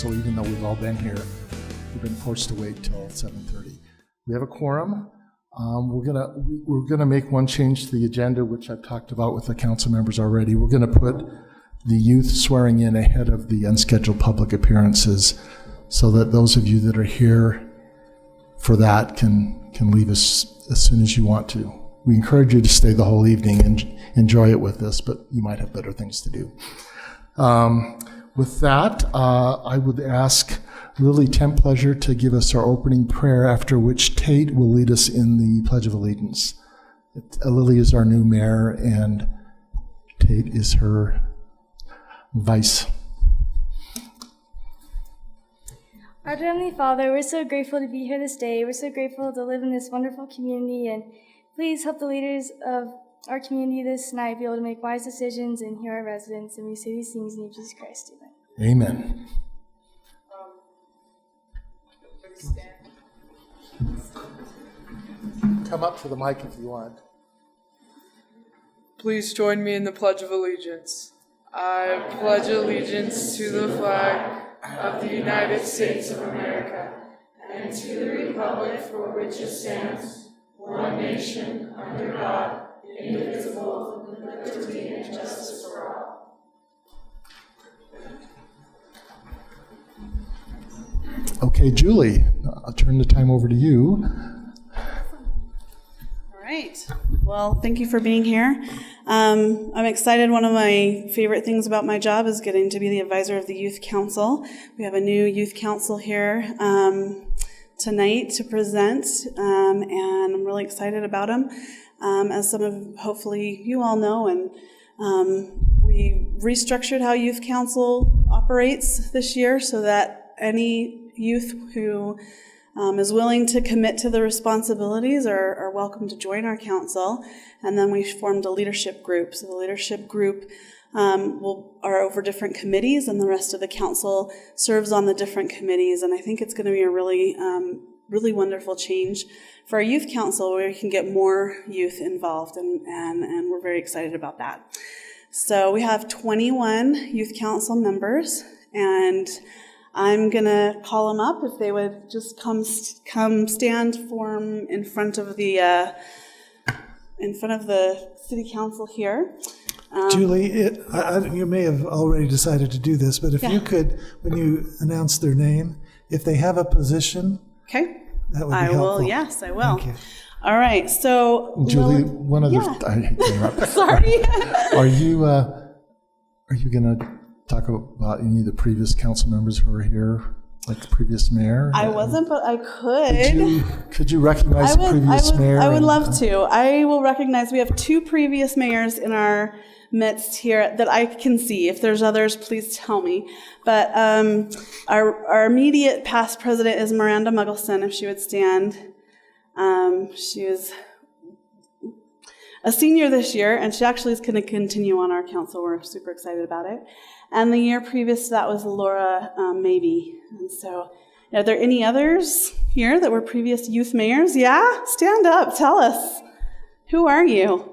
so even though we've all been here, we've been forced to wait till 7:30. We have a quorum. We're gonna make one change to the agenda, which I've talked about with the council members already. We're gonna put the youth swearing in ahead of the unscheduled public appearances, so that those of you that are here for that can leave as soon as you want to. We encourage you to stay the whole evening and enjoy it with us, but you might have better things to do. With that, I would ask Lily Templeasure to give us our opening prayer, after which Tate will lead us in the Pledge of Allegiance. Lily is our new mayor, and Tate is her vice. Our Heavenly Father, we're so grateful to be here this day. We're so grateful to live in this wonderful community, and please help the leaders of our community this night be able to make wise decisions and hear our residents, and we say these things in Jesus Christ. Amen. Amen. Come up to the mic if you want. Please join me in the Pledge of Allegiance. I pledge allegiance to the flag of the United States of America and to the republic for which it stands, one nation, under God, indivisible, with liberty and justice for all. Okay, Julie, I'll turn the time over to you. All right. Well, thank you for being here. I'm excited. One of my favorite things about my job is getting to be the advisor of the Youth Council. We have a new Youth Council here tonight to present, and I'm really excited about them. As some of, hopefully, you all know, and we restructured how Youth Council operates this year so that any youth who is willing to commit to the responsibilities are welcome to join our council. And then we formed a leadership group. So the leadership group are over different committees, and the rest of the council serves on the different committees. And I think it's going to be a really, really wonderful change for our youth council, where we can get more youth involved, and we're very excited about that. So we have 21 youth council members, and I'm going to call them up if they would just come stand form in front of the city council here. Julie, you may have already decided to do this, but if you could, when you announce their name, if they have a position, okay, that would be helpful. I will. Yes, I will. Thank you. All right. So, Julie, one other. I hate to interrupt. Sorry. Are you going to talk about any of the previous council members who were here, like the previous mayor? I wasn't, but I could. Could you recognize the previous mayor? I would love to. I will recognize. We have 2 previous mayors in our midst here that I can see. If there's others, please tell me. But our immediate past president is Miranda Muggelson, if she would stand. She was a senior this year, and she actually is going to continue on our council. We're super excited about it. And the year previous to that was Laura Maybe. And so, are there any others here that were previous youth mayors? Yeah? Stand up. Tell us. Who are you?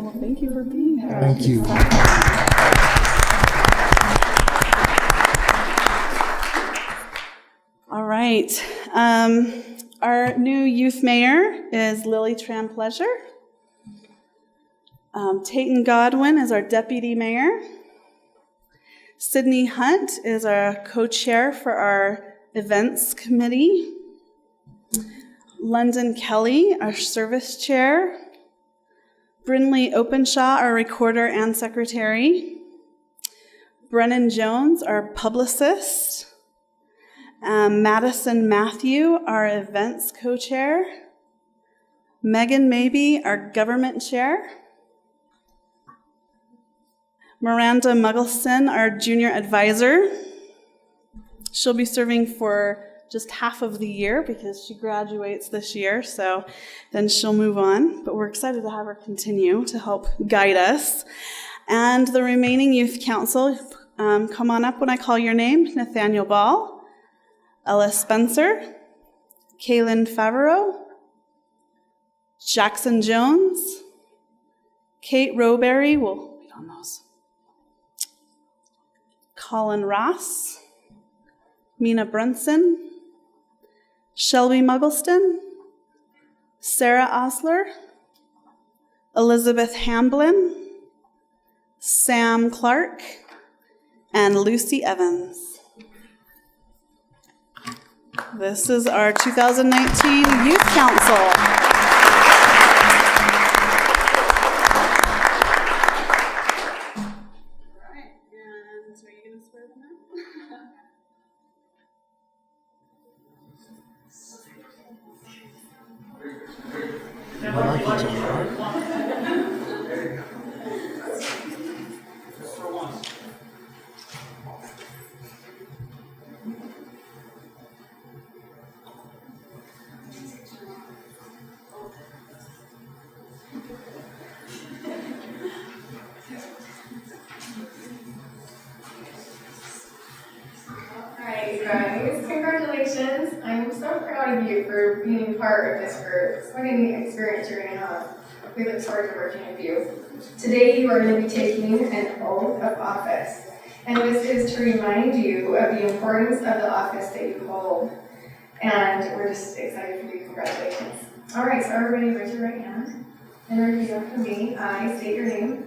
Well, thank you for being here. Thank you. All right. Our new youth mayor is Lily Templeasure. Tayton Godwin is our deputy mayor. Sydney Hunt is our co-chair for our events committee. London Kelly, our service chair. Brinley Openshaw, our recorder and secretary. Brennan Jones, our publicist. Madison Matthew, our events co-chair. Megan Maybe, our government chair. Miranda Muggelson, our junior advisor. She'll be serving for just half of the year because she graduates this year, so then she'll move on. But we're excited to have her continue to help guide us. And the remaining youth council, come on up when I call your name. Nathaniel Ball, Ella Spencer, Kaylin Favreau, Jackson Jones, Kate Roberry, we'll wait on those, Colin Ross, Mina Brunson, Shelby Muggleston, Sarah Osler, Elizabeth Hamblin, Sam Clark, and Lucy Evans. This is our 2019 Youth Council. Alright, guys, congratulations. I'm so proud of you for being part of this group. What an experience you're going to have. We look forward to working with you. Today you are going to be taking an oath of office. And this is to remind you of the importance of the office that you hold. And we're just excited for you. Congratulations. Alright, so everybody raise your right hand. And repeat after me. I state your name.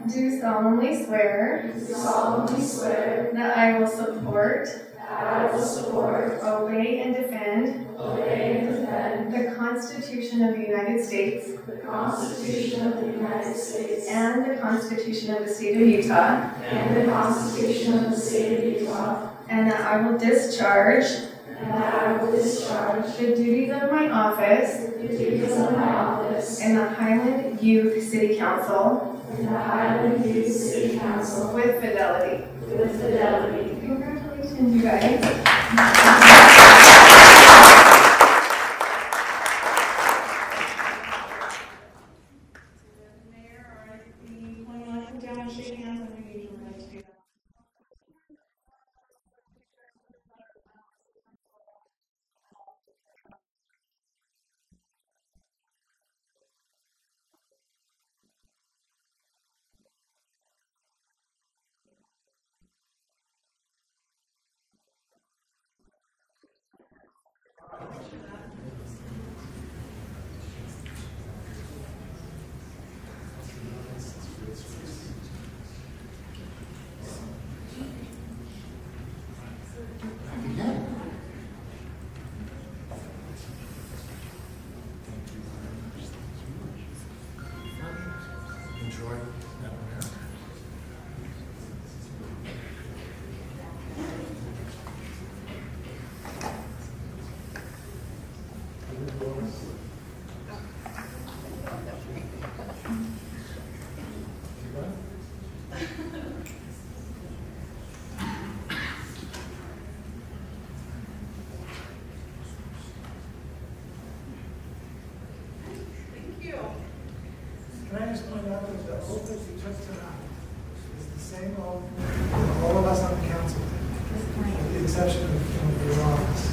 Do solemnly swear that I will support, obey and defend the Constitution of the United States and the Constitution of the State of Utah, and that I will discharge the duties of my office in the Highland Youth City Council with fidelity. Congratulations, you guys. Can I just point out that the oath that you took tonight is the same oath for all of us on the council, with the exception of your office.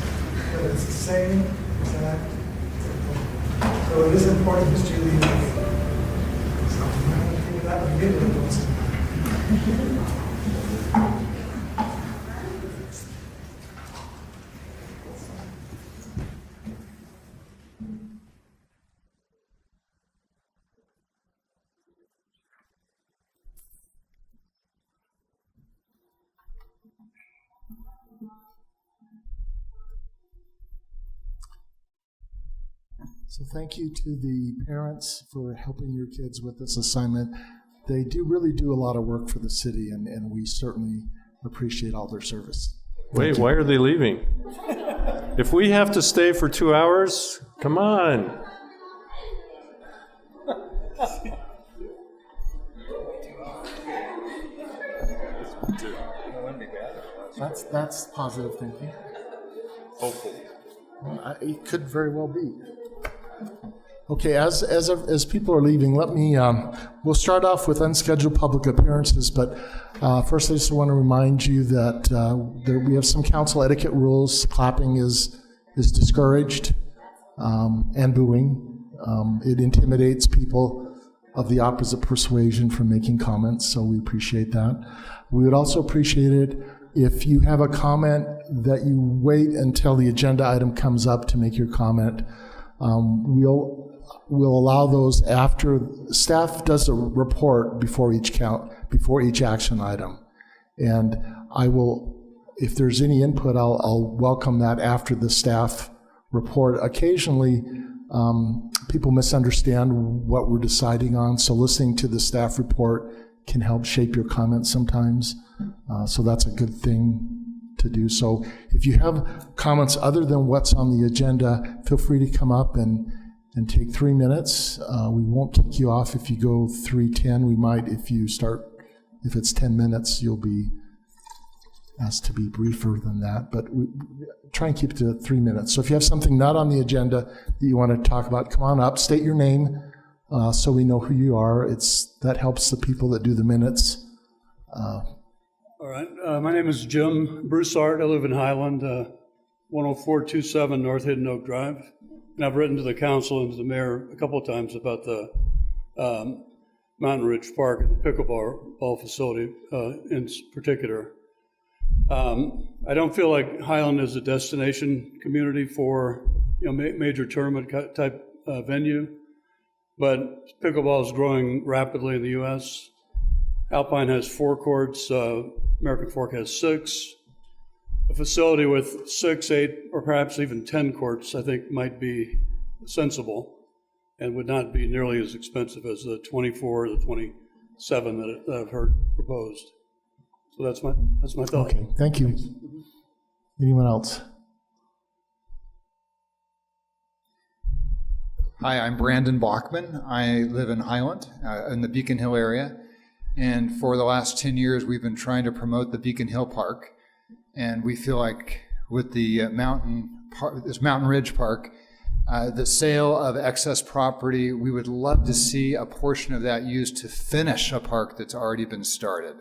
But it's the same exact oath. So it is important that you leave it. So I'm going to figure that one good. So thank you to the parents for helping your kids with this assignment. They really do a lot of work for the city, and we certainly appreciate all their service. Wait, why are they leaving? If we have to stay for 2 hours, come on. That's positive thinking. Hopefully. Well, it could very well be. Okay, as people are leaving, let me, we'll start off with unscheduled public appearances, but first I just want to remind you that we have some council etiquette rules. Clapping is discouraged, and booing. It intimidates people of the opposite persuasion from making comments, so we appreciate that. We would also appreciate it if you have a comment that you wait until the agenda item comes up to make your comment. We'll allow those after staff does a report before each action item, and I will, if there's any input, I'll welcome that after the staff report. Occasionally, people misunderstand what we're deciding on, so listening to the staff report can help shape your comments sometimes. So that's a good thing to do. So if you have comments other than what's on the agenda, feel free to come up and take 3 minutes. We won't kick you off if you go 3:10. We might, if it's 10 minutes, you'll be asked to be briefer than that. But we try and keep it to 3 minutes. So if you have something not on the agenda that you want to talk about, come on up, state your name so we know who you are. That helps the people that do the minutes. All right. My name is Jim Broussard. I live in Highland, 10427 North Hidden Oak Drive. And I've written to the council and to the mayor a couple of times about the Mountain Ridge Park and the pickleball facility in particular. I don't feel like Highland is a destination community for major tournament type venue, but pickleball is growing rapidly in the U.S. Alpine has 4 courts. American Fork has 6. A facility with 6, 8, or perhaps even 10 courts, I think, might be sensible and would not be nearly as expensive as the 24 or the 27 that I've heard proposed. So that's my thought. Okay, thank you. Anyone else? Hi, I'm Brandon Bachman. I live in Highland, in the Beacon Hill area. And for the last 10 years, we've been trying to promote the Beacon Hill Park. And we feel like with the Mountain Ridge Park, the sale of excess property, we would love to see a portion of that used to finish a park that's already been started.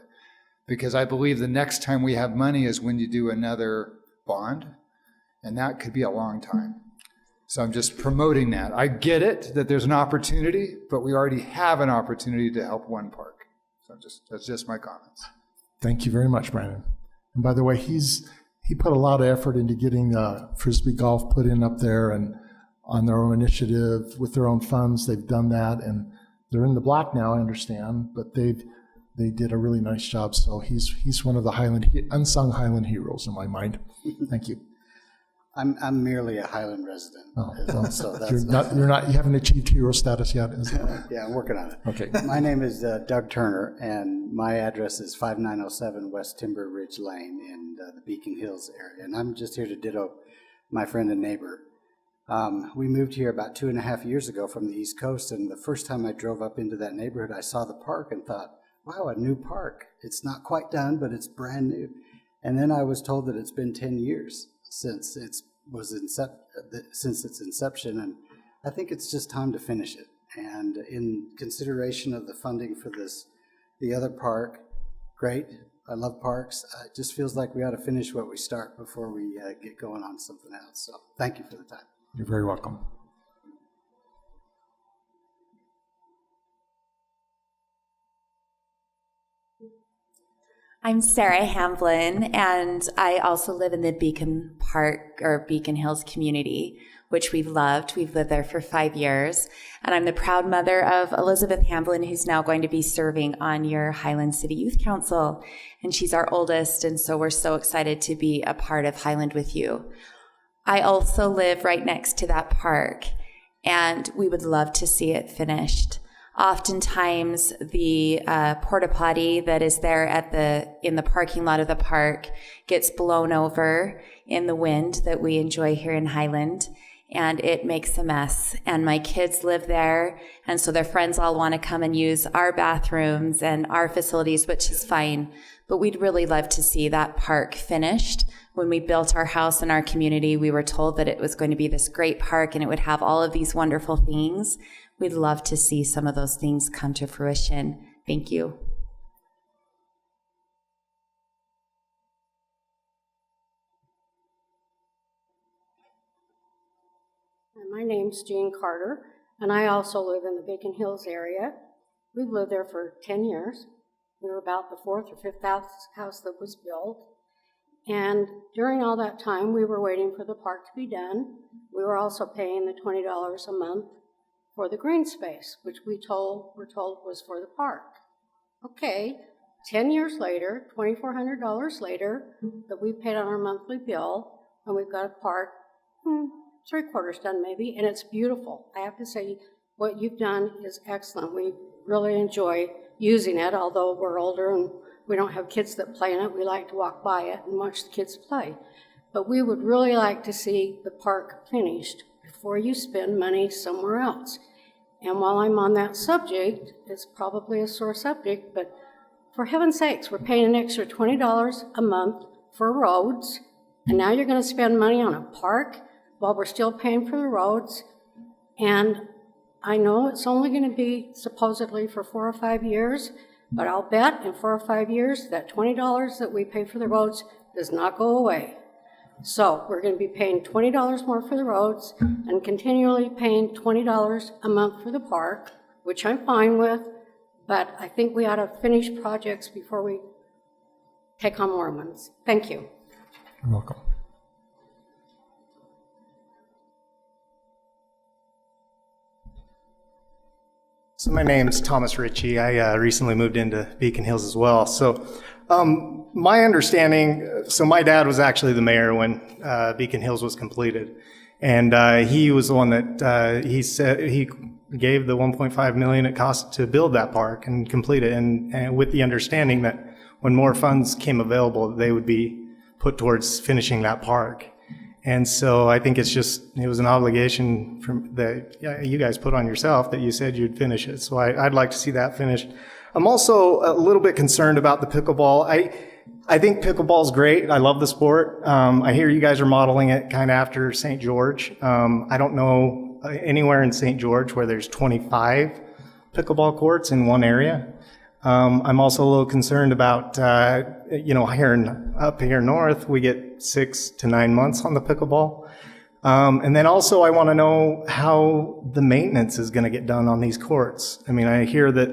Because I believe the next time we have money is when you do another bond, and that could be a long time. So I'm just promoting that. I get it that there's an opportunity, but we already have an opportunity to help one park. So that's just my comments. Thank you very much, Brandon. And by the way, he put a lot of effort into getting Frisbee golf put in up there, and on their own initiative with their own funds, they've done that, and they're in the black now, I understand, but they did a really nice job. So he's one of the unsung Highland heroes in my mind. Thank you. I'm merely a Highland resident. Oh, so that's you haven't achieved hero status yet, is it? Yeah, I'm working on it. Okay. My name is Doug Turner, and my address is 5907 West Timber Ridge Lane in the Beacon Hills area. And I'm just here to ditto my friend and neighbor. We moved here about 2.5 years ago from the East Coast, and the first time I drove up into that neighborhood, I saw the park and thought, wow, a new park. It's not quite done, but it's brand new. And then I was told that it's been 10 years since its inception, and I think it's just time to finish it. And in consideration of the funding for the other park, great. I love parks. It just feels like we ought to finish what we start before we get going on something else. So thank you for the time. You're very welcome. I'm Sarah Hamblin, and I also live in the Beacon Park or Beacon Hills community, which we've loved. We've lived there for 5 years, and I'm the proud mother of Elizabeth Hamblin, who's now going to be serving on your Highland City Youth Council, and she's our oldest, and so we're so excited to be a part of Highland with you. I also live right next to that park, and we would love to see it finished. Oftentimes, the porta potty that is there in the parking lot of the park gets blown over in the wind that we enjoy here in Highland, and it makes a mess. And my kids live there, and so their friends all want to come and use our bathrooms and our facilities, which is fine. But we'd really love to see that park finished When we built our house in our community, we were told that it was going to be this great park and it would have all of these wonderful things. We'd love to see some of those things come to fruition. Thank you. My name's Jean Carter, and I also live in the Beacon Hills area. We've lived there for 10 years. We were about the fourth or fifth house that was built. And during all that time, we were waiting for the park to be done. We were also paying the $20 a month for the green space, which were told was for the park. Okay, 10 years later, $2,400 later, that we paid on our monthly bill, and we've got a park, 3/4 done maybe, and it's beautiful. I have to say, what you've done is excellent. We really enjoy using it, although we're older and we don't have kids that play in it. We like to walk by it and watch the kids play. But we would really like to see the park finished before you spend money somewhere else. And while I'm on that subject, it's probably a sore subject, but for heaven's sakes, we're paying an extra $20 a month for roads, and now you're going to spend money on a park while we're still paying for the roads. And I know it's only going to be supposedly for 4 or 5 years, but I'll bet in 4 or 5 years that $20 that we pay for the roads does not go away. So we're going to be paying $20 more for the roads and continually paying $20 a month for the park, which I'm fine with, but I think we ought to finish projects before we take on more ones. Thank you. You're welcome. So my name's Thomas Ritchie. I recently moved into Beacon Hills as well. So my understanding, so my dad was actually the mayor when Beacon Hills was completed. And he was the one that he said he gave the $1.5 million it cost to build that park and complete it. And with the understanding that when more funds came available, they would be put towards finishing that park. And so I think it was an obligation that you guys put on yourself that you said you'd finish it. So I'd like to see that finished. I'm also a little bit concerned about the pickleball. I think pickleball's great. I love the sport. I hear you guys are modeling it kind of after St. George. I don't know anywhere in St. George where there's 25 pickleball courts in one area. I'm also a little concerned about, up here north, we get 6 to 9 months on the pickleball. And then also I want to know how the maintenance is going to get done on these courts. I mean, I hear that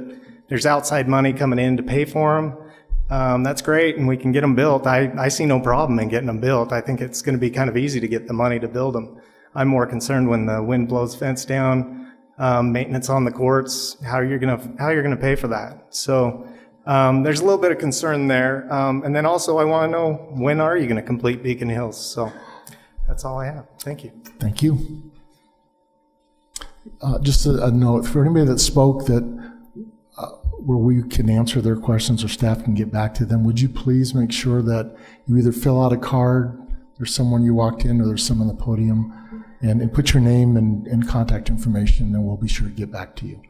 there's outside money coming in to pay for them. That's great, and we can get them built. I see no problem in getting them built. I think it's going to be kind of easy to get the money to build them. I'm more concerned when the wind blows fence down, maintenance on the courts, how you're gonna pay for that. So there's a little bit of concern there. And then also I want to know, when are you going to complete Beacon Hills? So that's all I have. Thank you. Thank you. Just a note for anybody that spoke that where we can answer their questions or staff can get back to them, would you please make sure that you either fill out a card, there's someone you walked in, or there's someone on the podium, and put your name and contact information, and we'll be sure to get back to you.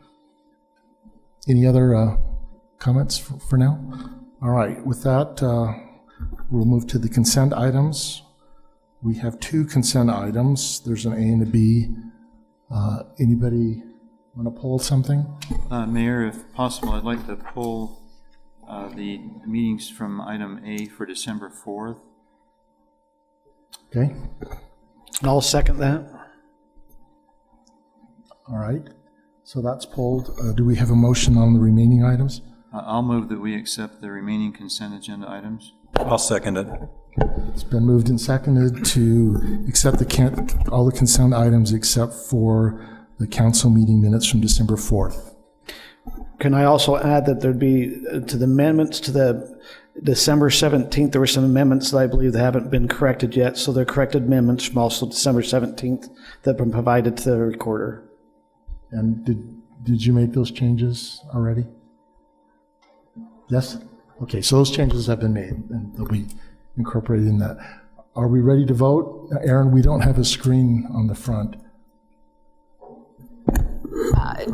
Any other comments for now? All right, with that, we'll move to the consent items. We have 2 consent items. There's an A and a B. Anybody want to pull something? Mayor, if possible, I'd like to pull the meetings from item A for December 4th. Okay. I'll second that. All right. So that's pulled. Do we have a motion on the remaining items? I'll move that we accept the remaining consent agenda items. I'll second it. It's been moved and seconded to accept all the consent items except for the council meeting minutes from December 4th. Can I also add that there'd be, to the amendments to the December 17th, there were some amendments that I believe that haven't been corrected yet, so they're corrected amendments from also December 17th that have been provided to the recorder. And did you make those changes already? Yes? Okay, so those changes have been made, and they'll be incorporated in that. Are we ready to vote? Aaron, we don't have a screen on the front.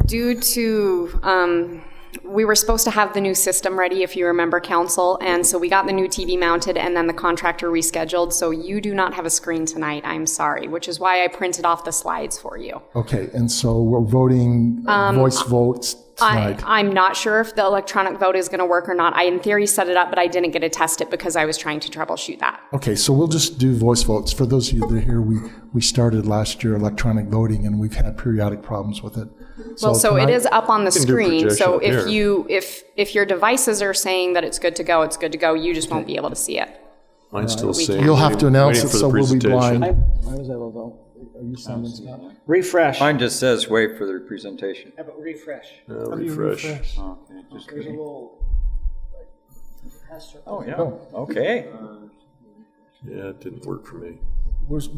Due to we were supposed to have the new system ready, if you remember, council, and so we got the new TV mounted, and then the contractor rescheduled, so you do not have a screen tonight, I'm sorry, which is why I printed off the slides for you. Okay, and so we're voting voice votes tonight. I'm not sure if the electronic vote is going to work or not. I, in theory, set it up, but I didn't get to test it because I was trying to troubleshoot that. Okay, so we'll just do voice votes. For those of you that are here, we started last year electronic voting, and we've had periodic problems with it. Well, so tonight- it is up on the can do screen, projection so up if here. if your devices are saying that it's good to go, it's good to go. You just won't be able to see it. Mine's still saying. You'll have to announce waiting it, for the so we'll be presentation. blind. I was able to vote. Are you sounding, Scott? Refresh. Mine just says wait for the presentation. How about refresh? Refresh. Okay, just There's a kidding. little. Oh, yeah, okay. Yeah, it didn't work for me. Was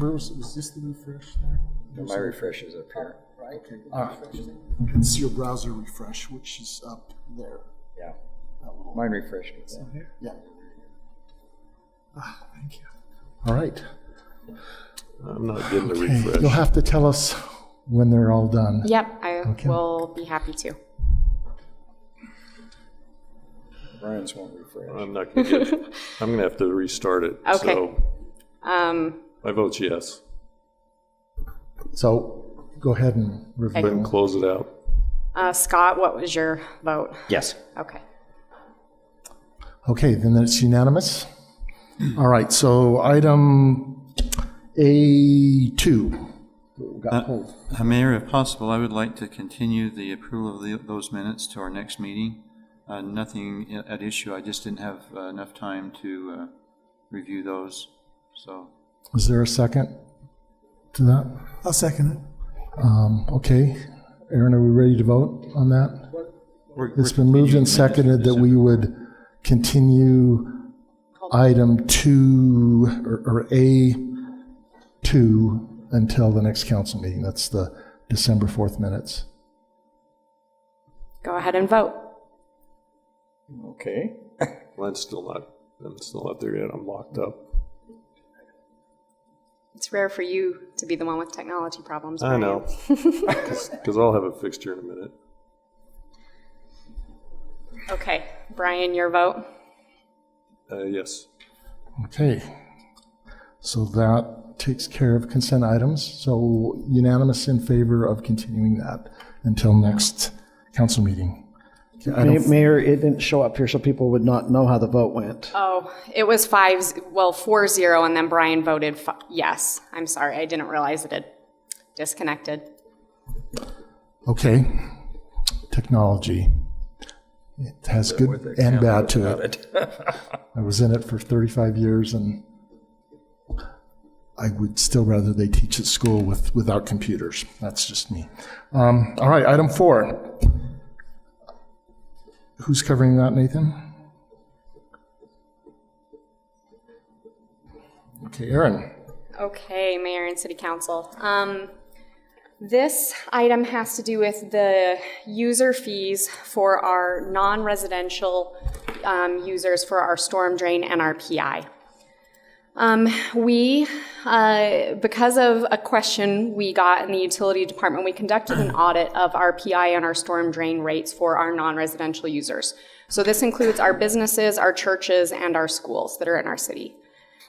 this the refresh there? My refresh is up here. You can see your browser refresh, which is up there. Yeah. Mine refreshed. Yeah. Thank you. All right. I'm not getting the Okay, refresh. you'll have to tell us when they're all done. Yep, I Okay. will be happy to. Brian's won't refresh. I'm not going to get. I'm going to have to restart it. Okay. So my vote's yes. So go ahead and Go ahead review. and close it out. Scott, what was your vote? Yes. Okay. Okay, then it's unanimous. All right, so item A2 got pulled. Mayor, if possible, I would like to continue the approval of those minutes to our next meeting. Nothing at issue. I just didn't have enough time to review those. So Is there a second to that? I'll second it. Okay, Aaron, are we ready to vote on that? It's been moved and seconded that we would continue item 2 or A2 until the next council meeting. That's the December 4th minutes. Go ahead and vote. okay. I'm still not there yet. I'm locked up. It's rare for you to be the one with technology problems. I Brian. know. Because I'll have it fixed here in a minute. Okay, Brian, your vote. Yes. Okay, so that takes care of consent items. So unanimous in favor of continuing that until next council meeting. Okay, item Mayor, it didn't show up here, so people would not know how the vote went. Oh, it was 4-0, and then Brian voted yes. I'm sorry, I didn't realize it had disconnected. Okay, technology. It has good and bad to it. I was in it for 35 years, and I would still rather they teach at school without computers. That's just me. All right, item 4. Who's covering that, Nathan? Okay, Aaron. Okay, Mayor and City Council. This item has to do with the user fees for our non-residential users for our storm drain and our PI. Because of a question we got in the utility department, we conducted an audit of our PI and our storm drain rates for our non-residential users. So this includes our businesses, our churches, and our schools that are in our city.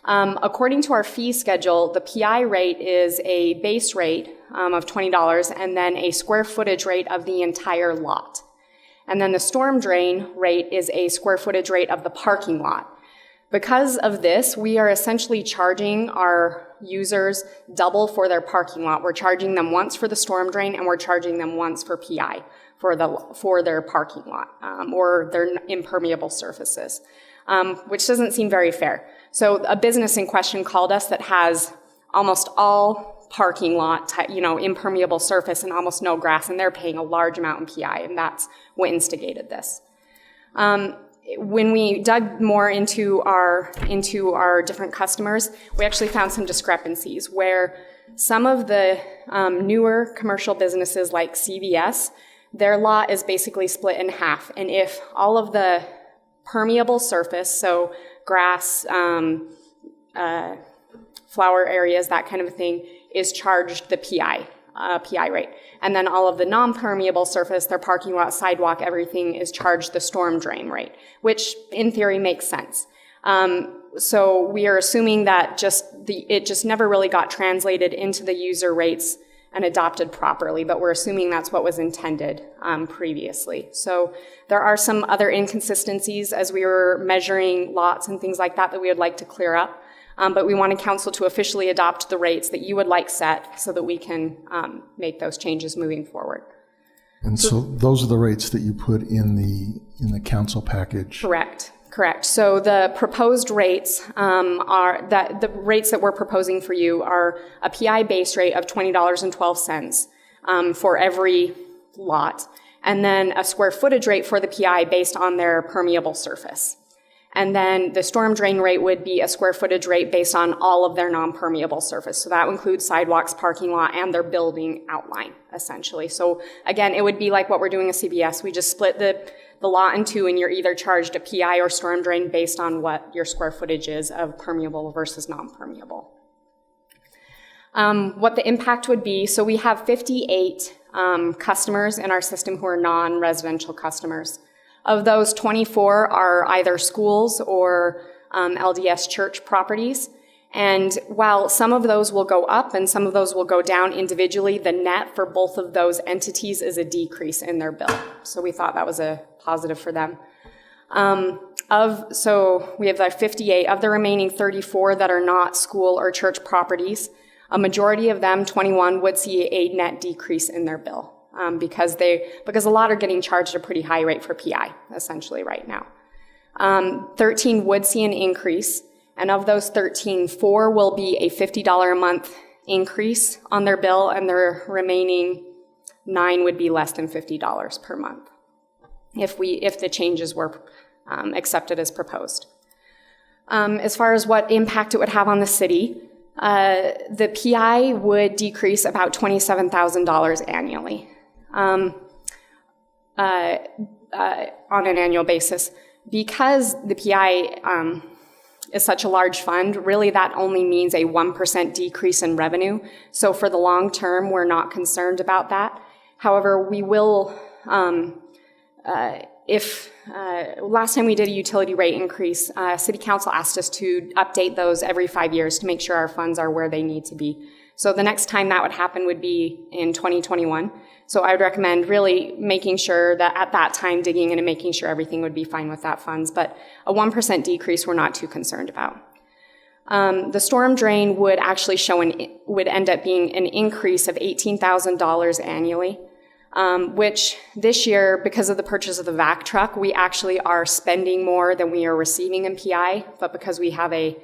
According to our fee schedule, the PI rate is a base rate of $20 and then a square footage rate of the entire lot. And then the storm drain rate is a square footage rate of the parking lot. Because of this, we are essentially charging our users double for their parking lot. We're charging them once for the storm drain, and we're charging them once for PI for their parking lot or their impermeable surfaces, which doesn't seem very fair. So a business in question called us that has almost all parking lot, impermeable surface and almost no grass, and they're paying a large amount in PI, and that's what instigated this. When we dug more into our different customers, we actually found some discrepancies where some of the newer commercial businesses like CVS, their lot is basically split in half. And if all of the permeable surface, so grass, flower areas, that kind of thing, is charged the PI PI rate. And then all of the non-permeable surface, their parking lot, sidewalk, everything is charged the storm drain rate, which in theory makes sense. So we are assuming that it just never really got translated into the user rates and adopted properly, but we're assuming that's what was intended previously. So there are some other inconsistencies as we were measuring lots and things like that we would like to clear up. But we wanted council to officially adopt the rates that you would like set so that we can make those changes moving forward. And so those are the rates that you put in the council package? Correct. So the proposed rates the rates that we're proposing for you are a PI base rate of $20.12 for every lot, and then a square footage rate for the PI based on their permeable surface. And then the storm drain rate would be a square footage rate based on all of their non-permeable surface. So that would include sidewalks, parking lot, and their building outline, essentially. So again, it would be like what we're doing at CBS. We just split the lot in two, and you're either charged a PI or storm drain based on what your square footage is of permeable versus non-permeable. What the impact would be, so we have 58 customers in our system who are non-residential customers. Of those, 24 are either schools or LDS church properties. And while some of those will go up and some of those will go down individually, the net for both of those entities is a decrease in their bill. So we thought that was a positive for them. So we have 58. Of the remaining 34 that are not school or church properties, a majority of them, 21, would see a net decrease in their bill. Because a lot are getting charged a pretty high rate for PI, essentially right now. 13 would see an increase, and of those 13, 4 will be a $50 a month increase on their bill, and their remaining 9 would be less than $50 per month if the changes were accepted as proposed. As far as what impact it would have on the city, the PI would decrease about $27,000 annually. On an annual basis. Because the PI is such a large fund, really that only means a 1% decrease in revenue. So for the long term, we're not concerned about that. However, we will, last time we did a utility rate increase, City Council asked us to update those every 5 years to make sure our funds are where they need to be. So the next time that would happen would be in 2021. So I would recommend really making sure that at that time digging in and making sure everything would be fine with that funds. But a 1% decrease we're not too concerned about. The storm drain would actually would end up being an increase of $18,000 annually, which this year, because of the purchase of the vac truck, we actually are spending more than we are receiving in PI, but because we have in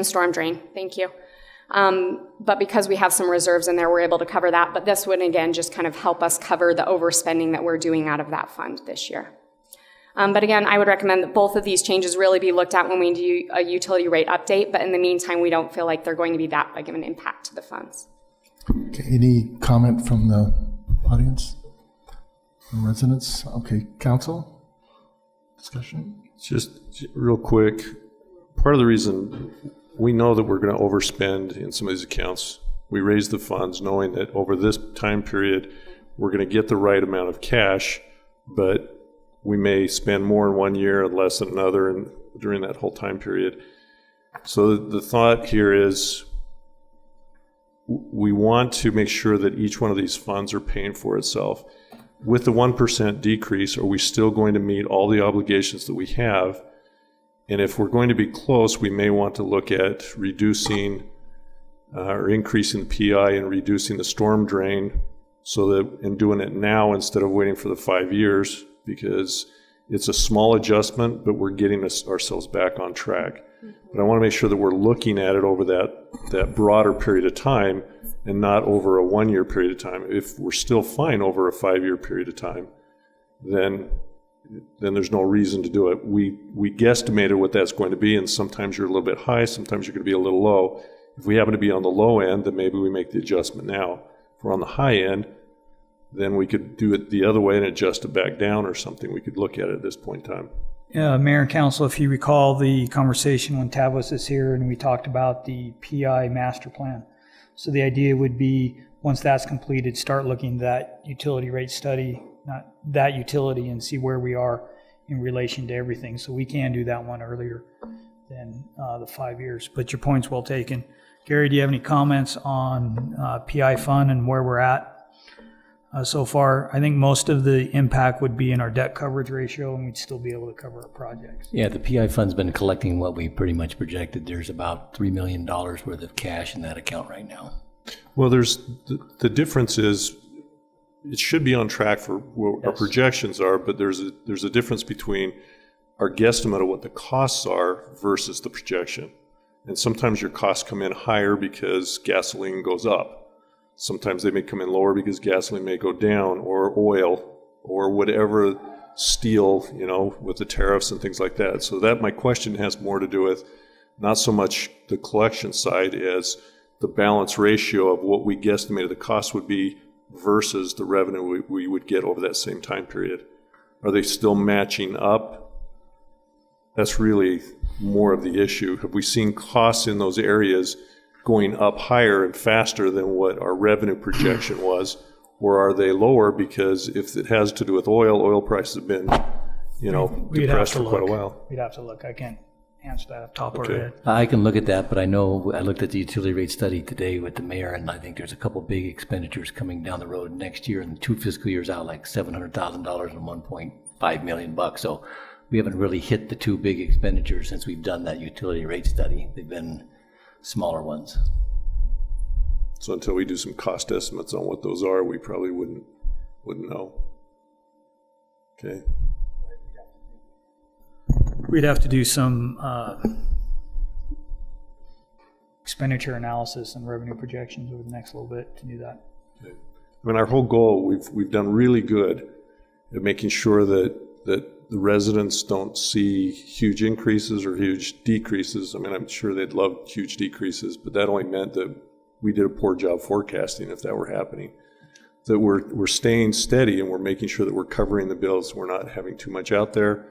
storm drain, thank you. But because we have some reserves in there, we're able to cover that. But this would, again, just kind of help us cover the overspending that we're doing out of that fund this year. But again, I would recommend that both of these changes really be looked at when we do a utility rate update. But in the meantime, we don't feel like they're going to be that big of an impact to the funds. Okay, any comment from the audience? From residents? Okay, council? Discussion? Just real quick, part of the reason we know that we're going to overspend in some of these accounts, we raise the funds knowing that over this time period, we're going to get the right amount of cash, but we may spend more in 1 year and less in another and during that whole time period. So the thought here is we want to make sure that each one of these funds are paying for itself. With the 1% decrease, are we still going to meet all the obligations that we have? And if we're going to be close, we may want to look at reducing or increasing the PI and reducing the storm drain and doing it now instead of waiting for the 5 years, because it's a small adjustment, but we're getting ourselves back on track. But I want to make sure that we're looking at it over that broader period of time and not over a 1 year period of time. If we're still fine over a 5 year period of time, then there's no reason to do it. We guesstimated what that's going to be, and sometimes you're a little bit high, sometimes you're going to be a little low. If we happen to be on the low end, then maybe we make the adjustment now. If we're on the high end, then we could do it the other way and adjust it back down or something. We could look at it at this point in time. Mayor and Council, if you recall the conversation when Tavis is here and we talked about the PI master plan. So the idea would be, once that's completed, start looking at that utility rate study, not that utility, and see where we are in relation to everything. So we can do that one earlier than the 5 years. But your point's well taken. Gary, do you have any comments on PI fund and where we're at so far? I think most of the impact would be in our debt coverage ratio, and we'd still be able to cover our projects. Yeah, the PI fund's been collecting what we pretty much projected. There's about $3 million worth of cash in that account right now. Well, there's the difference is it should be on track for what our projections are, but there's a difference between our guesstimate of what the costs are versus the projection. And sometimes your costs come in higher because gasoline goes up. Sometimes they may come in lower because gasoline may go down, or oil, or whatever, steel, you know, with the tariffs and things like that. So that, my question has more to do with not so much the collection side as the balance ratio of what we guesstimated the cost would be versus the revenue we would get over that same time period. Are they still matching up? That's really more of the issue. Have we seen costs in those areas going up higher and faster than what our revenue projection was? Or are they lower because if it has to do with oil prices have been, you know, depressed for quite a while? We'd have to look. I can't answer that off the top of our head. I can look at that, but I know I looked at the utility rate study today with the mayor, and I think there's a couple big expenditures coming down the road next year, and 2 fiscal years out, like $700,000 and $1.5 million. So we haven't really hit the 2 big expenditures since we've done that utility rate study. They've been smaller ones. So until we do some cost estimates on what those are, we probably wouldn't know. Okay. We'd have to do some expenditure analysis and revenue projections over the next little bit to do that. Okay. I mean, our whole goal, we've done really good at making sure that the residents don't see huge increases or huge decreases. I mean, I'm sure they'd love huge decreases, but that only meant that we did a poor job forecasting if that were happening. That we're staying steady and we're making sure that we're covering the bills. We're not having too much out there,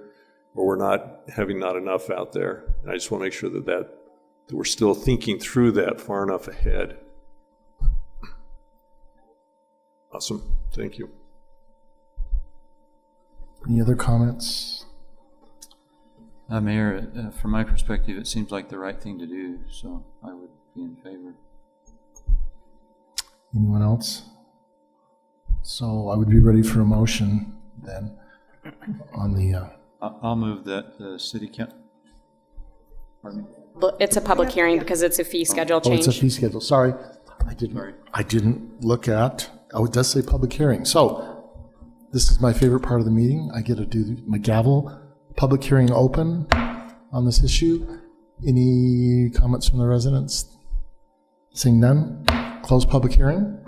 or we're not having not enough out there. And I just want to make sure that we're still thinking through that far enough ahead. Awesome. Thank you. Any other comments? Mayor, from my perspective, it seems like the right thing to do, so I would be in favor. Anyone else? So I would be ready for a motion then on the... I'll move that the city council... Pardon me? It's a public hearing because it's a fee schedule change. Oh, it's a fee schedule. Sorry. I didn't look at... Oh, it does say public hearing. So this is my favorite part of the meeting. I get to do my gavel. Public hearing open on this issue. Any comments from the residents? Seeing none, close public hearing.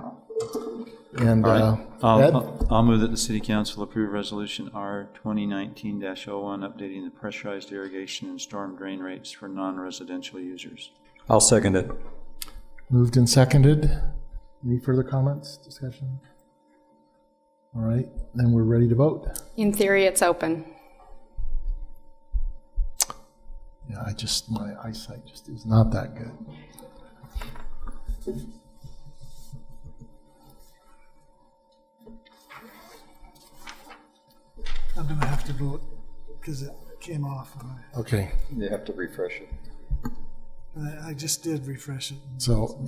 And right. Ed? I'll move that the City Council approve Resolution R 2019-01, updating the pressurized irrigation and storm drain rates for non-residential users. I'll second it. Moved and seconded. Any further comments, discussion? All right, then we're ready to vote. In theory, it's open. Yeah, my eyesight just is not that good. I'm gonna have to vote because it came off. Okay. You have to refresh it. I just did refresh it. So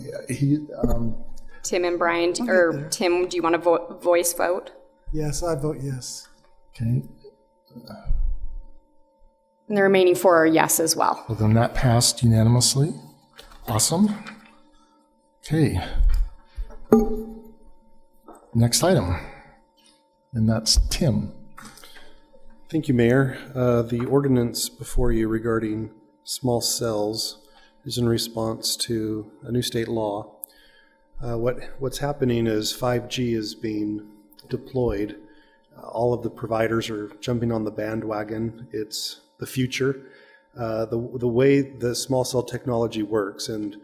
Tim and Brian, or Tim, do you want to voice vote? Yes, I vote yes. Okay. And the remaining 4 are yes as well. Well, then that passed unanimously. Awesome. Okay. Next item. And that's Tim. Thank you, Mayor. The ordinance before you regarding small cells is in response to a new state law. What's happening is 5G is being deployed. All of the providers are jumping on the bandwagon. It's the future. The way the small cell technology works, and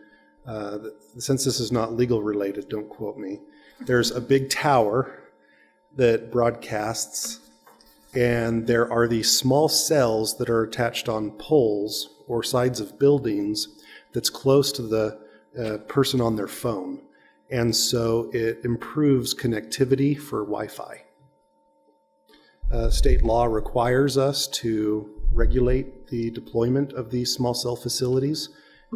since this is not legal related, don't quote me, there's a big tower that broadcasts, and there are these small cells that are attached on poles or sides of buildings that's close to the person on their phone. And so it improves connectivity for Wi-Fi. State law requires us to regulate the deployment of these small cell facilities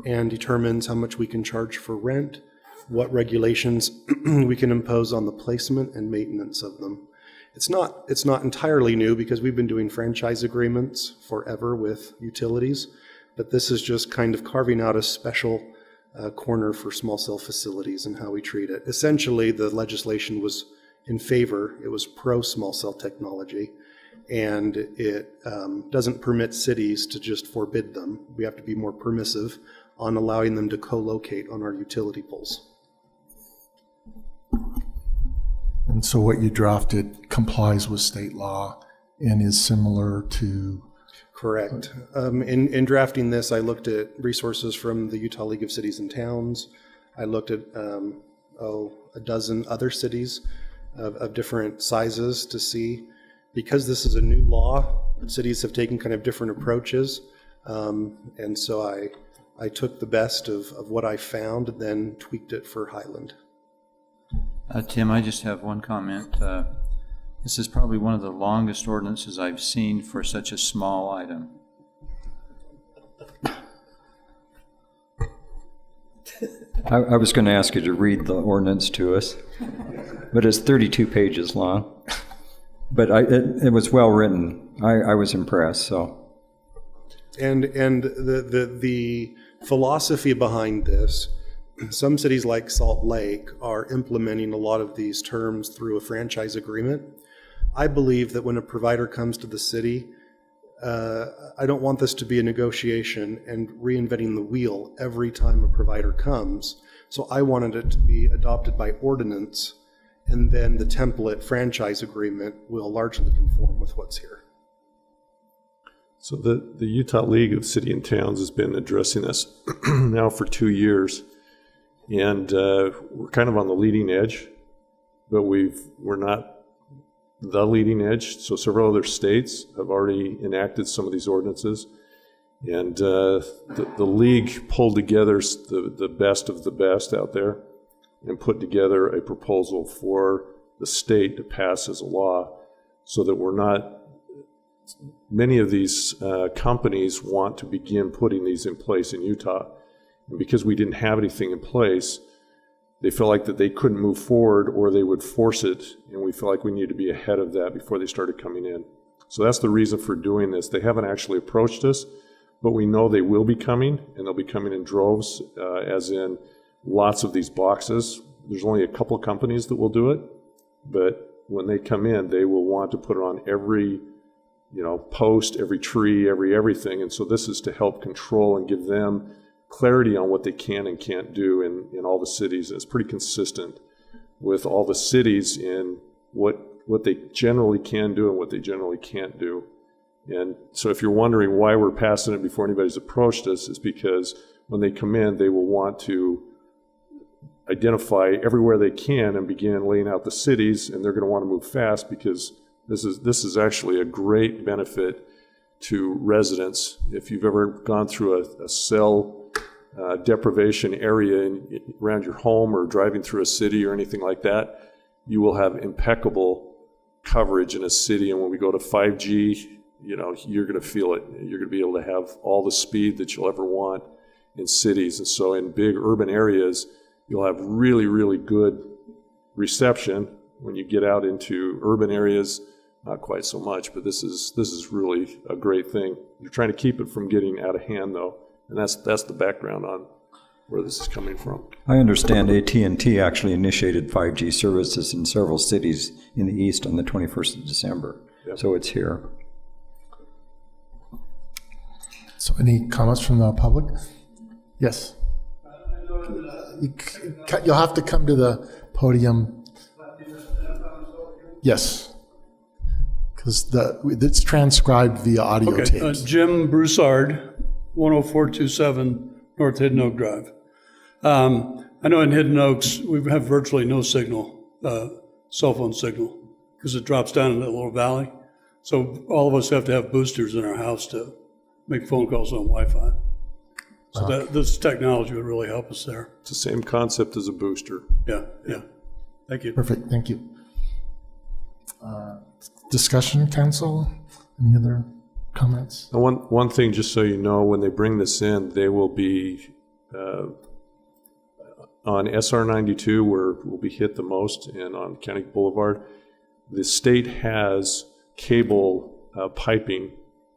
and determines how much we can charge for rent, what regulations we can impose on the placement and maintenance of them. It's not entirely new because we've been doing franchise agreements forever with utilities, but this is just kind of carving out a special corner for small cell facilities and how we treat it. Essentially, the legislation was in favor, it was pro small cell technology, and it doesn't permit cities to just forbid them. We have to be more permissive on allowing them to co-locate on our utility poles. And so what you drafted complies with state law and is similar to? Correct. In drafting this, I looked at resources from the Utah League of Cities and Towns. I looked at a dozen other cities of different sizes to see, because this is a new law, cities have taken kind of different approaches. And so I took the best of what I found, then tweaked it for Highland. Tim, I just have one comment. This is probably one of the longest ordinances I've seen for such a small item. I was going to ask you to read the ordinance to us, but it's 32 pages long. But it was well written. I was impressed. So, and the philosophy behind this, some cities like Salt Lake are implementing a lot of these terms through a franchise agreement. I believe that when a provider comes to the city, I don't want this to be a negotiation and reinventing the wheel every time a provider comes. So I wanted it to be adopted by ordinance, and then the template franchise agreement will largely conform with what's here. So the Utah League of City and Towns has been addressing this now for 2 years, and we're kind of on the leading edge, but we're not the leading edge. So several other states have already enacted some of these ordinances, and the league pulled together the best of the best out there and put together a proposal for the state to pass as a law, so that we're not, many of these companies want to begin putting these in place in Utah, and because we didn't have anything in place, they felt like that they couldn't move forward or they would force it, and we feel like we need to be ahead of that before they started coming in. So that's the reason for doing this. They haven't actually approached us, but we know they will be coming, and they'll be coming in droves, as in lots of these boxes. There's only a couple companies that will do it, but when they come in, they will want to put it on every post, every tree, everything. And so this is to help control and give them clarity on what they can and can't do in all the cities. It's pretty consistent with all the cities in what they generally can do and what they generally can't do. And so if you're wondering why we're passing it before anybody's approached us, it's because when they come in, they will want to identify everywhere they can and begin laying out the cities, and they're going to want to move fast because this is actually a great benefit to residents. If you've ever gone through a cell deprivation area around your home or driving through a city or anything like that, you will have impeccable coverage in a city. And when we go to 5G, you're going to feel it. You're going to be able to have all the speed that you'll ever want in cities. And so in big urban areas, you'll have really, really good reception. When you get out into urban areas, not quite so much, but this is really a great thing. You're trying to keep it from getting out of hand, though, and that's the background on where this is coming from. I understand AT&T actually initiated 5G services in several cities in the east on the 21st of December, Yep. So it's here. So any comments from the public? Yes. You'll have to come to the podium. Yes. Because it's transcribed via audio Okay, tapes. Jim Broussard, 10427 North Hidden Oak Drive. I know in Hidden Oaks, we have virtually no signal, cell phone signal, because it drops down in that little valley. So all of us have to have boosters in our house to make phone calls on Wi-Fi. So that this technology would really help us there. It's the same concept as a booster. Yeah. Thank you. Perfect, thank you. Discussion, council? Any other comments? And one thing, just so you know, when they bring this in, they will be on SR 92, where we'll be hit the most, and on County Boulevard. The state has cable piping.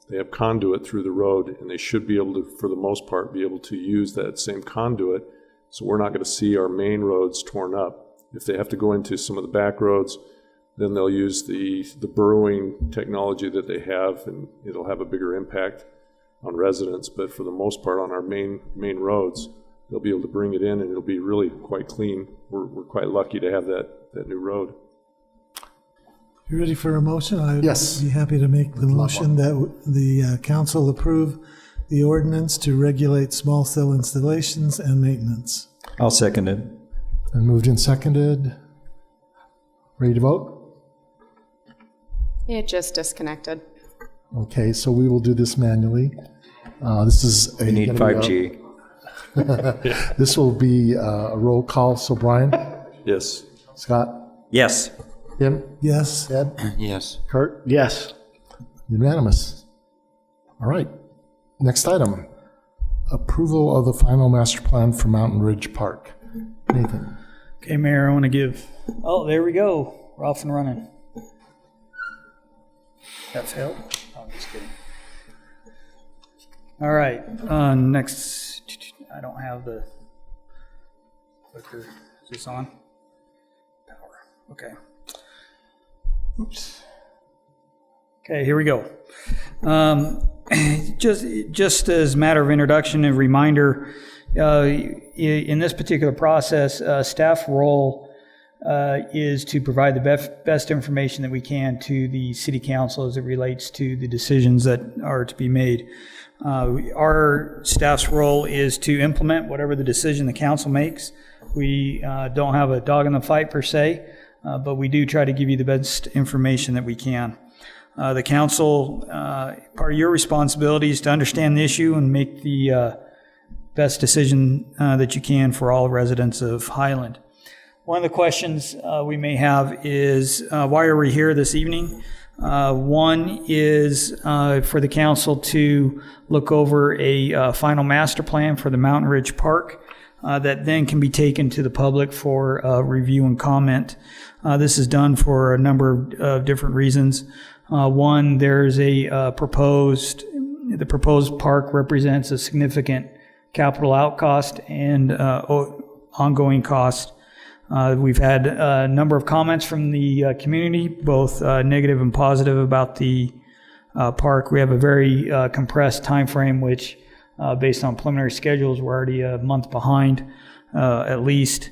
They have conduit through the road, and they should be able to, for the most part, be able to use that same conduit. So we're not going to see our main roads torn up. If they have to go into some of the back roads, then they'll use the burrowing technology that they have, and it'll have a bigger impact on residents. But for the most part, on our main roads, they'll be able to bring it in, and it'll be really quite clean. We're quite lucky to have that new road. You ready for a motion? I'd Yes. be happy to make the motion that the council approve the ordinance to regulate small cell installations and maintenance. I'll second it. And moved and seconded. Ready to vote? It just disconnected. Okay, so we will do this manually. This is We need gonna be 5G. This will be a roll call. So Brian? Yes. Scott? Yes. Tim? Yes. Ed? Yes. Kurt? Yes. Unanimous. All right. Next item. Approval of the final master plan for Mountain Ridge Park. Nathan? Okay, Mayor, I want to give, oh, there we go. We're off and running. That failed? Oh, I'm just kidding. All right, next, I don't have the clicker. Is this on? Power, okay. Oops. Okay, here we go. Just as a matter of introduction and reminder, in this particular process, staff role is to provide the best information that we can to the city council as it relates to the decisions that are to be made. Our staff's role is to implement whatever the decision the council makes. We don't have a dog in the fight per se, but we do try to give you the best information that we can. The council, part of your responsibility is to understand the issue and make the best decision that you can for all residents of Highland. One of the questions we may have is, why are we here this evening? One is for the council to look over a final master plan for the Mountain Ridge Park that then can be taken to the public for review and comment. This is done for a number of different reasons. One, there's the proposed park represents a significant capital outcost and ongoing cost. We've had a number of comments from the community, both negative and positive, about the park. We have a very compressed time frame, which, based on preliminary schedules, we're already a month behind, at least.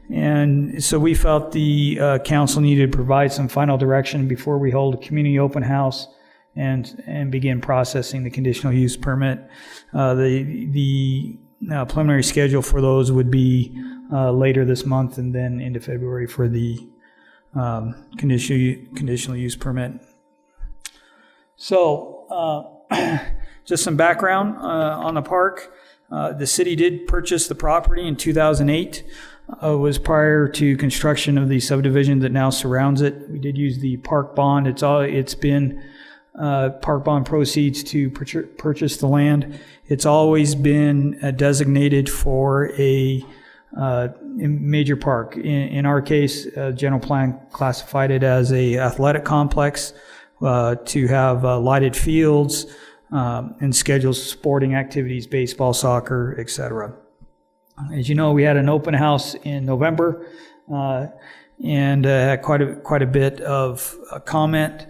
And so we felt the council needed to provide some final direction before we hold a community open house and begin processing the conditional use permit. The preliminary schedule for those would be later this month and then into February for the conditional use permit. So just some background on the park. The city did purchase the property in 2008. It was prior to construction of the subdivision that now surrounds it. We did use the park bond. It's been park bond proceeds to purchase the land. It's always been designated for a major park. In our case, general plan classified it as a athletic complex to have lighted fields and scheduled sporting activities, baseball, soccer, etc. As you know, we had an open house in November and had quite a bit of comment.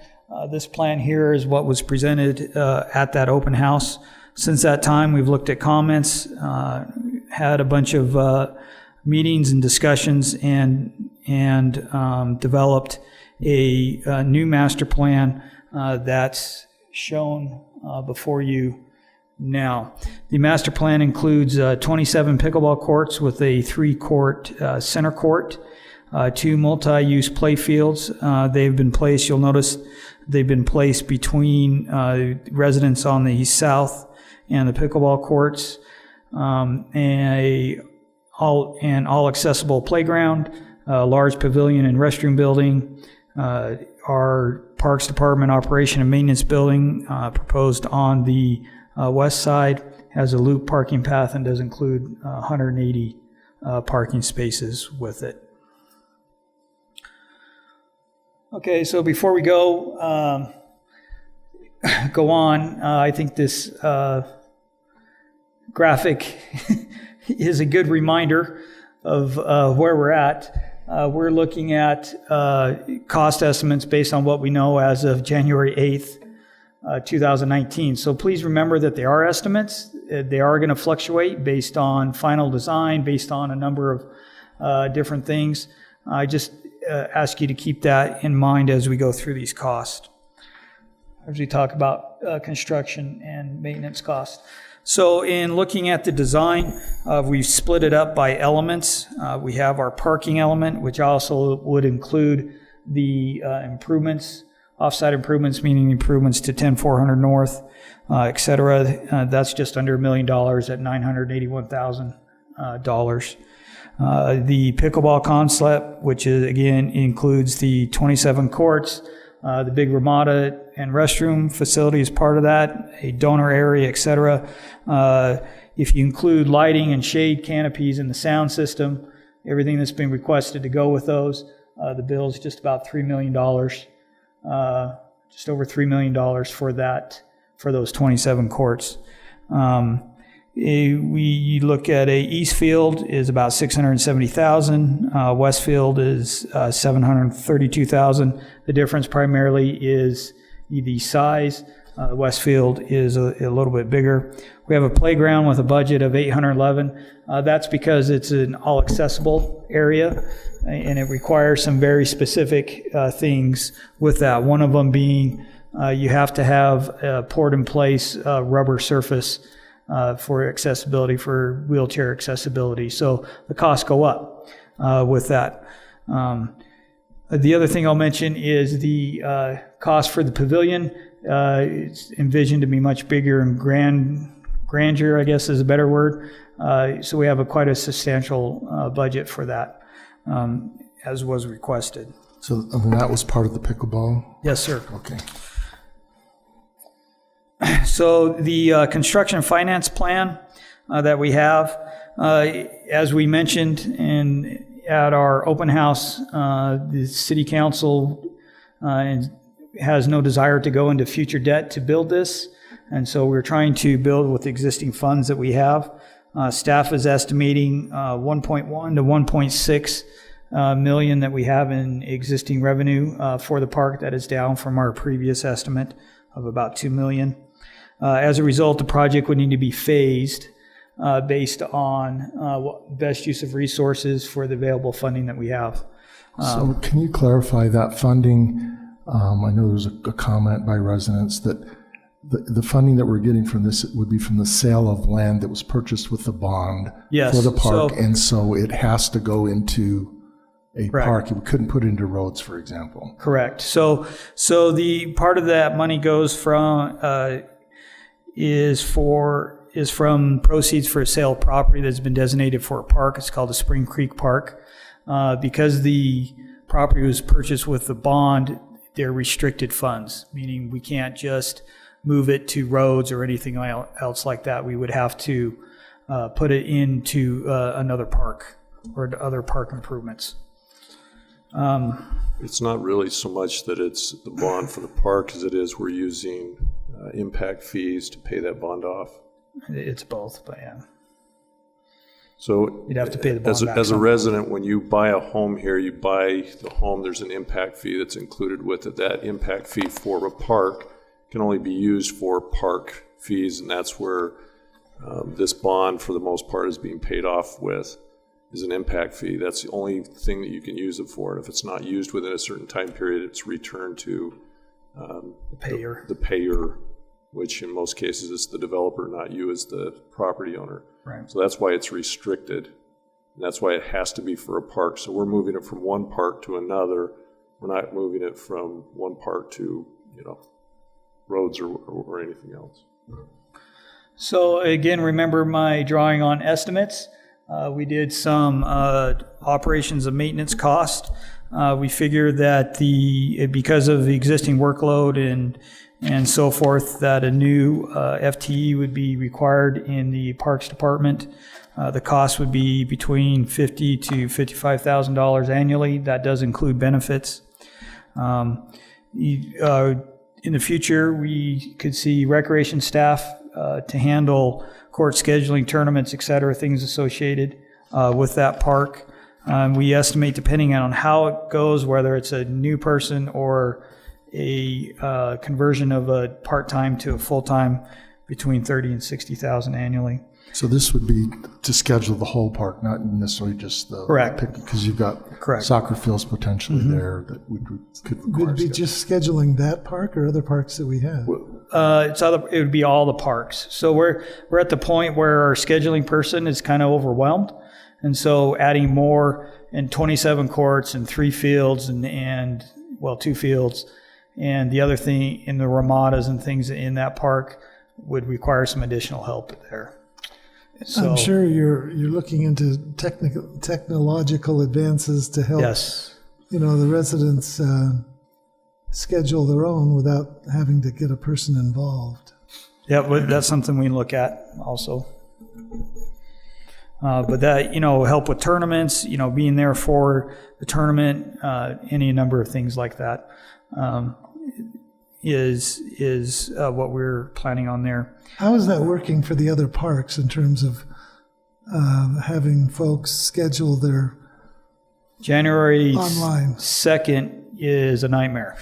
This plan here is what was presented at that open house. Since that time, we've looked at comments, had a bunch of meetings and discussions, and developed a new master plan that's shown before you now. The master plan includes 27 pickleball courts with a 3-court center court, 2 multi-use play fields. They've been placed, you'll notice they've been placed between residents on the south and the pickleball courts. and all accessible playground, large pavilion and restroom building, our Parks Department operation and maintenance building proposed on the west side has a loop parking path and does include 180 parking spaces with it. Okay, so before we go on, I think this graphic is a good reminder of where we're at. We're looking at cost estimates based on what we know as of January 8th, 2019. So please remember that they are estimates. They are going to fluctuate based on final design, based on a number of different things. I just ask you to keep that in mind as we go through these costs, as we talk about construction and maintenance costs. So in looking at the design, we've split it up by elements. We have our parking element, which also would include the improvements, off-site improvements, meaning improvements to 10400 North, et cetera. That's just under $1 million at $981,000. The pickleball concept, which is, again includes the 27 courts, the big ramada and restroom facility is part of that, a donor area, et cetera. If you include lighting and shade canopies in the sound system, everything that's been requested to go with those, the bill is just about $3 million, just over $3 million for that, for those 27 courts. We look at Eastfield is about $670,000. Westfield is $732,000. The difference primarily is the size. Westfield is a little bit bigger. We have a playground with a budget of $811,000. That's because it's an all-accessible area, and it requires some very specific things with that. One of them being you have to have a poured-in-place rubber surface for accessibility, for wheelchair accessibility. So the costs go up with that. The other thing I'll mention is the cost for the pavilion. It's envisioned to be much bigger and grandeur, I guess is a better word. So we have quite a substantial budget for that, as was requested. So that was part of the pickleball? Yes, sir. Okay. So the construction finance plan that we have, as we mentioned at our open house, the city council has no desire to go into future debt to build this. And so we're trying to build with the existing funds that we have. Staff is estimating 1.1 to 1.6 million that we have in existing revenue for the park. That is down from our previous estimate of about 2 million. As a result, the project would need to be phased based on best use of resources for the available funding that we have. So can you clarify that funding? I know there's a comment by residents that the funding that we're getting from this would be from the sale of land that was purchased with the bond for the park, and so it has to go into a park. You couldn't put it into roads, for example. Correct. So the part of that money goes from is from proceeds for a sale of property that's been designated for a park. It's called the Spring Creek Park. Because the property was purchased with the bond, they're restricted funds, meaning we can't just move it to roads or anything else like that. We would have to put it into another park or other park improvements. It's not really so much that it's the bond for the park as it is we're using impact fees to pay that bond off. It's both, but yeah. So you'd have to pay the bond back. As a resident, when you buy a home here, you buy the home, there's an impact fee that's included with it. That impact fee for a park can only be used for park fees, and that's where this bond, for the most part, is being paid off with, is an impact fee. That's the only thing that you can use it for. And if it's not used within a certain time period, it's returned to the payer, which in most cases is the developer, not you as the property owner. Right. So that's why it's restricted. And that's why it has to be for a park. So we're moving it from one park to another. We're not moving it from one park to, roads or anything else. So again, remember my drawing on estimates. We did some operations and maintenance cost. We figured that because of the existing workload and so forth, that a new FTE would be required in the Parks Department. The cost would be between $50,000 to $55,000 annually. That does include benefits. In the future, we could see recreation staff to handle court scheduling, tournaments, et cetera, things associated with that park. We estimate, depending on how it goes, whether it's a new person or a conversion of a part-time to a full-time, between $30,000 and $60,000 annually. So this would be to schedule the whole park, not necessarily just the. Correct. Because you've got soccer fields potentially there that we could require. Would it be just scheduling that park or other parks that we have? It would be all the parks. So we're at the point where our scheduling person is kind of overwhelmed. And so adding more and 27 courts and 3 fields and 2 fields and the other thing in the ramadas and things in that park would require some additional help there. So, I'm sure you're looking into technological advances to help. Yes. The residents schedule their own without having to get a person involved. Yeah, that's something we look at also. But that, help with tournaments, being there for the tournament, any number of things like that is what we're planning on there. How is that working for the other parks in terms of having folks schedule their January online? 2nd is a nightmare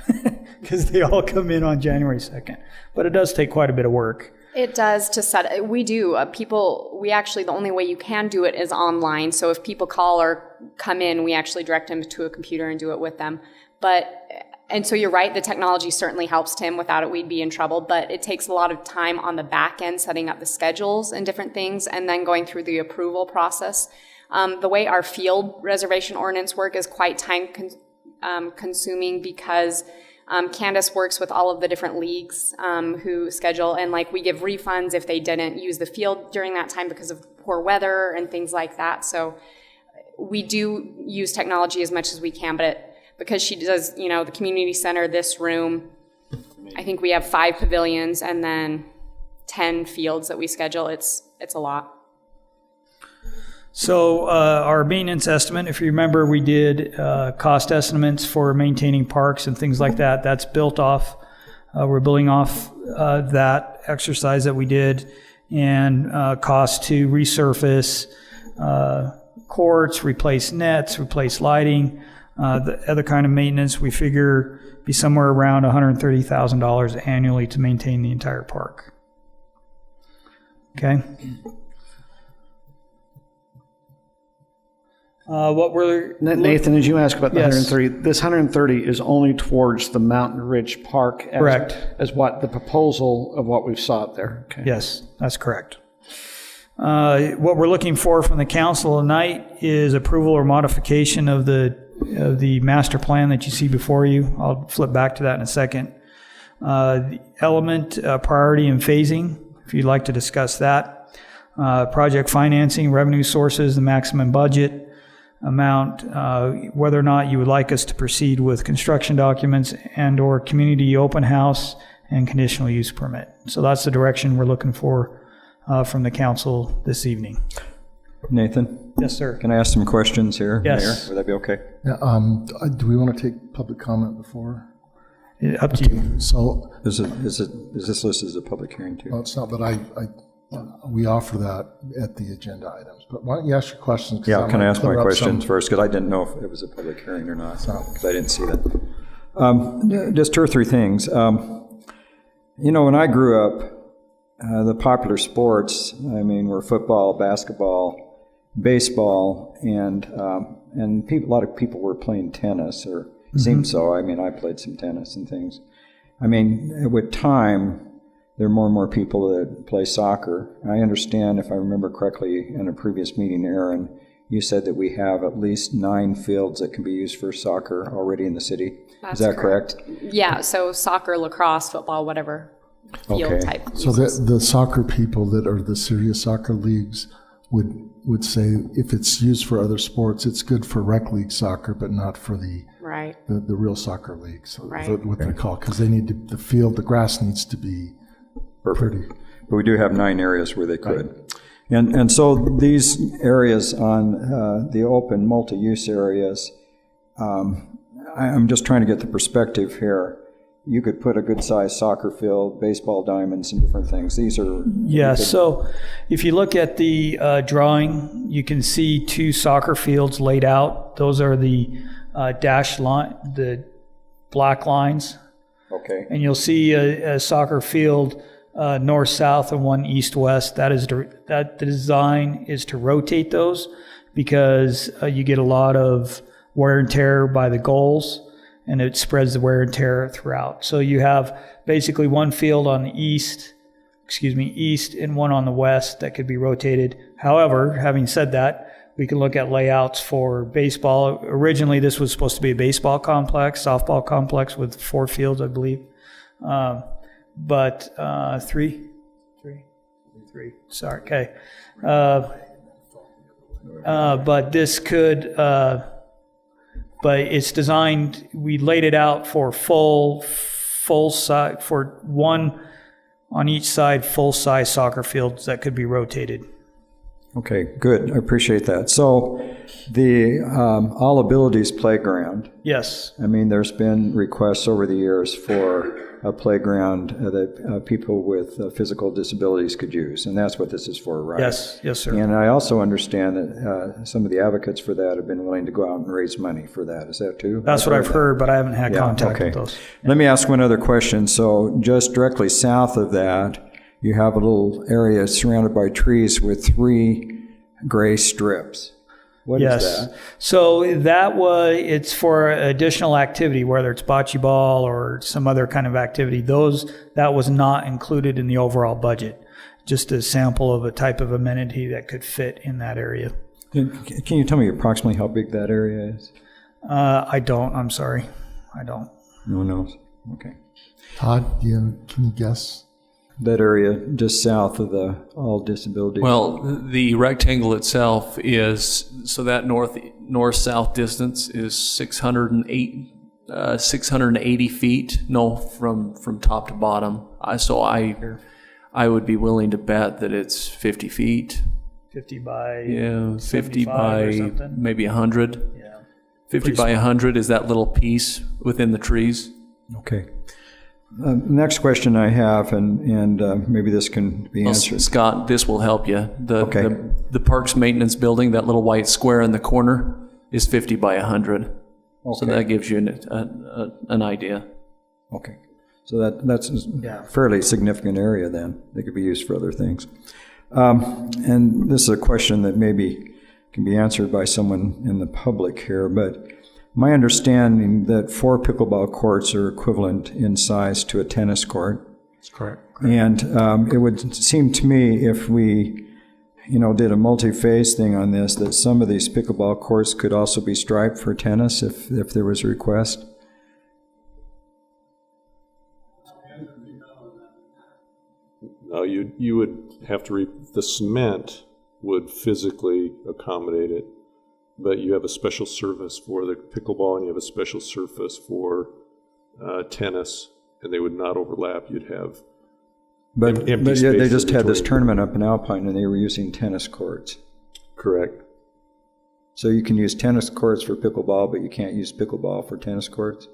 because they all come in on January 2nd. But it does take quite a bit of work. It does to set. We do. The only way you can do it is online. So if people call or come in, we actually direct them to a computer and do it with them. And so you're right, the technology certainly helps, Tim. Without it, we'd be in trouble. But it takes a lot of time on the back end, setting up the schedules and different things, and then going through the approval process. The way our field reservation ordinance work is quite time consuming because Candace works with all of the different leagues who schedule, and we give refunds if they didn't use the field during that time because of poor weather and things like that. So we do use technology as much as we can, but because she does, the community center, this room, I think we have 5 pavilions and then 10 fields that we schedule. It's a lot. So our maintenance estimate, if you remember, we did cost estimates for maintaining parks and things like that. That's built off. We're building off that exercise that we did, and cost to resurface courts, replace nets, replace lighting, the other kind of maintenance. We figure be somewhere around $130,000 annually to maintain the entire park. Okay. Nathan, as you asked about the Yes. 130, this 130 is only towards the Mountain Ridge Park. Correct. As what the proposal of what we've sought there. Okay. Yes, that's correct. What we're looking for from the council tonight is approval or modification of the master plan that you see before you. I'll flip back to that in a second. The element, priority and phasing, if you'd like to discuss that. Project financing, revenue sources, the maximum budget amount, whether or not you would like us to proceed with construction documents and or community open house and conditional use permit. So that's the direction we're looking for from the council this evening. Nathan? Yes, sir. Can I ask some questions here, Yes. Mayor? Would that be okay? Yeah, do we want to take public comment before? Up to you. So is this listed as a public hearing too? Well, it's not, but we offer that at the agenda items. But why don't you ask your questions? Yeah, can I ask my questions first? Because I didn't know if it was a public hearing or not, because I didn't see that. Just 2 or 3 things. When I grew up, the popular sports, were football, basketball, baseball, and a lot of people were playing tennis, or seemed so. I played some tennis and things. With time, there are more and more people that play soccer. I understand, if I remember correctly, in a previous meeting, Aaron, you said that we have at least 9 fields that can be used for soccer already in the city. That's Is that correct? Yeah, so soccer, lacrosse, football, whatever. field type. So the soccer people that are the serious soccer leagues would say if it's used for other sports, it's good for rec league soccer, but not for the Right. the real soccer leagues. Right. What they call, because they need the field, the grass needs to be pretty. But we do have 9 areas where they could. And so these areas on the open multi-use areas, I'm just trying to get the perspective here. You could put a good-sized soccer field, baseball diamonds, and different things. These are... Yeah, so if you look at the drawing, you can see 2 soccer fields laid out. Those are the dashed line, the black lines. Okay. And you'll see a soccer field north-south and one east-west. That the design is to rotate those because you get a lot of wear and tear by the goals, and it spreads the wear and tear throughout. So you have basically one field on the east, and one on the west that could be rotated. However, having said that, we can look at layouts for baseball. Originally, this was supposed to be a baseball complex, softball complex with 4 fields, I believe. But 3. Sorry, okay. But this could, but it's designed, we laid it out for full side, for one on each side, full-size soccer fields that could be rotated. Okay, good. I appreciate that. So the All Abilities Playground. Yes. I mean, there's been requests over the years for a playground that people with physical disabilities could use, and that's what this is for, right? Yes, sir. And I also understand that some of the advocates for that have been willing to go out and raise money for that. Is that true? That's what I've heard, but I haven't had contact with those. Let me ask one other question. So just directly south of that, you have a little area surrounded by trees with 3 gray strips. What is that? So it's for additional activity, whether it's bocce ball or some other kind of activity. That was not included in the overall budget. Just a sample of a type of amenity that could fit in that area. Can you tell me approximately how big that area is? I don't. I'm sorry. I don't. No one knows. Okay. Todd, can you guess? That area just south of the all disability. Well, the rectangle itself is, so that north-south distance is 680 feet. No, from top to bottom. So I would be willing to bet that it's 50 feet. 50 by 50 by maybe 100. Yeah. 50 by 100 is that little piece within the trees. Okay. Next question I have, and maybe this can be answered. Scott, this will help you. The Parks Maintenance Building, that little white square in the corner, is 50 by 100. Okay. So that gives you an idea. Okay. So that's a fairly significant area then. They could be used for other things. And this is a question that maybe can be answered by someone in the public here, but my understanding that 4 pickleball courts are equivalent in size to a tennis court. That's correct. And it would seem to me if we, did a multi-phase thing on this, that some of these pickleball courts could also be striped for tennis if there was a request. No, you would have to, the cement would physically accommodate it. But you have a special surface for the pickleball and you have a special surface for tennis, and they would not overlap. You'd have empty spaces they just had this between. tournament up in Alpine and they were using tennis courts. Correct. So you can use tennis courts for pickleball, but you can't use pickleball for tennis courts?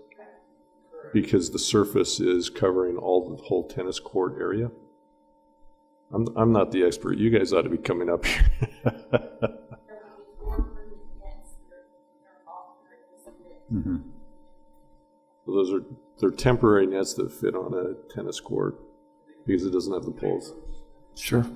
Because the surface is covering the whole tennis court area. I'm not the expert. You guys ought to be coming up here. Mm-hmm. So they're temporary nets that fit on a tennis court because it doesn't have the poles. Sure.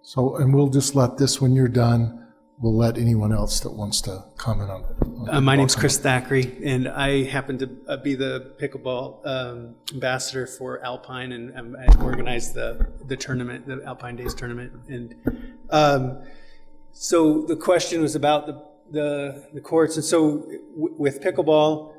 So, and we'll just let this, when you're done, we'll let anyone else that wants to comment on it. My name's Chris Thackeray, and I happen to be the pickleball ambassador for Alpine, and I organized the tournament, the Alpine Days tournament. And so the question was about the courts, and so with pickleball,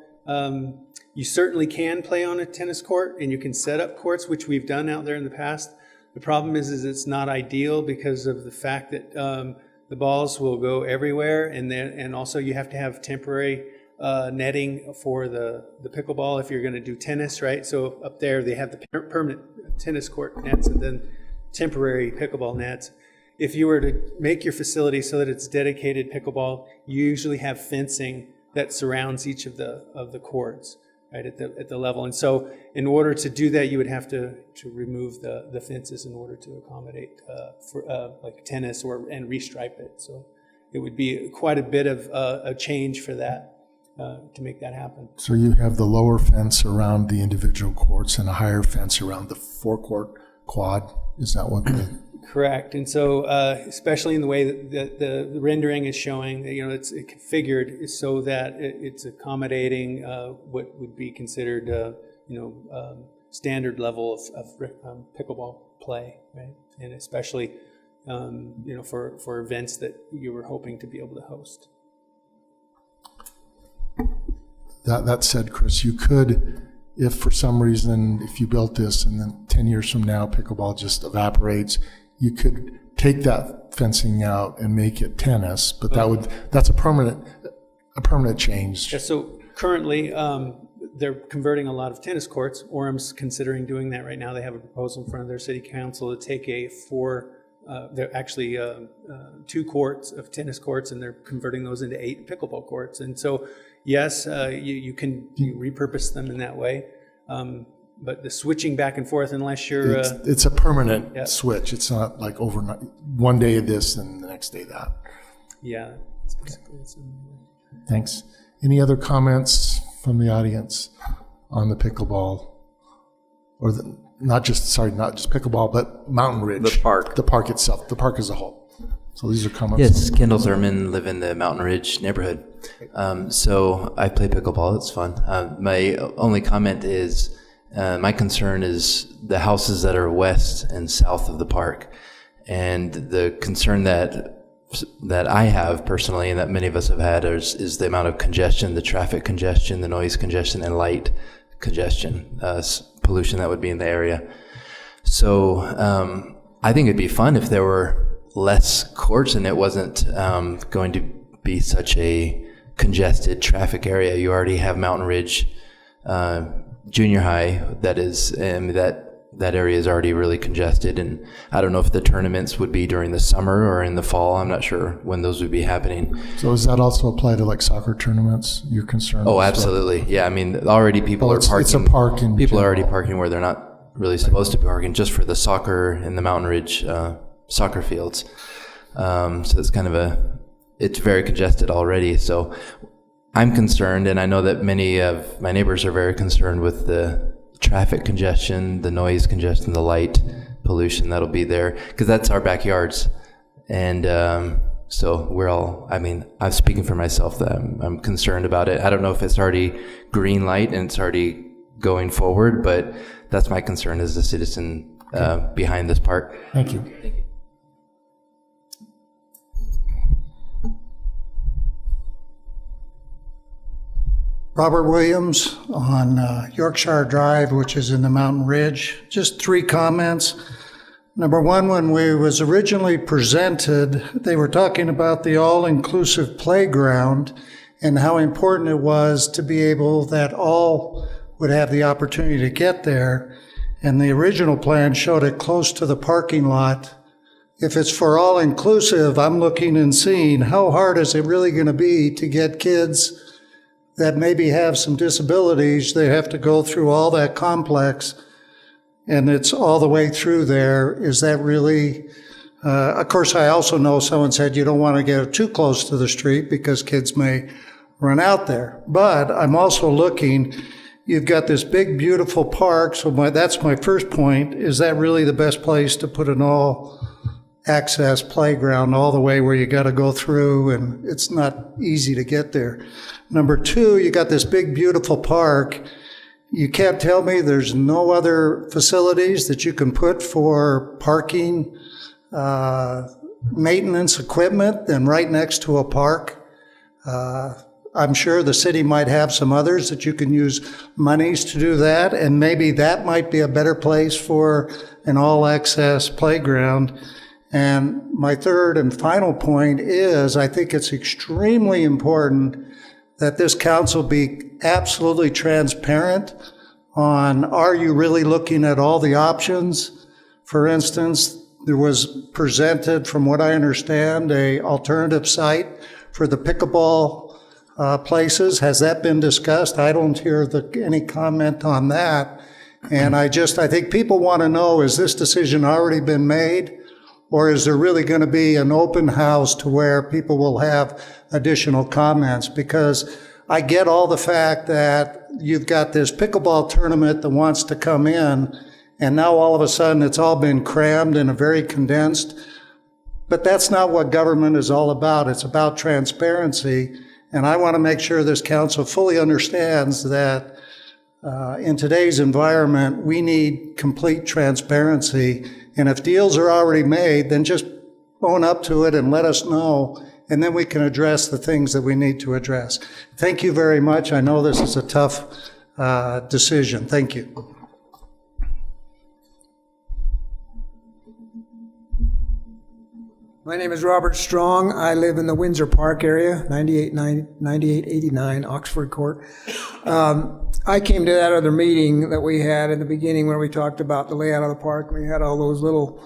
You certainly can play on a tennis court, and you can set up courts, which we've done out there in the past. The problem is it's not ideal because of the fact that the balls will go everywhere, and also you have to have temporary netting for the pickleball if you're going to do tennis, right? So up there they have the permanent tennis court nets and then temporary pickleball nets. If you were to make your facility so that it's dedicated pickleball, you usually have fencing that surrounds each of the courts, right, at the level. And so in order to do that, you would have to remove the fences in order to accommodate for like tennis and restripe it. So it would be quite a bit of a change for that to make that happen. So you have the lower fence around the individual courts and a higher fence around the forecourt quad. Is that what the... Correct. And so, especially in the way that the rendering is showing, it's configured so that it's accommodating what would be considered, standard level of pickleball play, right? And especially, for events that you were hoping to be able to host. That said, Chris, you could, if for some reason, if you built this and then 10 years from now, pickleball just evaporates, you could take that fencing out and make it tennis, but that's a permanent change. Yeah, so currently, they're converting a lot of tennis courts. Orem's considering doing that right now. They have a proposal in front of their city council to take they're actually 2 courts of tennis courts, and they're converting those into 8 pickleball courts. And so, yes, you can repurpose them in that way. But the switching back and forth, unless you're... It's a permanent switch. It's not like overnight, one day this and the next day that. Yeah. Thanks. Any other comments from the audience on the pickleball? Or not just pickleball, but Mountain Ridge. The park. The park itself, the park as a whole. So these are comments. Yes, Kendall Zerman, live in the Mountain Ridge neighborhood. So I play pickleball. It's fun. My only comment is... my concern is the houses that are west and south of the park, and the concern that I have personally, and that many of us have had, is the amount of congestion, the traffic congestion, the noise congestion, and light congestion, pollution that would be in the area. So I think it'd be fun if there were less courts and it wasn't going to be such a congested traffic area. You already have Mountain Ridge Junior High that area is already really congested, and I don't know if the tournaments would be during the summer or in the fall. I'm not sure when those would be happening. So does that also apply to like soccer tournaments? You're concerned? Oh, absolutely. Yeah, I mean, already people are parking. It's a park in people general. are already parking where they're not really supposed to be parking, just for the soccer in the Mountain Ridge soccer fields. So it's it's very congested already. So I'm concerned, and I know that many of my neighbors are very concerned with the traffic congestion, the noise congestion, the light pollution that'll be there, because that's our backyards. And so I'm speaking for myself that I'm concerned about it. I don't know if it's already green light and it's already going forward, but that's my concern as a citizen behind this park. Thank you. Thank you. Robert Williams on Yorkshire Drive, which is in the Mountain Ridge. Just 3 comments. Number 1, when we was originally presented, they were talking about the all-inclusive playground and how important it was to be able that all would have the opportunity to get there. And the original plan showed it close to the parking lot. If it's for all-inclusive, I'm looking and seeing how hard is it really going to be to get kids that maybe have some disabilities. They have to go through all that complex, and it's all the way through there. Is that really, of course, I also know someone said you don't want to get too close to the street because kids may run out there. But I'm also looking, you've got this big, beautiful park, so that's my first point. Is that really the best place to put an all-access playground all the way where you got to go through, and it's not easy to get there? Number 2, you got this big, beautiful park. You can't tell me there's no other facilities that you can put for parking, maintenance equipment than right next to a park. I'm sure the city might have some others that you can use monies to do that, and maybe that might be a better place for an all-access playground. And my third and final point is, I think it's extremely important that this council be absolutely transparent on, are you really looking at all the options? For instance, there was presented, from what I understand, a alternative site for the pickleball places. Has that been discussed? I don't hear any comment on that. And I think people want to know, has this decision already been made? Or is there really going to be an open house to where people will have additional comments? Because I get all the fact that you've got this pickleball tournament that wants to come in, and now all of a sudden it's all been crammed in a very condensed. But that's not what government is all about. It's about transparency. And I want to make sure this council fully understands that in today's environment, we need complete transparency. And if deals are already made, then just own up to it and let us know, and then we can address the things that we need to address. Thank you very much. I know this is a tough decision. Thank you. My name is Robert Strong. I live in the Windsor Park area, 9889 Oxford Court. I came to that other meeting that we had in the beginning where we talked about the layout of the park. We had all those little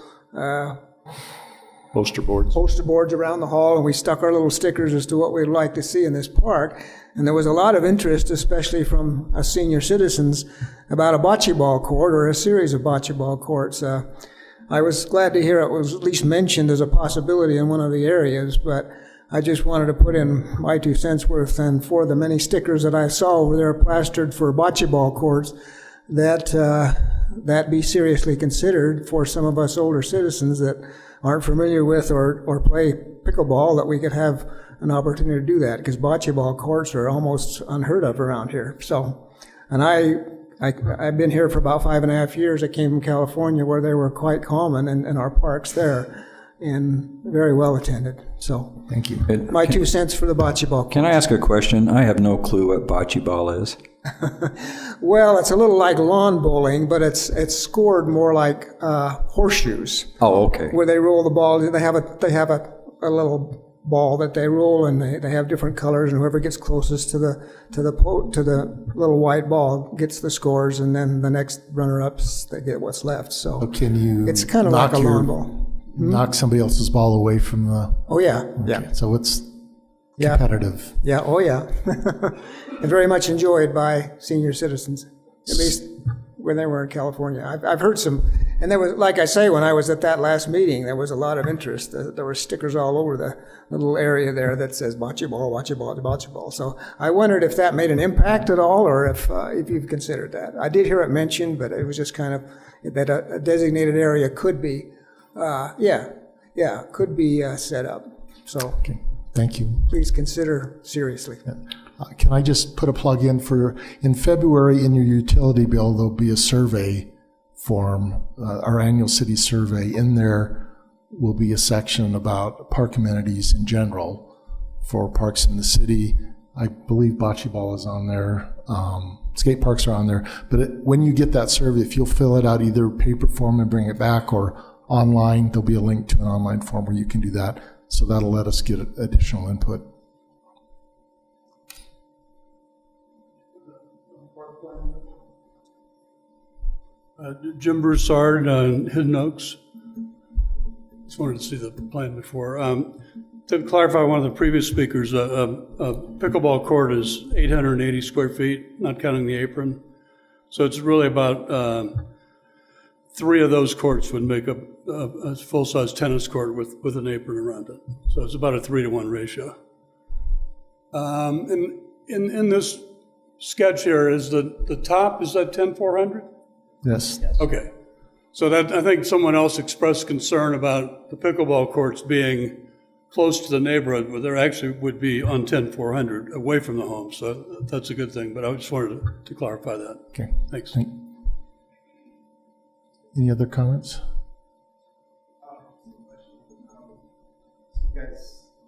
Poster boards around the hall, and we stuck our little stickers as to what we'd like to see in this park. And there was a lot of interest, especially from us senior citizens, about a bocce ball court or a series of bocce ball courts. I was glad to hear it was at least mentioned as a possibility in one of the areas, but I just wanted to put in my 2 cents worth, and for the many stickers that I saw over there plastered for bocce ball courts, that be seriously considered for some of us older citizens that aren't familiar with or play pickleball, that we could have an opportunity to do that, because bocce ball courts are almost unheard of around here. So, and I've been here for about 5.5 years. I came from California where they were quite common in our parks there, and very well attended. So thank you. My 2 cents for the bocce ball. Can I ask a question? I have no clue what bocce ball is. Well, it's a little like lawn bowling, but it's scored more like horseshoes. Oh, okay. Where they roll the ball. They have a little ball that they roll, and they have different colors, and whoever gets closest to the little white ball gets the scores, and then the next runner-ups, they get what's left. So can you? It's kind of like a lawn ball. Knock somebody else's ball away from the. Oh yeah, okay. yeah. So it's competitive. Yeah. Oh yeah. And very much enjoyed by senior citizens, at least when they were in California. I've heard some, and there was, like I say, when I was at that last meeting, there was a lot of interest. There were stickers all over the little area there that says bocce ball, bocce ball, bocce ball. So I wondered if that made an impact at all, or if you've considered that. I did hear it mentioned, but it was just kind of that a designated area could be, could be set up. So okay. Thank you. Please consider seriously. Can I just put a plug in in February in your utility bill, there'll be a survey form, our annual city survey. In there will be a section about park amenities in general for parks in the city. I believe bocce ball is on there. Skate parks are on there. But when you get that survey, if you'll fill it out, either paper form and bring it back, or online, there'll be a link to an online form where you can do that. So that'll let us get additional input. Jim Broussard on Hidden Oaks. Just wanted to see the plan before. To clarify one of the previous speakers, a pickleball court is 880 square feet, not counting the apron. So it's really about 3 of those courts would make up a full-size tennis court with an apron around it. So it's about a 3-to-1 ratio. In this sketch here, is the top, is that 10,400? Yes. Okay. So that, I think someone else expressed concern about the pickleball courts being close to the neighborhood, but there actually would be on 10,400 away from the home. So that's a good thing, but I just wanted to clarify that. Okay. Thanks. Any other comments?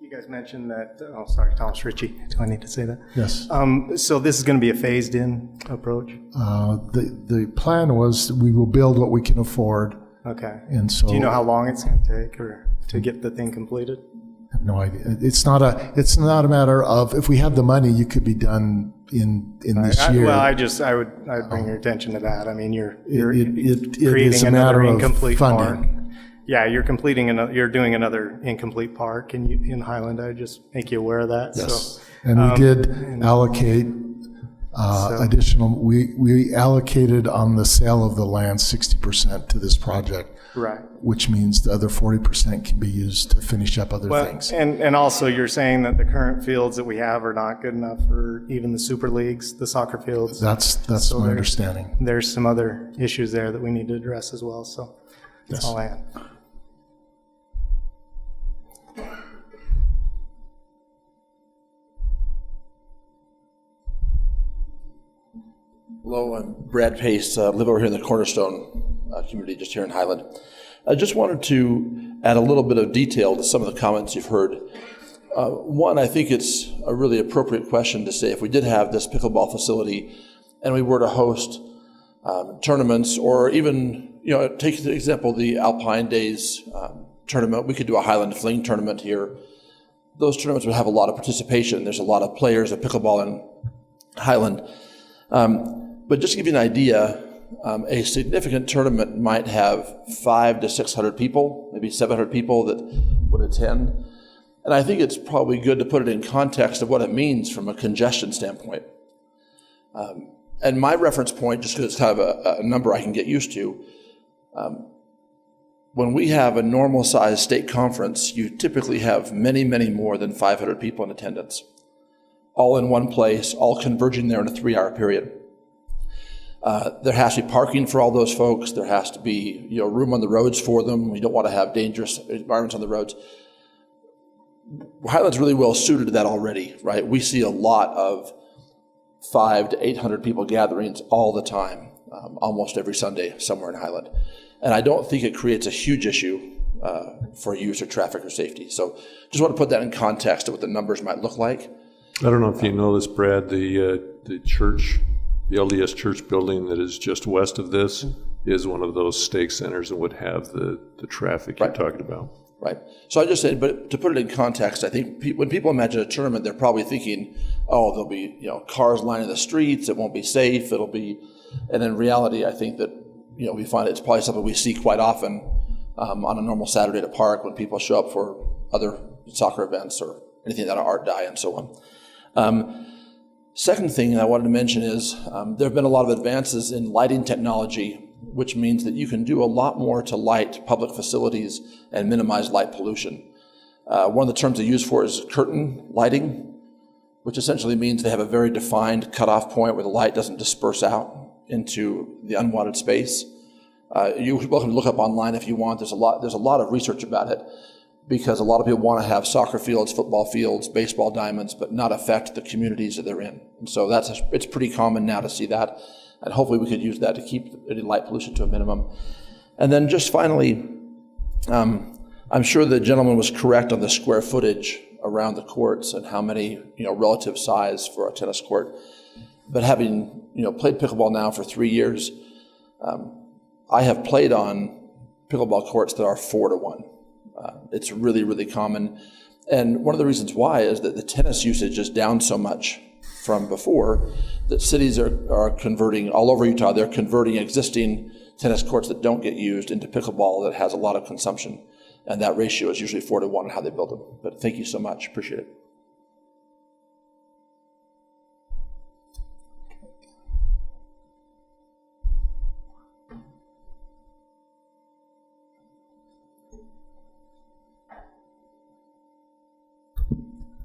You You guys mentioned that, oh, sorry, Thomas Ritchie. Do I need to say that? Yes. So this is going to be a phased-in approach? The plan was we will build what we can afford. Okay. And so, do you know how long it's going to take or to get the thing completed? I have no idea. It's not a matter of, if we have the money, you could be done in this year. Well, I'd bring your attention to that. I mean, you're it creating is a another matter of incomplete funding. park. Yeah, you're doing another incomplete park in Highland. I just make you aware of that. Yes. So, and we did allocate additional, we allocated on the sale of the land 60% to this project. Right. Which means the other 40% can be used to finish up other things. And also you're saying that the current fields that we have are not good enough for even the super leagues, the soccer fields. That's my understanding. There's some other issues there that we need to address as well. So that's all I have. Hello, I'm Brad Pace, live over here in the Cornerstone community, just here in Highland. I just wanted to add a little bit of detail to some of the comments you've heard. One, I think it's a really appropriate question to say if we did have this pickleball facility and we were to host tournaments, or even, take the example, the Alpine Days tournament, we could do a Highland Fling tournament here. Those tournaments would have a lot of participation. There's a lot of players of pickleball in Highland. But just to give you an idea, a significant tournament might have 500 to 600 people, maybe 700 people that would attend. And I think it's probably good to put it in context of what it means from a congestion standpoint. And my reference point, just because it's kind of a number I can get used to, when we have a normal sized state conference, you typically have many, many more than 500 people in attendance, all in one place, all converging there in a 3-hour period. There has to be parking for all those folks. There has to be room on the roads for them. You don't want to have dangerous environments on the roads. Highland's really well suited to that already, right? We see a lot of 500 to 800 people gatherings all the time, almost every Sunday somewhere in Highland. And I don't think it creates a huge issue for use or traffic or safety. So just want to put that in context of what the numbers might look like. I don't know if you know this, Brad, the church, the LDS church building that is just west of this is one of those stake centers and would have the traffic you're talking about. Right. So I just said, but to put it in context, I think when people imagine a tournament, they're probably thinking, oh, there'll be cars lining the streets, it won't be safe, it'll be, and in reality, I think that we find it's probably something we see quite often on a normal Saturday at a park when people show up for other soccer events or anything that art die and so on. Second thing I wanted to mention is there have been a lot of advances in lighting technology, which means that you can do a lot more to light public facilities and minimize light pollution. One of the terms they use for it is curtain lighting, which essentially means they have a very defined cutoff point where the light doesn't disperse out into the unwanted space. You're welcome to look up online if you want. There's a lot of research about it, because a lot of people want to have soccer fields, football fields, baseball diamonds, but not affect the communities that they're in. And so it's pretty common now to see that. And hopefully we could use that to keep any light pollution to a minimum. And then just finally, I'm sure the gentleman was correct on the square footage around the courts and how many, relative size for a tennis court. But having, played pickleball now for 3 years, I have played on pickleball courts that are 4-to-1. It's really, really common. And one of the reasons why is that the tennis usage is down so much from before that cities are converting, all over Utah, they're converting existing tennis courts that don't get used into pickleball that has a lot of consumption. And that ratio is usually 4-to-1 in how they build them. But thank you so much. Appreciate it.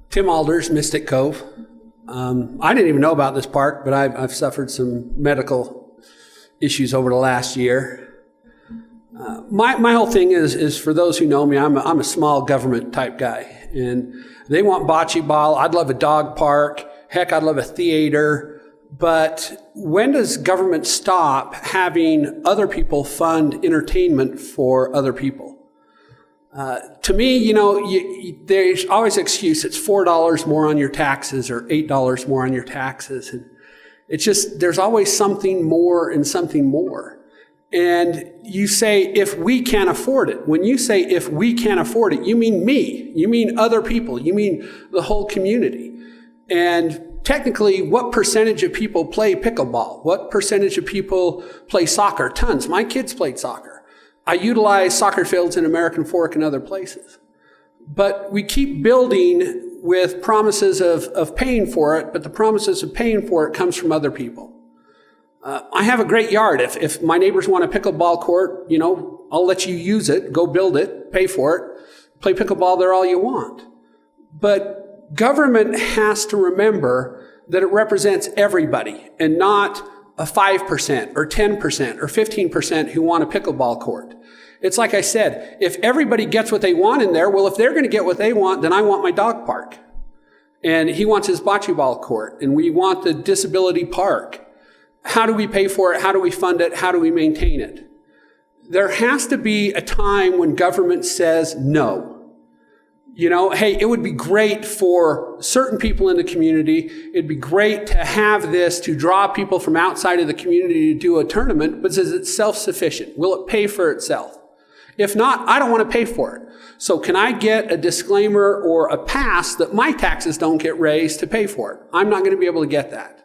Tim Alders, Mystic Cove. I didn't even know about this park, but I've suffered some medical issues over the last year. My whole thing is for those who know me, I'm a small government type guy, and they want bocce ball. I'd love a dog park. Heck, I'd love a theater. But when does government stop having other people fund entertainment for other people? To me, you know, there's always an excuse. It's $4 more on your taxes or $8 more on your taxes. And it's just, there's always something more and something more. And you say, if we can't afford it. When you say, if we can't afford it, you mean me. You mean other people. You mean the whole community. And technically, what percentage of people play pickleball? What percentage of people play soccer? Tons. My kids played soccer. I utilize soccer fields in American Fork and other places. But we keep building with promises of paying for it, but the promises of paying for it comes from other people. I have a great yard. If my neighbors want a pickleball court, you know, I'll let you use it, go build it, pay for it, play pickleball there all you want. But government has to remember that it represents everybody and not a 5% or 10% or 15% who want a pickleball court. It's like I said, if everybody gets what they want in there, well, if they're going to get what they want, then I want my dog park. And he wants his bocce ball court, and we want the disability park. How do we pay for it? How do we fund it? How do we maintain it? There has to be a time when government says no. You know, hey, it would be great for certain people in the community. It'd be great to have this to draw people from outside of the community to do a tournament, but is it self-sufficient? Will it pay for itself? If not, I don't want to pay for it. So can I get a disclaimer or a pass that my taxes don't get raised to pay for it? I'm not going to be able to get that.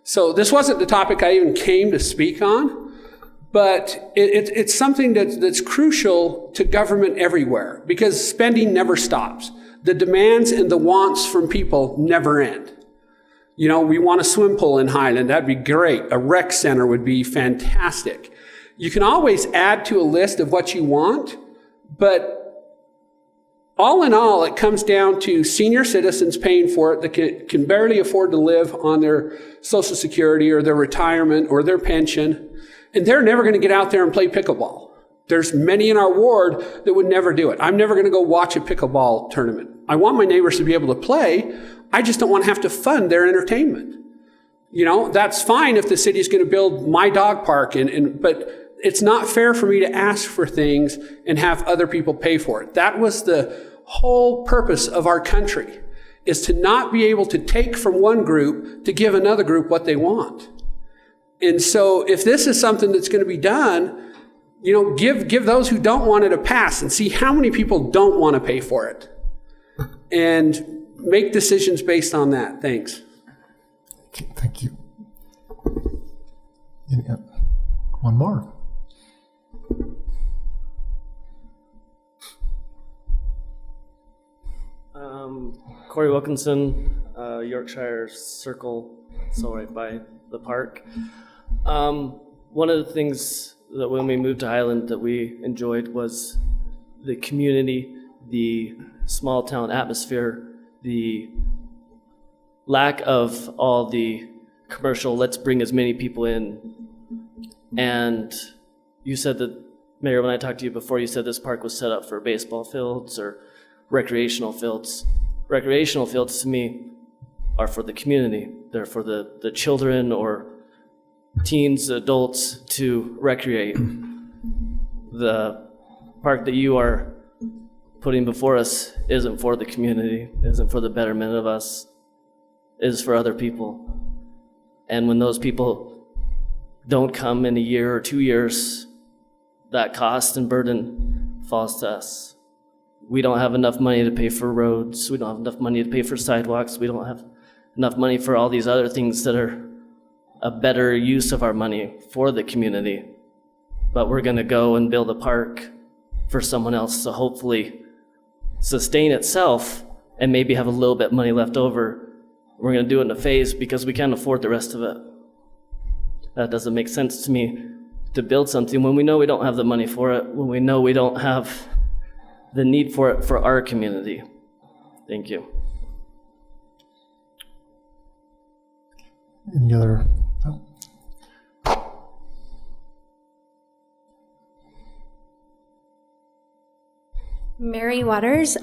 So this wasn't the topic I even came to speak on, but it's something that's crucial to government everywhere because spending never stops. The demands and the wants from people never end. You know, we want a swim pool in Highland. That'd be great. A rec center would be fantastic. You can always add to a list of what you want, but all in all, it comes down to senior citizens paying for it that can barely afford to live on their Social Security or their retirement or their pension, and they're never going to get out there and play pickleball. There's many in our ward that would never do it. I'm never going to go watch a pickleball tournament. I want my neighbors to be able to play. I just don't want to have to fund their entertainment. You know, that's fine if the city's going to build my dog park, but it's not fair for me to ask for things and have other people pay for it. That was the whole purpose of our country, is to not be able to take from one group to give another group what they want. And so if this is something that's going to be done, you know, give those who don't want it a pass and see how many people don't want to pay for it. And make decisions based on that. Thanks. Okay, thank you. Yeah. One more. Corey Wilkinson, Yorkshire Circle, so right by the park. One of the things that when we moved to Highland that we enjoyed was the community, the small town atmosphere, the lack of all the commercial, let's bring as many people in. And you said that, Mayor, when I talked to you before, you said this park was set up for baseball fields or recreational fields. Recreational fields to me are for the community. They're for the children or teens, adults to recreate. The park that you are putting before us isn't for the community, isn't for the betterment of us, is for other people. And when those people don't come in a year or 2 years, that cost and burden falls to us. We don't have enough money to pay for roads. We don't have enough money to pay for sidewalks. We don't have enough money for all these other things that are a better use of our money for the community. But we're going to go and build a park for someone else to hopefully sustain itself and maybe have a little bit of money left over. We're going to do it in a phase because we can't afford the rest of it. That doesn't make sense to me, to build something when we know we don't have the money for it, when we know we don't have the need for it for our community. Thank you. Any other? No? Mary Waters,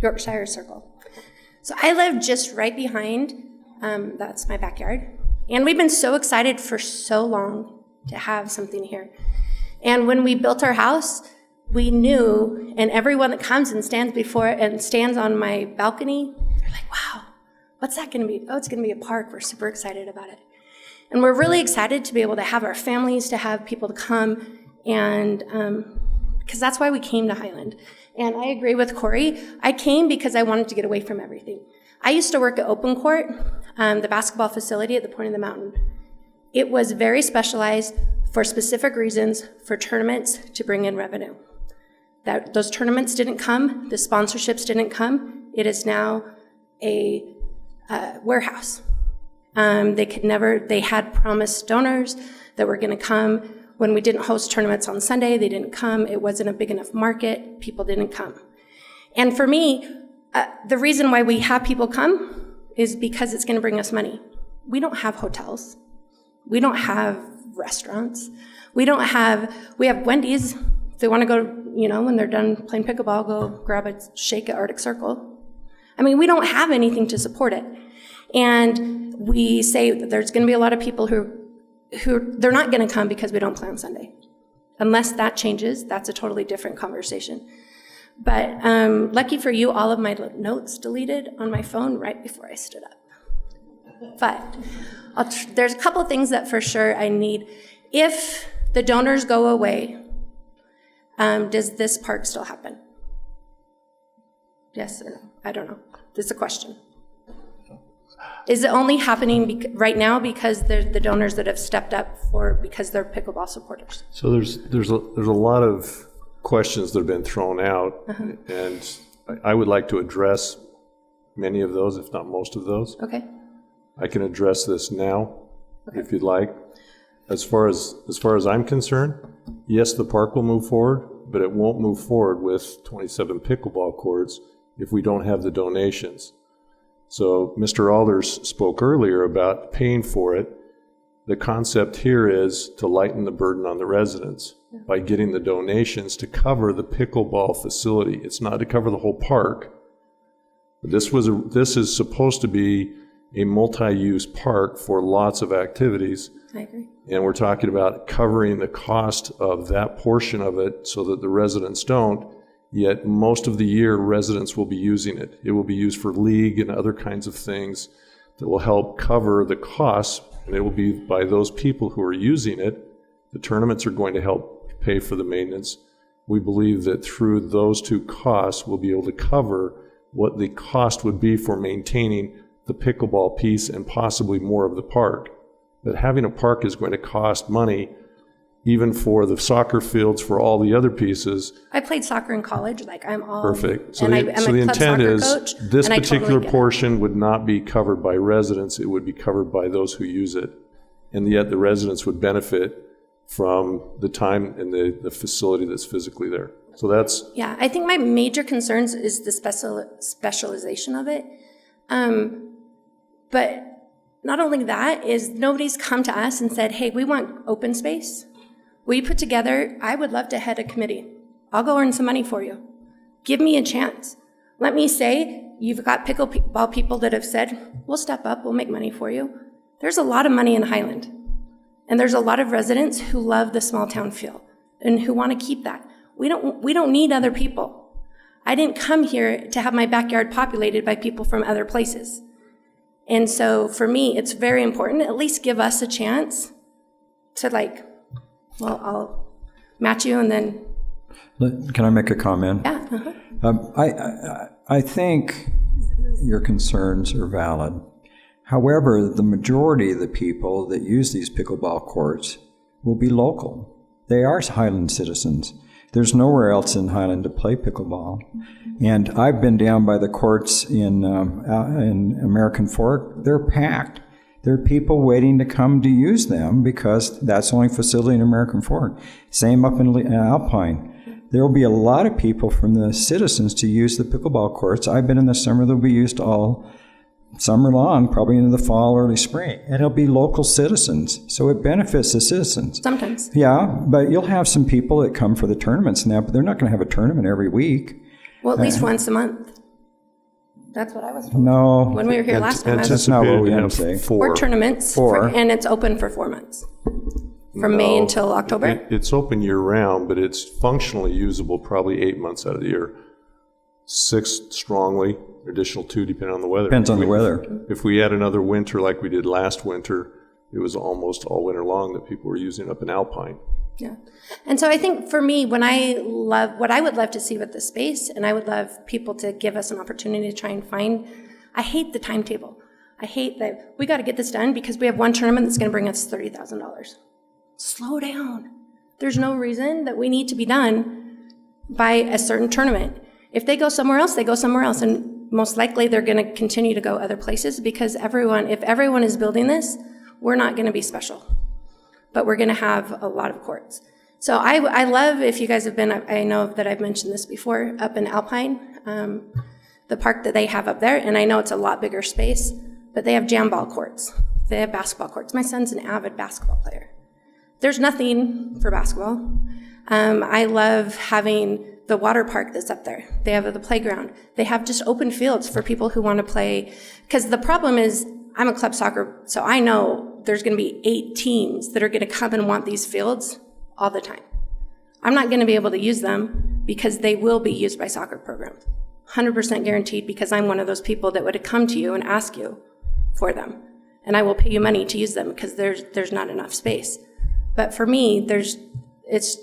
Yorkshire Circle. So I live just right behind, that's my backyard. And we've been so excited for so long to have something here. And when we built our house, we knew, and everyone that comes and stands on my balcony, they're like, wow, what's that going to be? Oh, it's going to be a park. We're super excited about it. And we're really excited to be able to have our families, to have people to come, and because that's why we came to Highland. And I agree with Corey. I came because I wanted to get away from everything. I used to work at Open Court, the basketball facility at the point of the mountain. It was very specialized for specific reasons, for tournaments to bring in revenue. Those tournaments didn't come, the sponsorships didn't come. It is now a warehouse. They had promised donors that were going to come. When we didn't host tournaments on Sunday, they didn't come. It wasn't a big enough market. People didn't come. And for me, the reason why we have people come is because it's going to bring us money. We don't have hotels. We don't have restaurants. We have Wendy's. If they want to go, when they're done playing pickleball, go grab a shake at Arctic Circle. I mean, we don't have anything to support it. And we say that there's going to be a lot of people who they're not going to come because we don't play on Sunday. Unless that changes, that's a totally different conversation. But lucky for you, all of my notes deleted on my phone right before I stood up. But there's a couple of things that for sure I need. If the donors go away, does this park still happen? Yes or no? I don't know. This is a question. Is it only happening right now because there's the donors that have stepped up because they're pickleball supporters? So there's a lot of questions that have been thrown out, and I would like to address many of those, if not most of those. Okay. I can address this now, if you'd like. As far as I'm concerned, yes, the park will move forward, but it won't move forward with 27 pickleball courts if we don't have the donations. So Mr. Alders spoke earlier about paying for it. The concept here is to lighten the burden on the residents by getting the donations to cover the pickleball facility. It's not to cover the whole park. This is supposed to be a multi-use park for lots of activities. I agree. And we're talking about covering the cost of that portion of it so that the residents don't. Yet most of the year, residents will be using it. It will be used for league and other kinds of things that will help cover the costs, and it will be by those people who are using it. The tournaments are going to help pay for the maintenance. We believe that through those two costs, we'll be able to cover what the cost would be for maintaining the pickleball piece and possibly more of the park. But having a park is going to cost money, even for the soccer fields, for all the other pieces. I played soccer in college. I'm all perfect. So the intent is this particular portion would not be covered by residents. It would be covered by those who use it, and yet the residents would benefit from the time and the facility that's physically there. So that's I think my major concerns is the specialization of it, but not only that is nobody's come to us and said, hey, we want open space. Will you put together, I would love to head a committee. I'll go earn some money for you. Give me a chance. Let me say, you've got pickleball people that have said, we'll step up, we'll make money for you. There's a lot of money in Highland. And there's a lot of residents who love the small town feel and who want to keep that. We don't need other people. I didn't come here to have my backyard populated by people from other places. And so for me, it's very important, at least give us a chance to I'll match you and then. Can I make a comment? Yeah. I think your concerns are valid. However, the majority of the people that use these pickleball courts will be local. They are Highland citizens. There's nowhere else in Highland to play pickleball. And I've been down by the courts in American Fork. They're packed. There are people waiting to come to use them because that's the only facility in American Fork. Same up in Alpine. There will be a lot of people from the citizens to use the pickleball courts. I've been in the summer. They'll be used all summer long, probably into the fall, early spring. And it'll be local citizens. So it benefits the citizens. Sometimes. Yeah, but you'll have some people that come for the tournaments now, but they're not going to have a tournament every week. Well, at least once a month. That's what I was told. No. When we were here last time. That's not what we have to say. Four tournaments, and it's open for 4 months. from May No, until October? It's open year-round, but it's functionally usable probably 8 months out of the year. 6 strongly, additional 2 depending on the weather. Depends on the weather. If we had another winter like we did last winter, it was almost all winter long that people were using up in Alpine. Yeah. And so I think for me, what I would love to see with the space, and I would love people to give us an opportunity to try and find, I hate the timetable. I hate that we got to get this done because we have one tournament that's going to bring us $30,000. Slow down. There's no reason that we need to be done by a certain tournament. If they go somewhere else, they go somewhere else. And most likely they're going to continue to go other places because if everyone is building this, we're not going to be special. But we're going to have a lot of courts. So I love, if you guys have been, I know that I've mentioned this before, up in Alpine, the park that they have up there, and I know it's a lot bigger space, but they have jam ball courts. They have basketball courts. My son's an avid basketball player. There's nothing for basketball. I love having the water park that's up there. They have the playground. They have just open fields for people who want to play. Because the problem is, I'm a club soccer, so I know there's going to be 8 teams that are going to come and want these fields all the time. I'm not going to be able to use them because they will be used by soccer programs. 100% guaranteed, because I'm one of those people that would come to you and ask you for them. And I will pay you money to use them because there's not enough space. But for me, it's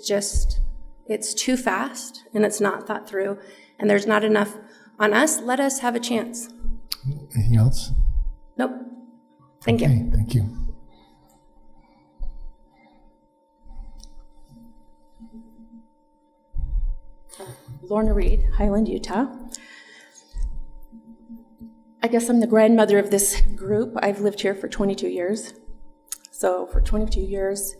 too fast and it's not thought through and there's not enough on us. Let us have a chance. Anything else? Nope. Thank you. Thank you. Lorna Reed, Highland, Utah. I guess I'm the grandmother of this group. I've lived here for 22 years. So for 22 years,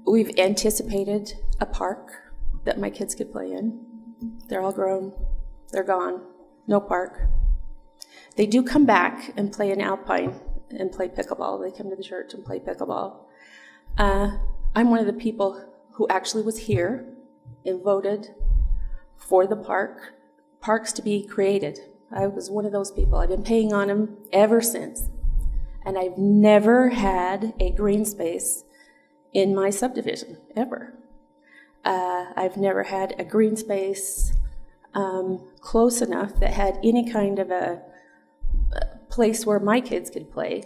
we've anticipated a park that my kids could play in. They're all grown. They're gone. No park. They do come back and play in Alpine and play pickleball. They come to the church and play pickleball. I'm one of the people who actually was here and voted for the parks to be created. I was one of those people. I've been paying on them ever since. And I've never had a green space in my subdivision, ever. I've never had a green space close enough that had any kind of a place where my kids could play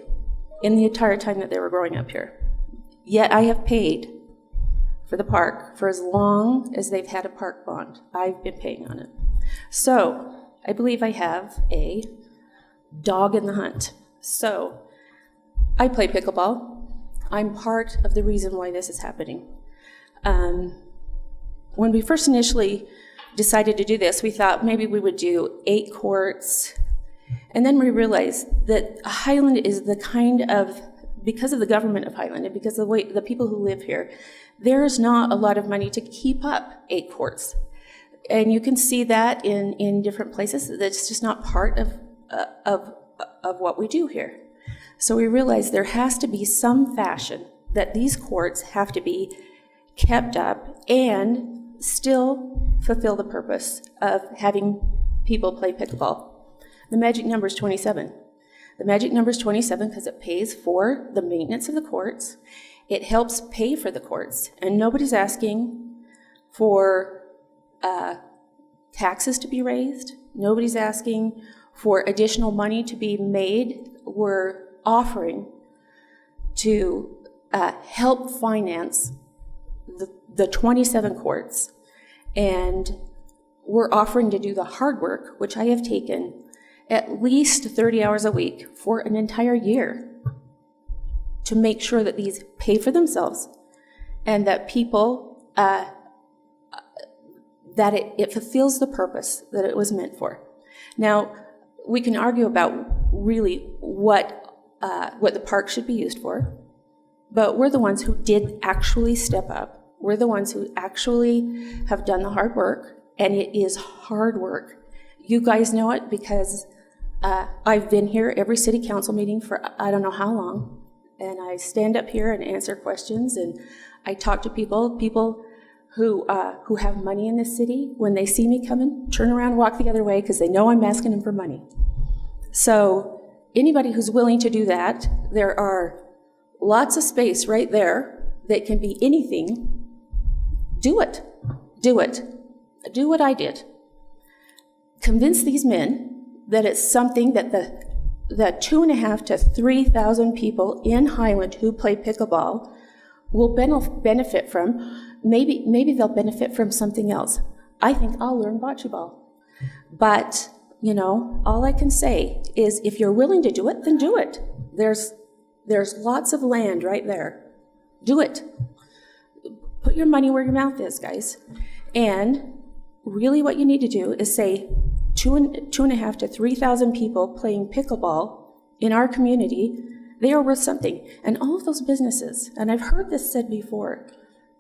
in the entire time that they were growing up here. Yet I have paid for the park for as long as they've had a park bond. I've been paying on it. So I believe I have a dog in the hunt. So I play pickleball. I'm part of the reason why this is happening. When we first initially decided to do this, we thought maybe we would do 8 courts. And then we realized that Highland is the kind of, because of the government of Highland and because of the way the people who live here, there's not a lot of money to keep up 8 courts. And you can see that in different places. That's just not part of what we do here. So we realized there has to be some fashion that these courts have to be kept up and still fulfill the purpose of having people play pickleball. The magic number is 27. The magic number is 27 because it pays for the maintenance of the courts. It helps pay for the courts. And nobody's asking for taxes to be raised. Nobody's asking for additional money to be made. We're offering to help finance the 27 courts. And we're offering to do the hard work, which I have taken at least 30 hours a week for an entire year to make sure that these pay for themselves and that people, that it fulfills the purpose that it was meant for. Now, we can argue about really what the park should be used for, but we're the ones who did actually step up. We're the ones who actually have done the hard work, and it is hard work. You guys know it because I've been here every city council meeting for I don't know how long, and I stand up here and answer questions, and I talk to people who have money in this city. When they see me coming, turn around and walk the other way because they know I'm asking them for money. So anybody who's willing to do that, there are lots of space right there that can be anything, do it. Do it. Do what I did. Convince these men that it's something that the 2,500 to 3,000 people in Highland who play pickleball will benefit from. Maybe they'll benefit from something else. I think I'll learn bocce ball. But, you know, all I can say is if you're willing to do it, then do it. There's lots of land right there. Do it. Put your money where your mouth is, guys. And really what you need to do is say 2,500 to 3,000 people playing pickleball in our community, they are worth something. And all of those businesses, and I've heard this said before,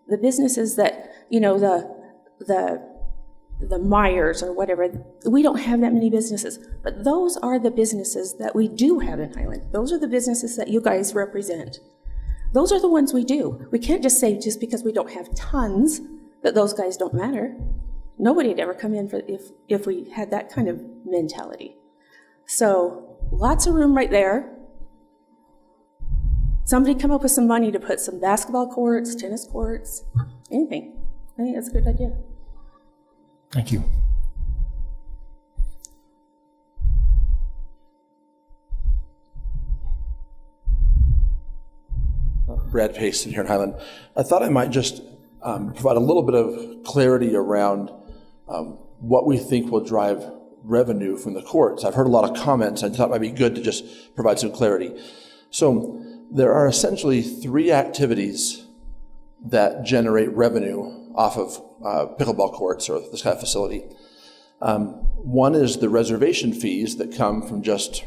the businesses that, you know, the Myers or whatever, we don't have that many businesses. But those are the businesses that we do have in Highland. Those are the businesses that you guys represent. Those are the ones we do. We can't just say just because we don't have tons that those guys don't matter. Nobody would ever come in for if we had that kind of mentality. So lots of room right there. Somebody come up with some money to put some basketball courts, tennis courts, anything. I think that's a good idea. Thank you. Brad Payson here in Highland. I thought I might just provide a little bit of clarity around what we think will drive revenue from the courts. I've heard a lot of comments. I thought it might be good to just provide some clarity. So there are essentially three activities that generate revenue off of pickleball courts or this kind of facility. One is the reservation fees that come from just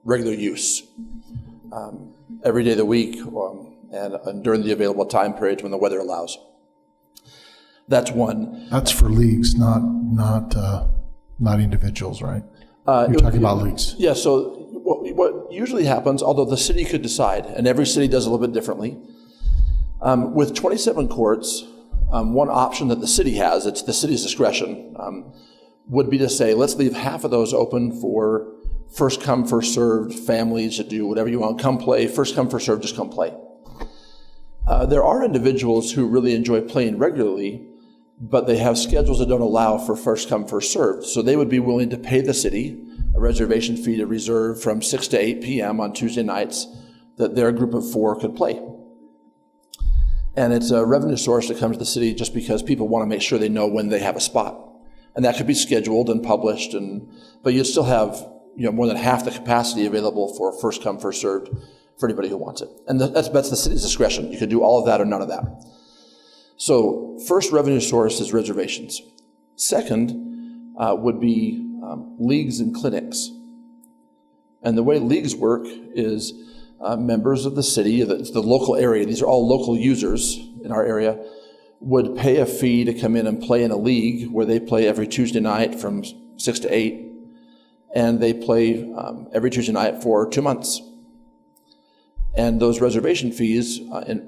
regular use every day of the week and during the available time periods when the weather allows. That's one. That's for leagues, not individuals, right? You're talking about leagues. Yeah, so what usually happens, although the city could decide, and every city does a little bit differently, with 27 courts, one option that the city has, it's the city's discretion, would be to say, let's leave half of those open for first come, first served families to do whatever you want. Come play, first come, first served, just come play. There are individuals who really enjoy playing regularly, but they have schedules that don't allow for first come, first served. So they would be willing to pay the city a reservation fee to reserve from 6 to 8 p.m. on Tuesday nights that their group of 4 could play. And it's a revenue source that comes to the city just because people want to make sure they know when they have a spot. And that could be scheduled and published, but you'd still have more than half the capacity available for first come, first served for anybody who wants it. And that's the city's discretion. You could do all of that or none of that. So first revenue source is reservations. Second would be leagues and clinics. And the way leagues work is members of the city, the local area, these are all local users in our area, would pay a fee to come in and play in a league where they play every Tuesday night from 6 to 8. And they play every Tuesday night for 2 months. And those reservation fees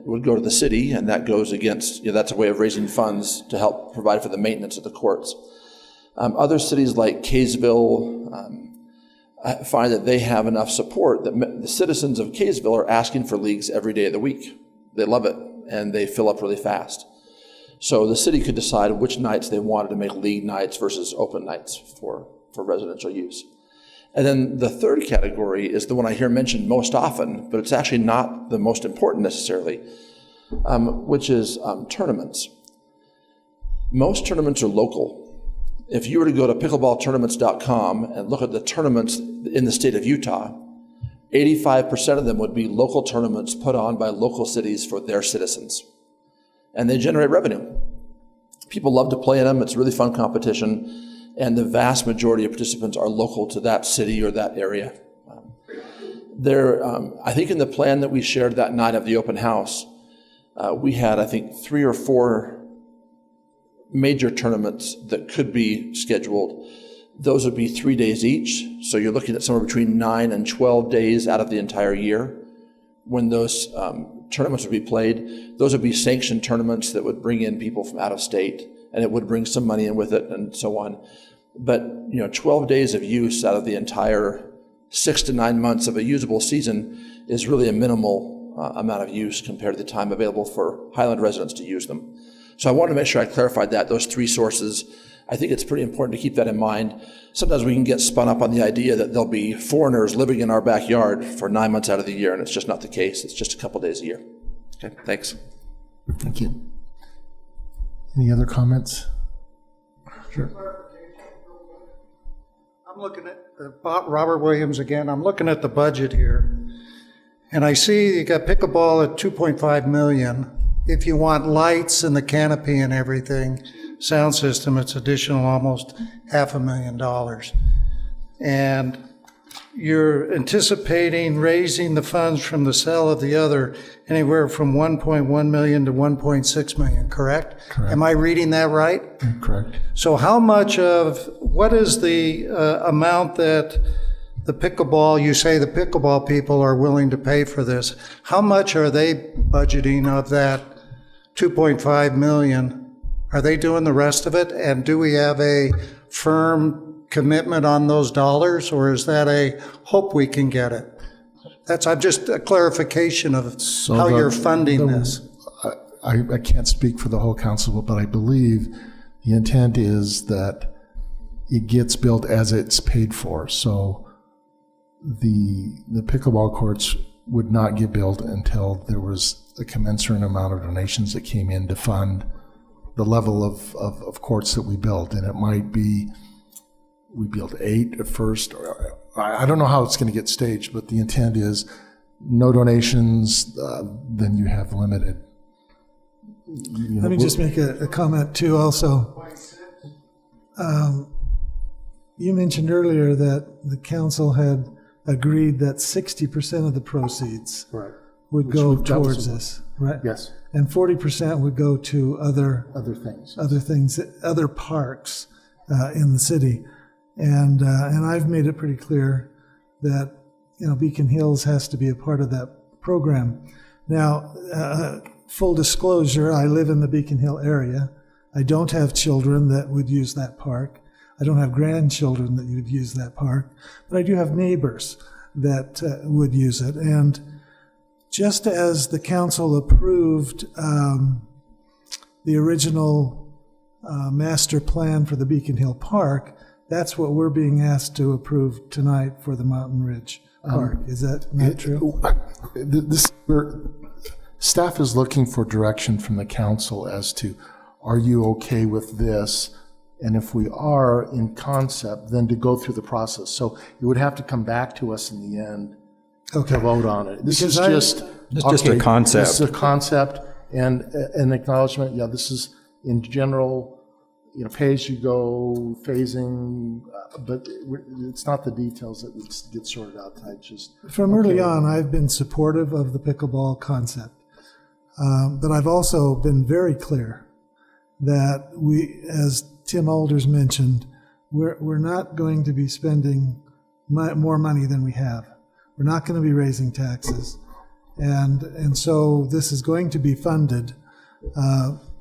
would go to the city, and that goes against, that's a way of raising funds to help provide for the maintenance of the courts. Other cities like Kaysville find that they have enough support that the citizens of Kaysville are asking for leagues every day of the week. They love it, and they fill up really fast. So the city could decide which nights they wanted to make league nights versus open nights for residential use. And then the third category is the one I hear mentioned most often, but it's actually not the most important necessarily, which is tournaments. Most tournaments are local. If you were to go to pickleballtournaments.com and look at the tournaments in the state of Utah, 85% of them would be local tournaments put on by local cities for their citizens. And they generate revenue. People love to play in them. It's a really fun competition. And the vast majority of participants are local to that city or that area. I think in the plan that we shared that night of the open house, we had, I think, 3 or 4 major tournaments that could be scheduled. Those would be 3 days each. So you're looking at somewhere between 9 and 12 days out of the entire year when those tournaments would be played. Those would be sanctioned tournaments that would bring in people from out of state, and it would bring some money in with it and so on. But 12 days of use out of the entire 6 to 9 months of a usable season is really a minimal amount of use compared to the time available for Highland residents to use them. So I wanted to make sure I clarified that, those three sources. I think it's pretty important to keep that in mind. Sometimes we can get spun up on the idea that there'll be foreigners living in our backyard for 9 months out of the year, and it's just not the case. It's just a couple days a year. Okay, thanks. Thank you. Any other comments? Sure. I'm looking at Robert Williams again. I'm looking at the budget here, and I see you got pickleball at 2.5 million. If you want lights and the canopy and everything, sound system, it's additional almost $500,000. And you're anticipating raising the funds from the sale of the other anywhere from 1.1 million to 1.6 million, correct? Correct. Am I reading that right? Correct. So how much of, what is the amount that the pickleball, you say the pickleball people are willing to pay for this? How much are they budgeting of that 2.5 million? Are they doing the rest of it? And do we have a firm commitment on those dollars, or is that a hope we can get it? I'm just a clarification of how you're funding this. I can't speak for the whole council, but I believe the intent is that it gets built as it's paid for. So the pickleball courts would not get built until there was a commensurate amount of donations that came in to fund the level of courts that we built. And it might be, we built 8 at first. I don't know how it's going to get staged, but the intent is no donations, then you have limited. Let me just make a comment too also. You mentioned earlier that the council had agreed that 60% of the proceeds would go towards this, right? Yes. And 40% would go to other things, other parks in the city. And I've made it pretty clear that, Beacon Hills has to be a part of that program. Now, full disclosure, I live in the Beacon Hill area. I don't have children that would use that park. I don't have grandchildren that would use that park, but I do have neighbors that would use it. And just as the council approved the original master plan for the Beacon Hill Park, that's what we're being asked to approve tonight for the Mountain Ridge Park. Is that not true? Staff is looking for direction from the council as to, are you okay with this? And if we are in concept, then to go through the process. So it would have to come back to us in the end to vote on it. This is just a concept. This is a concept and an acknowledgement. Yeah, this is in general, pay as you go, phasing, but it's not the details that would get sorted out tonight. From early on, I've been supportive of the pickleball concept. But I've also been very clear that we, as Tim Alders mentioned, we're not going to be spending more money than we have. We're not going to be raising taxes. And so this is going to be funded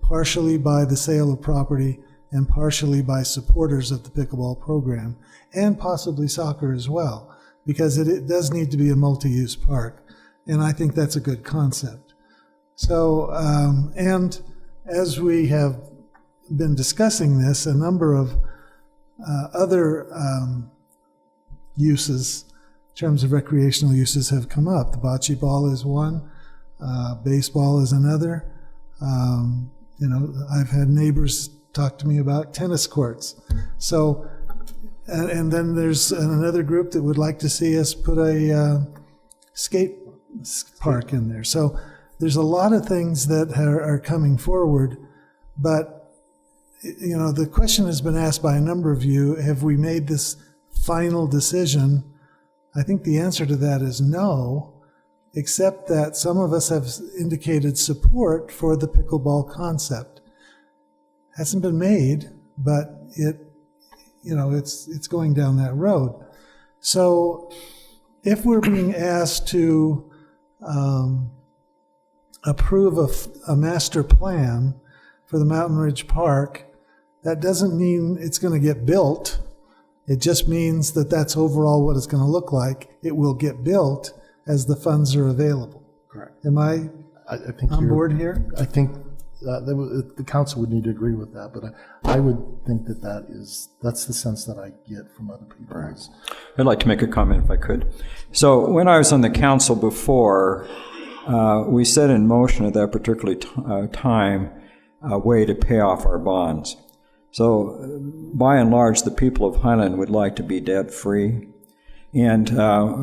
partially by the sale of property and partially by supporters of the pickleball program, and possibly soccer as well, because it does need to be a multi-use park. And I think that's a good concept. So, and as we have been discussing this, a number of other uses, in terms of recreational uses, have come up. The bocce ball is one, baseball is another. I've had neighbors talk to me about tennis courts. So, and then there's another group that would like to see us put a skate park in there. So there's a lot of things that are coming forward, but the question has been asked by a number of you, have we made this final decision? I think the answer to that is no, except that some of us have indicated support for the pickleball concept. Hasn't been made, but it's going down that road. So if we're being asked to approve a master plan for the Mountain Ridge Park, that doesn't mean it's going to get built. It just means that that's overall what it's going to look like. It will get built as the funds are available. Correct. Am I think on you're- board here? I think the council would need to agree with that, but I would think that's the sense that I get from other people. Right. I'd like to make a comment if I could. So when I was on the council before, we set in motion at that particular time a way to pay off our bonds. So by and large, the people of Highland would like to be debt-free. And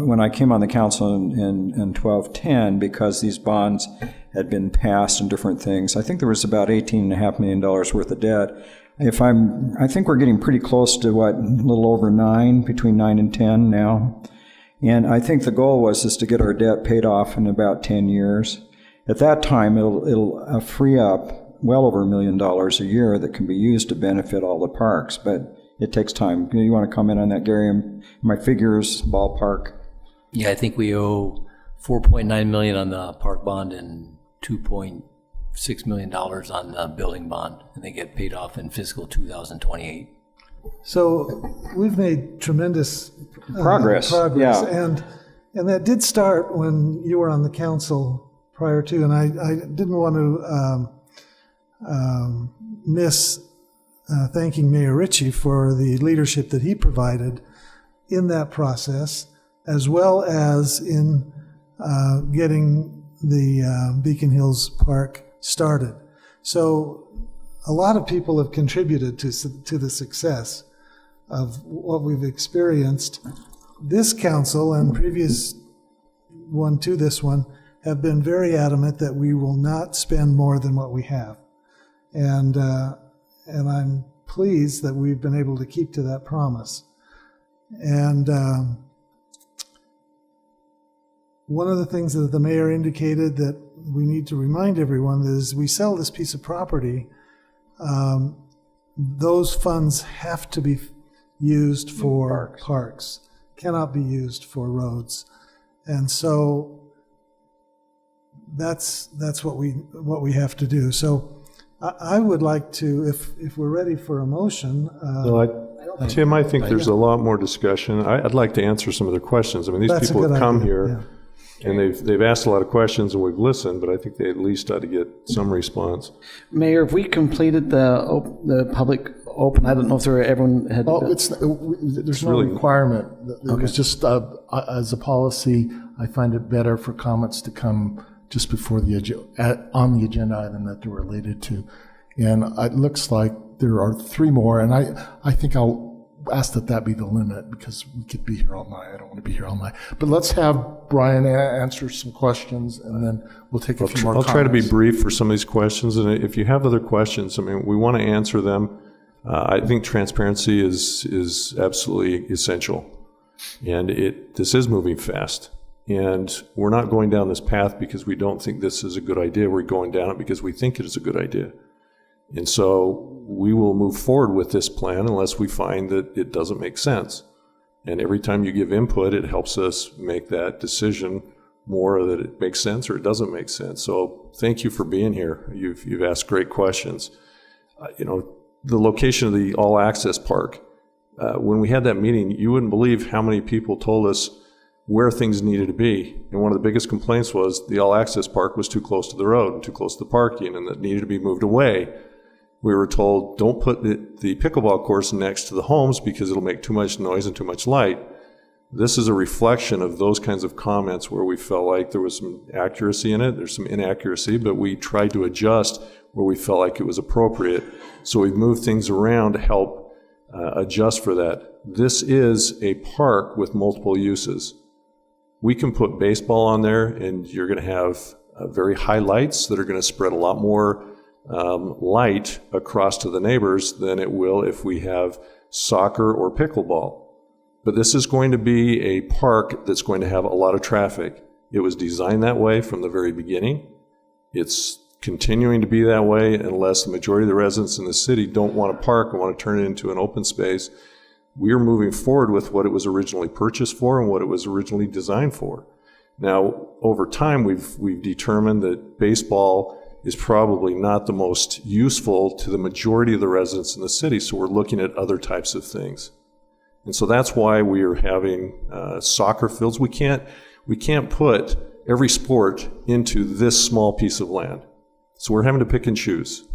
when I came on the council in 1210, because these bonds had been passed and different things, I think there was about $18.5 million worth of debt. I think we're getting pretty close to a little over 9, between 9 and 10 now. And I think the goal was to get our debt paid off in about 10 years. At that time, it'll free up well over $1 million a year that can be used to benefit all the parks, but it takes time. You want to comment on that, Gary? My figures, ballpark? Yeah, I think we owe $4.9 million on the park bond and $2.6 million on the building bond, and they get paid off in fiscal 2028. So we've made tremendous progress. Yeah. And that did start when you were on the council prior to, and I didn't want to miss thanking Mayor Ritchie for the leadership that he provided in that process, as well as in getting the Beacon Hills Park started. So a lot of people have contributed to the success of what we've experienced. This council and previous one to this one have been very adamant that we will not spend more than what we have. And I'm pleased that we've been able to keep to that promise. And one of the things that the mayor indicated that we need to remind everyone is we sell this piece of property, those funds have to be used for parks, cannot be used for roads. And so that's what we have to do. So I would like to, if we're ready for a motion. Tim, I think there's a lot more discussion. I'd like to answer some of their questions. I mean, these people have come here and they've asked a lot of questions and we've listened, but I think they at least ought to get some response. Mayor, if we completed the public open, I don't know if everyone had. Well, there's no requirement. It was just as a policy, I find it better for comments to come just before on the agenda item that they're related to. And it looks like there are 3 more, and I think I'll ask that be the limit because we could be here all night. I don't want to be here all night. But let's have Brian answer some questions, and then we'll take a few more comments. I'll try to be brief for some of these questions, and if you have other questions, I mean, we want to answer them. I think transparency is absolutely essential, and this is moving fast. And we're not going down this path because we don't think this is a good idea. We're going down it because we think it is a good idea. And so we will move forward with this plan unless we find that it doesn't make sense. And every time you give input, it helps us make that decision more that it makes sense or it doesn't make sense. So thank you for being here. You've asked great questions. The location of the All Access Park, when we had that meeting, you wouldn't believe how many people told us where things needed to be. And one of the biggest complaints was the All Access Park was too close to the road and too close to the parking and that needed to be moved away. We were told, don't put the pickleball course next to the homes because it'll make too much noise and too much light. This is a reflection of those kinds of comments where we felt like there was some accuracy in it, there's some inaccuracy, but we tried to adjust where we felt like it was appropriate. So we've moved things around to help adjust for that. This is a park with multiple uses. We can put baseball on there and you're going to have very high lights that are going to spread a lot more light across to the neighbors than it will if we have soccer or pickleball. But this is going to be a park that's going to have a lot of traffic. It was designed that way from the very beginning. It's continuing to be that way unless the majority of the residents in the city don't want a park and want to turn it into an open space. We're moving forward with what it was originally purchased for and what it was originally designed for. Now, over time, we've determined that baseball is probably not the most useful to the majority of the residents in the city, so we're looking at other types of things. And so that's why we are having soccer fields. We can't put every sport into this small piece of land. So we're having to pick and choose.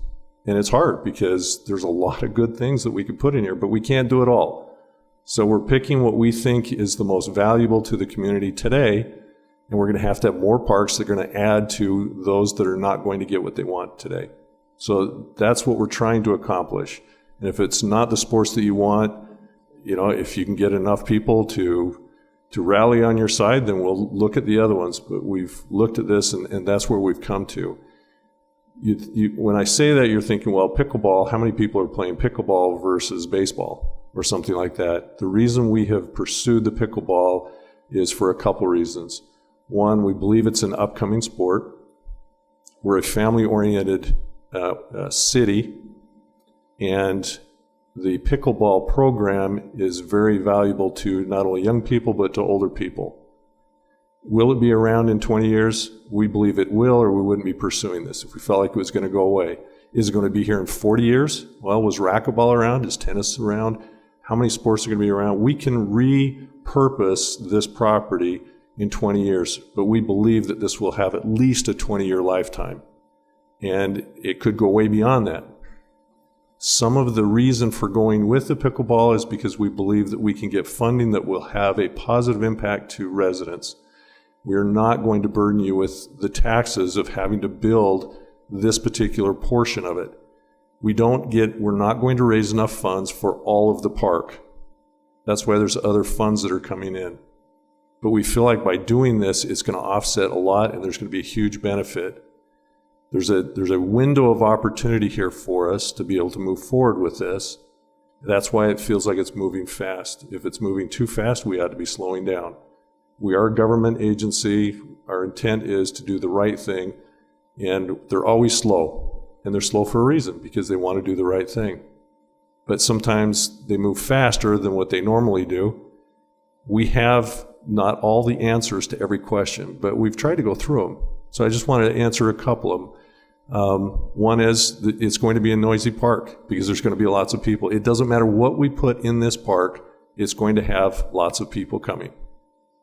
And it's hard because there's a lot of good things that we could put in here, but we can't do it all. So we're picking what we think is the most valuable to the community today, and we're going to have more parks that are going to add to those that are not going to get what they want today. So that's what we're trying to accomplish. And if it's not the sports that you want, if you can get enough people to rally on your side, then we'll look at the other ones. But we've looked at this, and that's where we've come to. When I say that, you're thinking, well, pickleball, how many people are playing pickleball versus baseball or something like that? The reason we have pursued the pickleball is for a couple reasons. One, we believe it's an upcoming sport. We're a family-oriented city, and the pickleball program is very valuable to not only young people, but to older people. Will it be around in 20 years? We believe it will, or we wouldn't be pursuing this if we felt like it was going to go away. Is it going to be here in 40 years? Well, was racquetball around? Is tennis around? How many sports are going to be around? We can repurpose this property in 20 years, but we believe that this will have at least a 20-year lifetime, and it could go way beyond that. Some of the reason for going with the pickleball is because we believe that we can get funding that will have a positive impact to residents. We're not going to burden you with the taxes of having to build this particular portion of it. We're not going to raise enough funds for all of the park. That's why there's other funds that are coming in. But we feel like by doing this, it's going to offset a lot, and there's going to be a huge benefit. There's a window of opportunity here for us to be able to move forward with this. That's why it feels like it's moving fast. If it's moving too fast, we ought to be slowing down. We are a government agency. Our intent is to do the right thing, and they're always slow. And they're slow for a reason, because they want to do the right thing. But sometimes they move faster than what they normally do. We have not all the answers to every question, but we've tried to go through them. So I just wanted to answer a couple of them. One is that it's going to be a noisy park because there's going to be lots of people. It doesn't matter what we put in this park, it's going to have lots of people coming.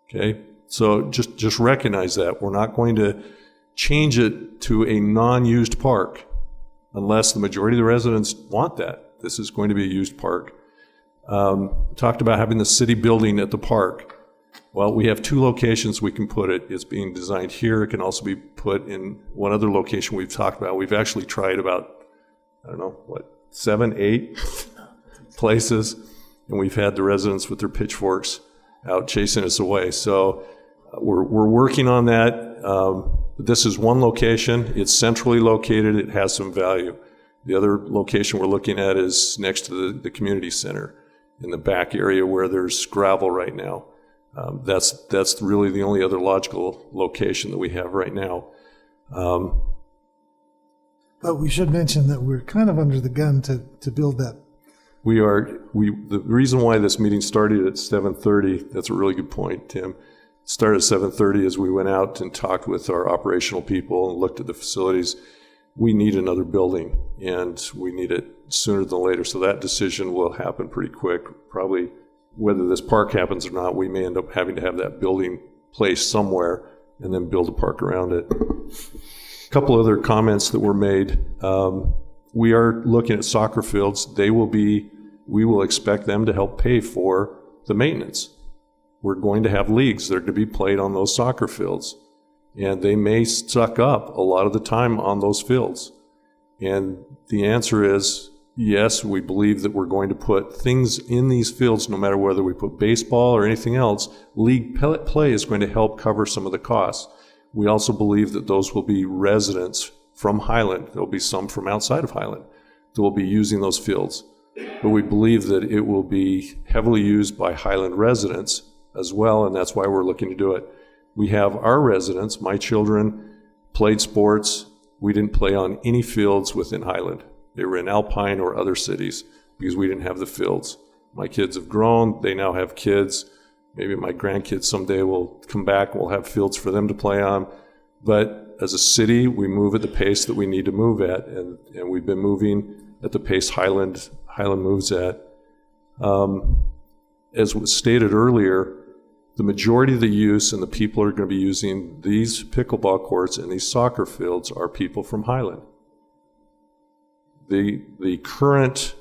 Okay? So just recognize that. We're not going to change it to a non-used park unless the majority of the residents want that. This is going to be a used park. Talked about having the city building at the park. Well, we have 2 locations we can put it. It's being designed here. It can also be put in one other location we've talked about. We've actually tried about, 7, 8 places, and we've had the residents with their pitchforks out chasing us away. So we're working on that. This is one location. It's centrally located. It has some value. The other location we're looking at is next to the community center in the back area where there's gravel right now. That's really the only other logical location that we have right now. But we should mention that we're kind of under the gun to build that. The reason why this meeting started at 7:30, that's a really good point, Tim. It started at 7:30 as we went out and talked with our operational people and looked at the facilities. We need another building, and we need it sooner than later. So that decision will happen pretty quick. Probably whether this park happens or not, we may end up having to have that building placed somewhere and then build a park around it. A couple other comments that were made. We are looking at soccer fields. We will expect them to help pay for the maintenance. We're going to have leagues that are going to be played on those soccer fields, and they may suck up a lot of the time on those fields. And the answer is yes, we believe that we're going to put things in these fields, no matter whether we put baseball or anything else. League play is going to help cover some of the costs. We also believe that those will be residents from Highland. There'll be some from outside of Highland that will be using those fields. But we believe that it will be heavily used by Highland residents as well, and that's why we're looking to do it. We have our residents, my children, played sports. We didn't play on any fields within Highland. They were in Alpine or other cities because we didn't have the fields. My kids have grown. They now have kids. Maybe my grandkids someday will come back and we'll have fields for them to play on. But as a city, we move at the pace that we need to move at, and we've been moving at the pace Highland moves at. As was stated earlier, the majority of the use and the people who are going to be using these pickleball courts and these soccer fields are people from Highland. The current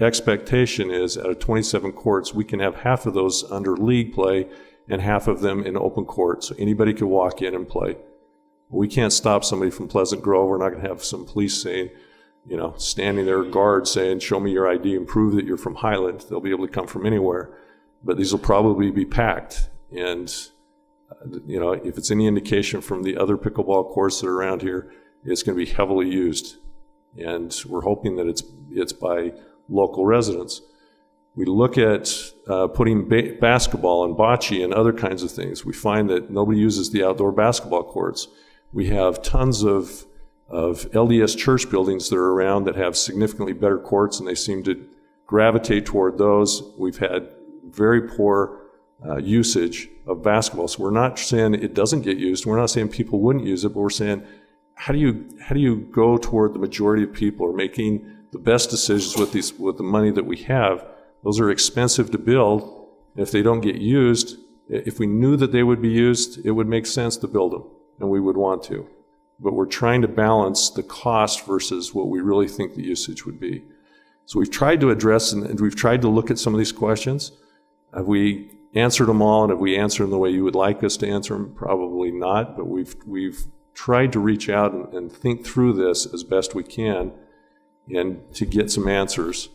expectation is out of 27 courts, we can have half of those under league play and half of them in open court, so anybody can walk in and play. We can't stop somebody from Pleasant Grove. We're not going to have some police saying, you know, standing there, guard saying, show me your ID and prove that you're from Highland. They'll be able to come from anywhere. But these will probably be packed. And, you know, if it's any indication from the other pickleball courts that are around here, it's going to be heavily used. And we're hoping that it's by local residents. We look at putting basketball and bocce and other kinds of things. We find that nobody uses the outdoor basketball courts. We have tons of LDS church buildings that are around that have significantly better courts, and they seem to gravitate toward those. We've had very poor usage of basketball. So we're not saying it doesn't get used. We're not saying people wouldn't use it, but we're saying, how do you go toward the majority of people are making the best decisions with the money that we have? Those are expensive to build. If they don't get used, if we knew that they would be used, it would make sense to build them, and we would want to. But we're trying to balance the cost versus what we really think the usage would be. So we've tried to address and we've tried to look at some of these questions. Have we answered them all, and have we answered them the way you would like us to answer them? Probably not, but we've tried to reach out and think through this as best we can and to get some answers.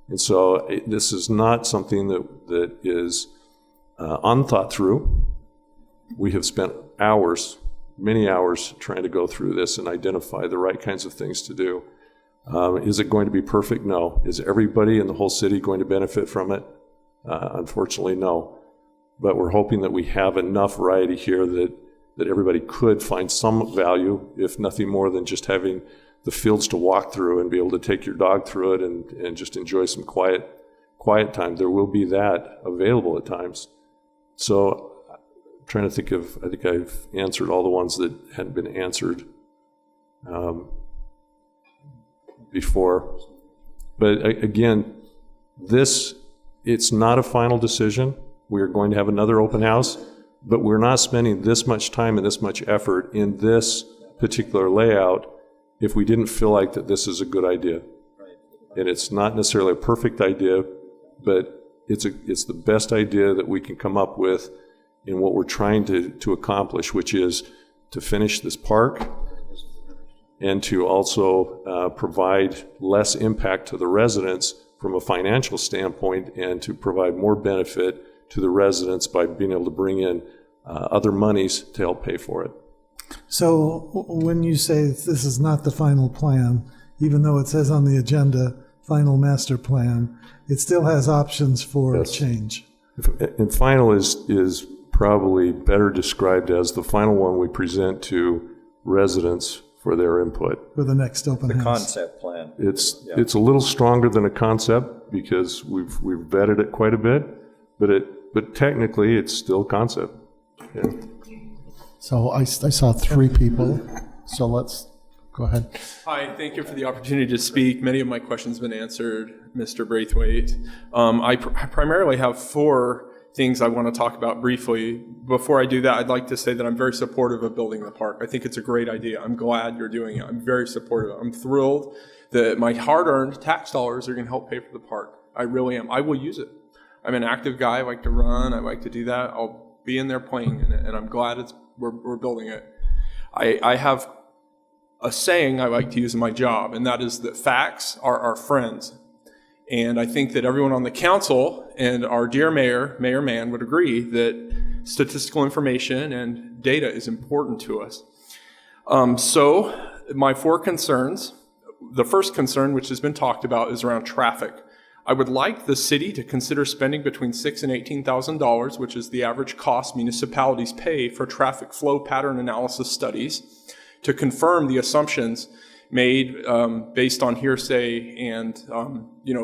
And so this is not something that is unthought through. We have spent hours, many hours, trying to go through this and identify the right kinds of things to do. Is it going to be perfect? No. Is everybody in the whole city going to benefit from it? Unfortunately, no. But we're hoping that we have enough variety here that everybody could find some value, if nothing more than just having the fields to walk through and be able to take your dog through it and just enjoy some quiet time. There will be that available at times. So I'm trying to think of, I think I've answered all the ones that hadn't been answered before. But again, it's not a final decision. We are going to have another open house, but we're not spending this much time and this much effort in this particular layout if we didn't feel like that this is a good idea. And it's not necessarily a perfect idea, but it's the best idea that we can come up with in what we're trying to accomplish, which is to finish this park and to also provide less impact to the residents from a financial standpoint, and to provide more benefit to the residents by being able to bring in other monies to help pay for it. So when you say this is not the final plan, even though it says on the agenda, final master plan, it still has options for change. And final is probably better described as the final one we present to residents for their input. For the next open house. The concept plan. It's a little stronger than a concept because we've vetted it quite a bit, but technically it's still concept. Yeah. So I saw three people, so let's go ahead. Hi, thank you for the opportunity to speak. Many of my questions have been answered, Mr. Braithwaite. I primarily have four things I want to talk about briefly. Before I do that, I'd like to say that I'm very supportive of building the park. I think it's a great idea. I'm glad you're doing it. I'm very supportive. I'm thrilled that my hard-earned tax dollars are going to help pay for the park. I really am. I will use it. I'm an active guy. I like to run. I like to do that. I'll be in there playing in it, and I'm glad we're building it. I have a saying I like to use in my job, and that is that facts are our friends. And I think that everyone on the council and our dear Mayor Mann, would agree that statistical information and data is important to us. So my four concerns, the first concern, which has been talked about, is around traffic. I would like the city to consider spending between $6,000 and $18,000, which is the average cost municipalities pay for traffic flow pattern analysis studies, to confirm the assumptions made based on hearsay and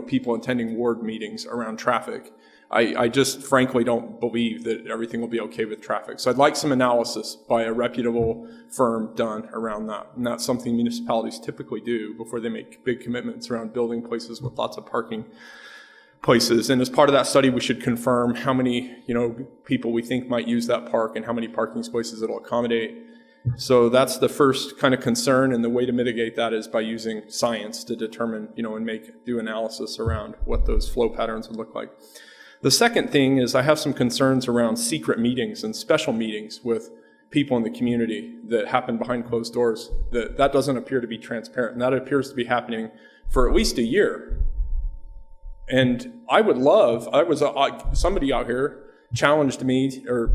people attending ward meetings around traffic. I just frankly don't believe that everything will be okay with traffic. So I'd like some analysis by a reputable firm done around that. And that's something municipalities typically do before they make big commitments around building places with lots of parking. places. And as part of that study, we should confirm how many, people we think might use that park and how many parking spaces it'll accommodate. So that's the first kind of concern, and the way to mitigate that is by using science to determine, and do analysis around what those flow patterns would look like. The second thing is I have some concerns around secret meetings and special meetings with people in the community that happen behind closed doors. That doesn't appear to be transparent, and that appears to be happening for at least a year. And somebody out here challenged me, or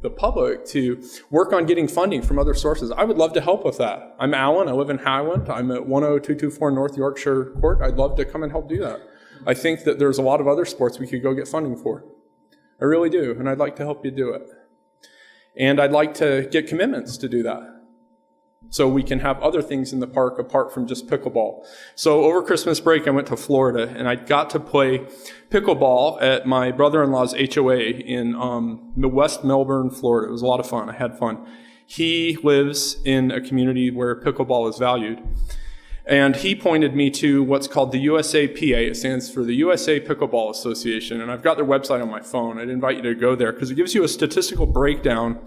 the public, to work on getting funding from other sources. I would love to help with that. I'm Alan, I live in Highland, I'm at 10224 North Yorkshire Court. I'd love to come and help do that. I think that there's a lot of other sports we could go get funding for. I really do, and I'd like to help you do it. And I'd like to get commitments to do that, so we can have other things in the park apart from just pickleball. So over Christmas break, I went to Florida, and I got to play pickleball at my brother-in-law's HOA in West Melbourne, Florida. It was a lot of fun. I had fun. He lives in a community where pickleball is valued. And he pointed me to what's called the USAPA. It stands for the USA Pickleball Association. And I've got their website on my phone. I'd invite you to go there because it gives you a statistical breakdown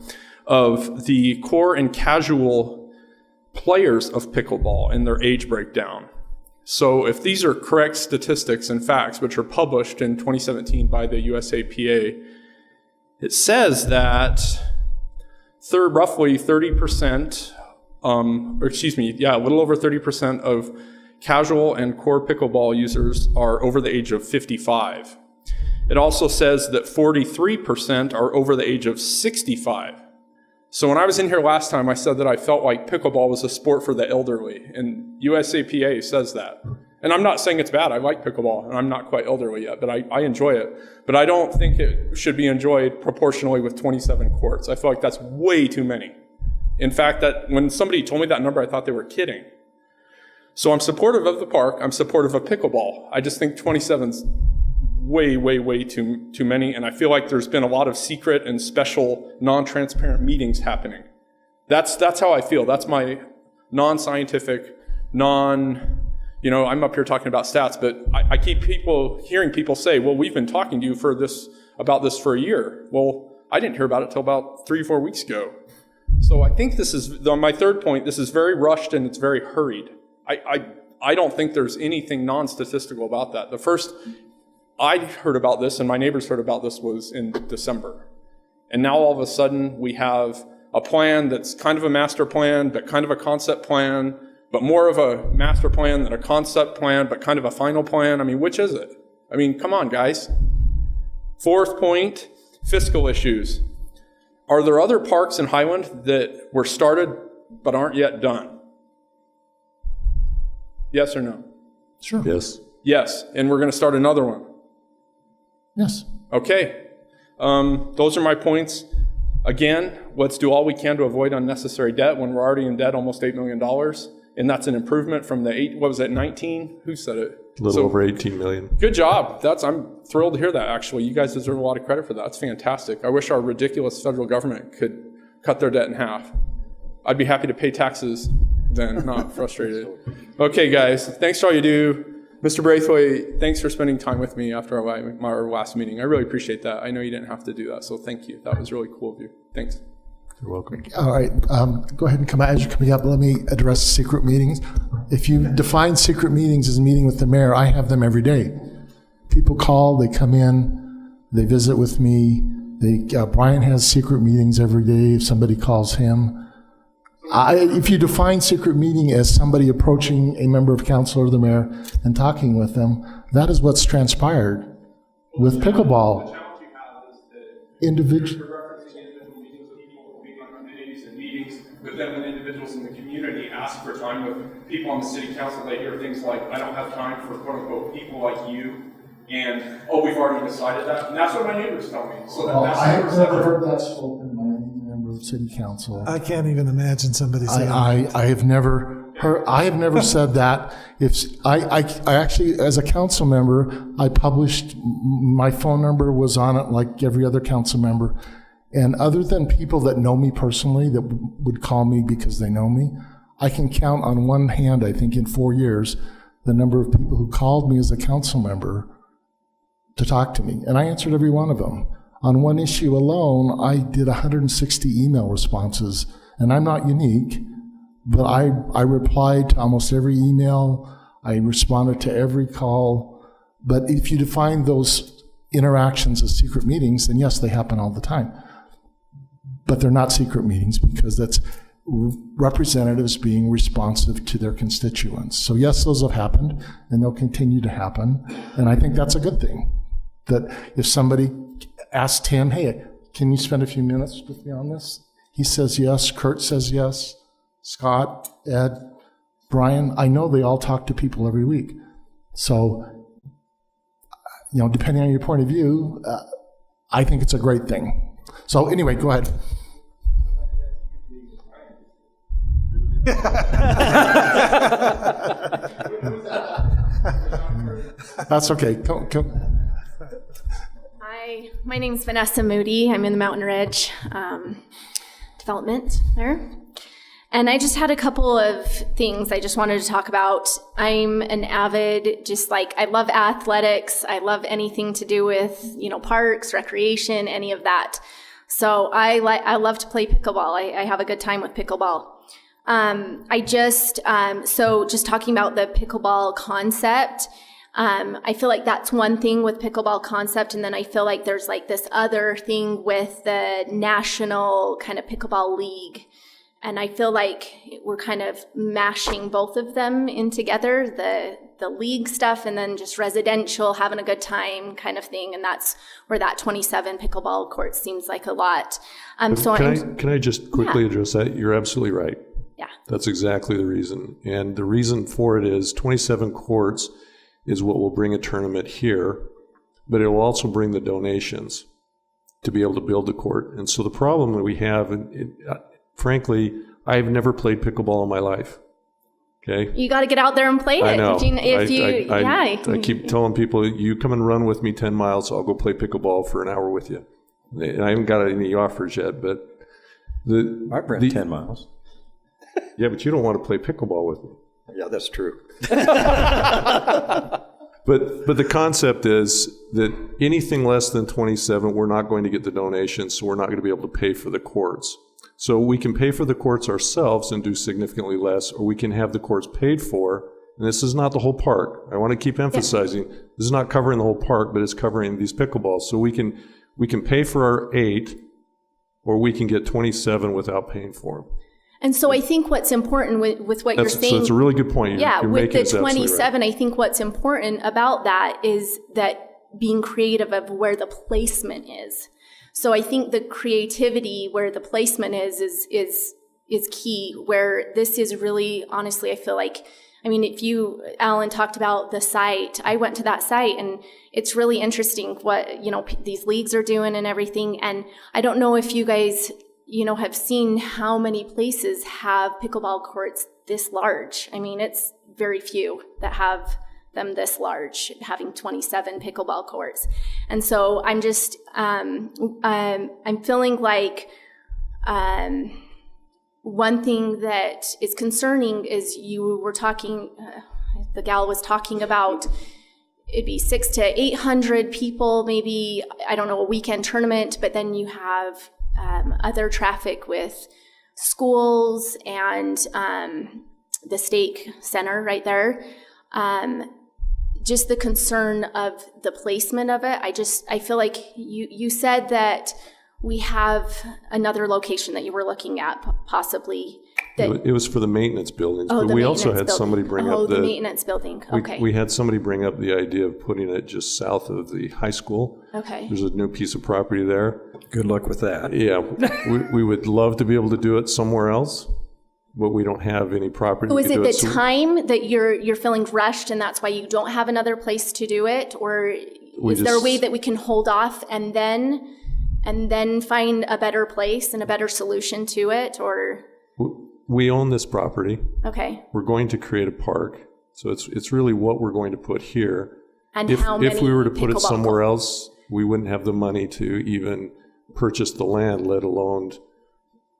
of the core and casual players of pickleball and their age breakdown. So if these are correct statistics and facts, which are published in 2017 by the USAPA, it says that roughly 30%, a little over 30% of casual and core pickleball users are over the age of 55. It also says that 43% are over the age of 65. So when I was in here last time, I said that I felt like pickleball was a sport for the elderly, and USAPA says that. And I'm not saying it's bad. I like pickleball, and I'm not quite elderly yet, but I enjoy it. But I don't think it should be enjoyed proportionally with 27 courts. I feel like that's way too many. In fact, that when somebody told me that number, I thought they were kidding. So I'm supportive of the park. I'm supportive of pickleball. I just think 27's way, way, way too many. And I feel like there's been a lot of secret and special non-transparent meetings happening. That's how I feel. That's my non-scientific, I'm up here talking about stats, but I keep hearing people say, well, we've been talking to you about this for a year. Well, I didn't hear about it till about 3 or 4 weeks ago. So I think this is, on my third point, this is very rushed and it's very hurried. I don't think there's anything non-statistical about that. The first I heard about this, and my neighbors heard about this, was in December. And now all of a sudden we have a plan that's kind of a master plan, but kind of a concept plan, but more of a master plan than a concept plan, but kind of a final plan. I mean, which is it? I mean, come on, guys. Fourth point, fiscal issues. Are there other parks in Highland that were started but aren't yet done? Yes or no? Sure. Yes. Yes, and we're going to start another one. Yes. Okay. Those are my points. Again, let's do all we can to avoid unnecessary debt when we're already in debt almost $8 million. And that's an improvement from the 19? Who said it? A little over 18 million. Good job. I'm thrilled to hear that, actually. You guys deserve a lot of credit for that. That's fantastic. I wish our ridiculous federal government could cut their debt in half. I'd be happy to pay taxes then, not frustrated. Okay, guys. Thanks for all you do. Mr. Braithwaite, thanks for spending time with me after our last meeting. I really appreciate that. I know you didn't have to do that, so thank you. That was really cool of you. Thanks. You're welcome. All right, go ahead and come as you're coming up. Let me address secret meetings. If you define secret meetings as a meeting with the mayor, I have them every day. People call, they come in, they visit with me. Brian has secret meetings every day if somebody calls him. If you define secret meeting as somebody approaching a member of council or the mayor and talking with them, that is what's transpired with pickleball. Individual. But then when individuals in the community ask for time with people on the city council, they hear things like, I don't have time for quote unquote people like you, and we've already decided that. And that's what my neighbors tell me. So I've never heard that spoken by any member of city council. I can't even imagine somebody saying that. I have never said that. I actually, as a council member, I published, my phone number was on it like every other council member. And other than people that know me personally that would call me because they know me, I can count on one hand, I think in 4 years, the number of people who called me as a council member to talk to me, and I answered every one of them. On one issue alone, I did 160 email responses, and I'm not unique, but I replied to almost every email. I responded to every call. But if you define those interactions as secret meetings, then yes, they happen all the time. But they're not secret meetings because that's representatives being responsive to their constituents. So yes, those have happened, and they'll continue to happen. And I think that's a good thing. That if somebody asks Tim, hey, can you spend a few minutes with me on this? He says yes. Kurt says yes. Scott, Ed, Brian, I know they all talk to people every week. So, depending on your point of view, I think it's a great thing. So anyway, go ahead. That's okay. Hi, my name's Vanessa Moody. I'm in the Mountain Ridge development there. And I just had a couple of things I just wanted to talk about. I'm an avid, I love athletics. I love anything to do with, parks, recreation, any of that. So I love to play pickleball. I have a good time with pickleball. Just talking about the pickleball concept, I feel like that's one thing with pickleball concept, and then I feel like there's this other thing with the national kind of pickleball league. And I feel like we're kind of mashing both of them in together, the league stuff and then just residential, having a good time kind of thing. And that's where that 27 pickleball courts seems like a lot. Can I just quickly address that? You're absolutely right. Yeah. That's exactly the reason. And the reason for it is 27 courts is what will bring a tournament here, but it will also bring the donations to be able to build the court. And so the problem that we have, frankly, I've never played pickleball in my life. Okay. You got to get out there and play it. I know. I keep telling people, you come and run with me 10 miles, I'll go play pickleball for an hour with you. And I haven't got any offers yet, but I've ran 10 miles. Yeah, but you don't want to play pickleball with me. Yeah, that's true. But the concept is that anything less than 27, we're not going to get the donations, so we're not going to be able to pay for the courts. So we can pay for the courts ourselves and do significantly less, or we can have the courts paid for. And this is not the whole park. I want to keep emphasizing, this is not covering the whole park, but it's covering these pickleballs. So we can pay for our 8, or we can get 27 without paying for them. And so I think what's important with what you're saying. So it's a really good point. You're with making the 27, right. I think what's important about that is that being creative of where the placement is. So I think the creativity where the placement is key, where this is really, honestly, I feel like, Alan talked about the site. I went to that site and it's really interesting what, these leagues are doing and everything. And I don't know if you guys, have seen how many places have pickleball courts this large. It's very few that have them this large, having 27 pickleball courts. And so I'm just, I'm feeling like one thing that is concerning is you were talking, the gal was talking about it'd be 600 to 800 people, maybe, I don't know, a weekend tournament, but then you have other traffic with schools and the stake center right there. Just the concern of the placement of it. I feel like you said that we have another location that you were looking at possibly. It was for the maintenance buildings, but we also had somebody bring up the maintenance building. Okay. We had somebody bring up the idea of putting it just south of the high school. Okay. There's a new piece of property there. Good luck with that. Yeah, we would love to be able to do it somewhere else, but we don't have any property. So is it the time that you're feeling rushed and that's why you don't have another place to do it? Or is there a way that we can hold off and then find a better place and a better solution to it? Or we own this property. Okay. We're going to create a park. So it's really what we're going to put here. And if we were to put it pickleball somewhere else, we wouldn't have the money to even purchase the land, let alone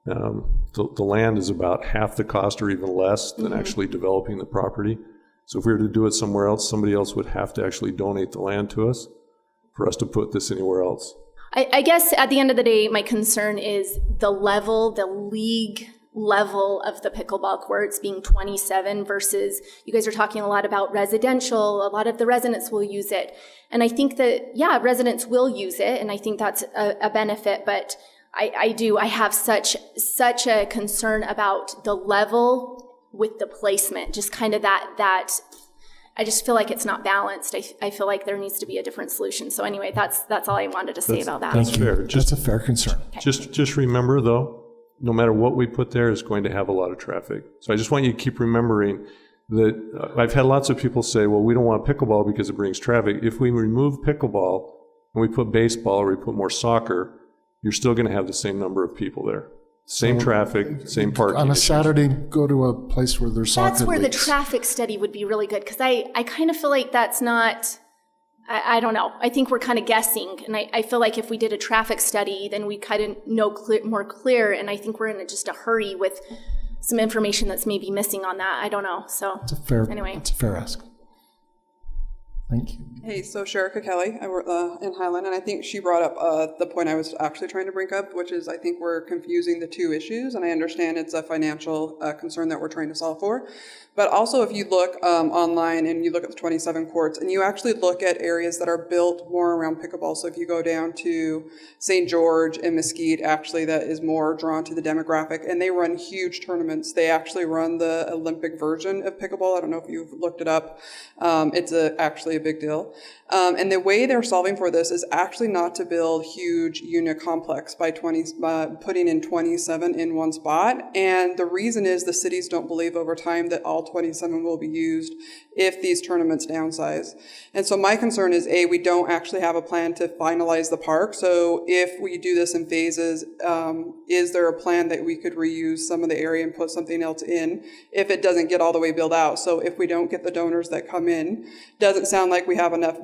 the land is about half the cost or even less than actually developing the property. So if we were to do it somewhere else, somebody else would have to actually donate the land to us for us to put this anywhere else. I guess at the end of the day, my concern is the league level of the pickleball courts being 27 versus, you guys are talking a lot about residential, a lot of the residents will use it. And I think that, yeah, residents will use it, and I think that's a benefit, but I have such a concern about the level with the placement, just kind of that I just feel like it's not balanced. I feel like there needs to be a different solution. So anyway, that's all I wanted to say about that. That's fair. Just a fair concern. Just remember, though, no matter what we put there, is going to have a lot of traffic. So I just want you to keep remembering that I've had lots of people say, well, we don't want pickleball because it brings traffic. If we remove pickleball and we put baseball or we put more soccer, you're still going to have the same number of people there. Same traffic, same parking. On a issues. Saturday, go to a place where there's soccer That's where leagues. the traffic study would be really good, because I kind of feel like that's not, I don't know. I think we're kind of guessing, and I feel like if we did a traffic study, then we kind of know more clear, and I think we're in just a hurry with some information that's maybe missing on that. I don't know. So anyway. It's a fair ask. Thank you. Hey, so Sherika Kelly, I work in Highland, and I think she brought up the point I was actually trying to bring up, which is I think we're confusing the two issues, and I understand it's a financial concern that we're trying to solve for. But also, if you look online and you look at the 27 courts, and you actually look at areas that are built more around pickleball, so if you go down to St. George and Mesquite, actually that is more drawn to the demographic, and they run huge tournaments. They actually run the Olympic version of pickleball. I don't know if you've looked it up. It's actually a big deal. And the way they're solving for this is actually not to build huge unit complex by putting in 27 in one spot. And the reason is the cities don't believe over time that all 27 will be used if these tournaments downsize. And so my concern is, A, we don't actually have a plan to finalize the park. So if we do this in phases, is there a plan that we could reuse some of the area and put something else in if it doesn't get all the way built out? So if we don't get the donors that come in, doesn't sound like we have enough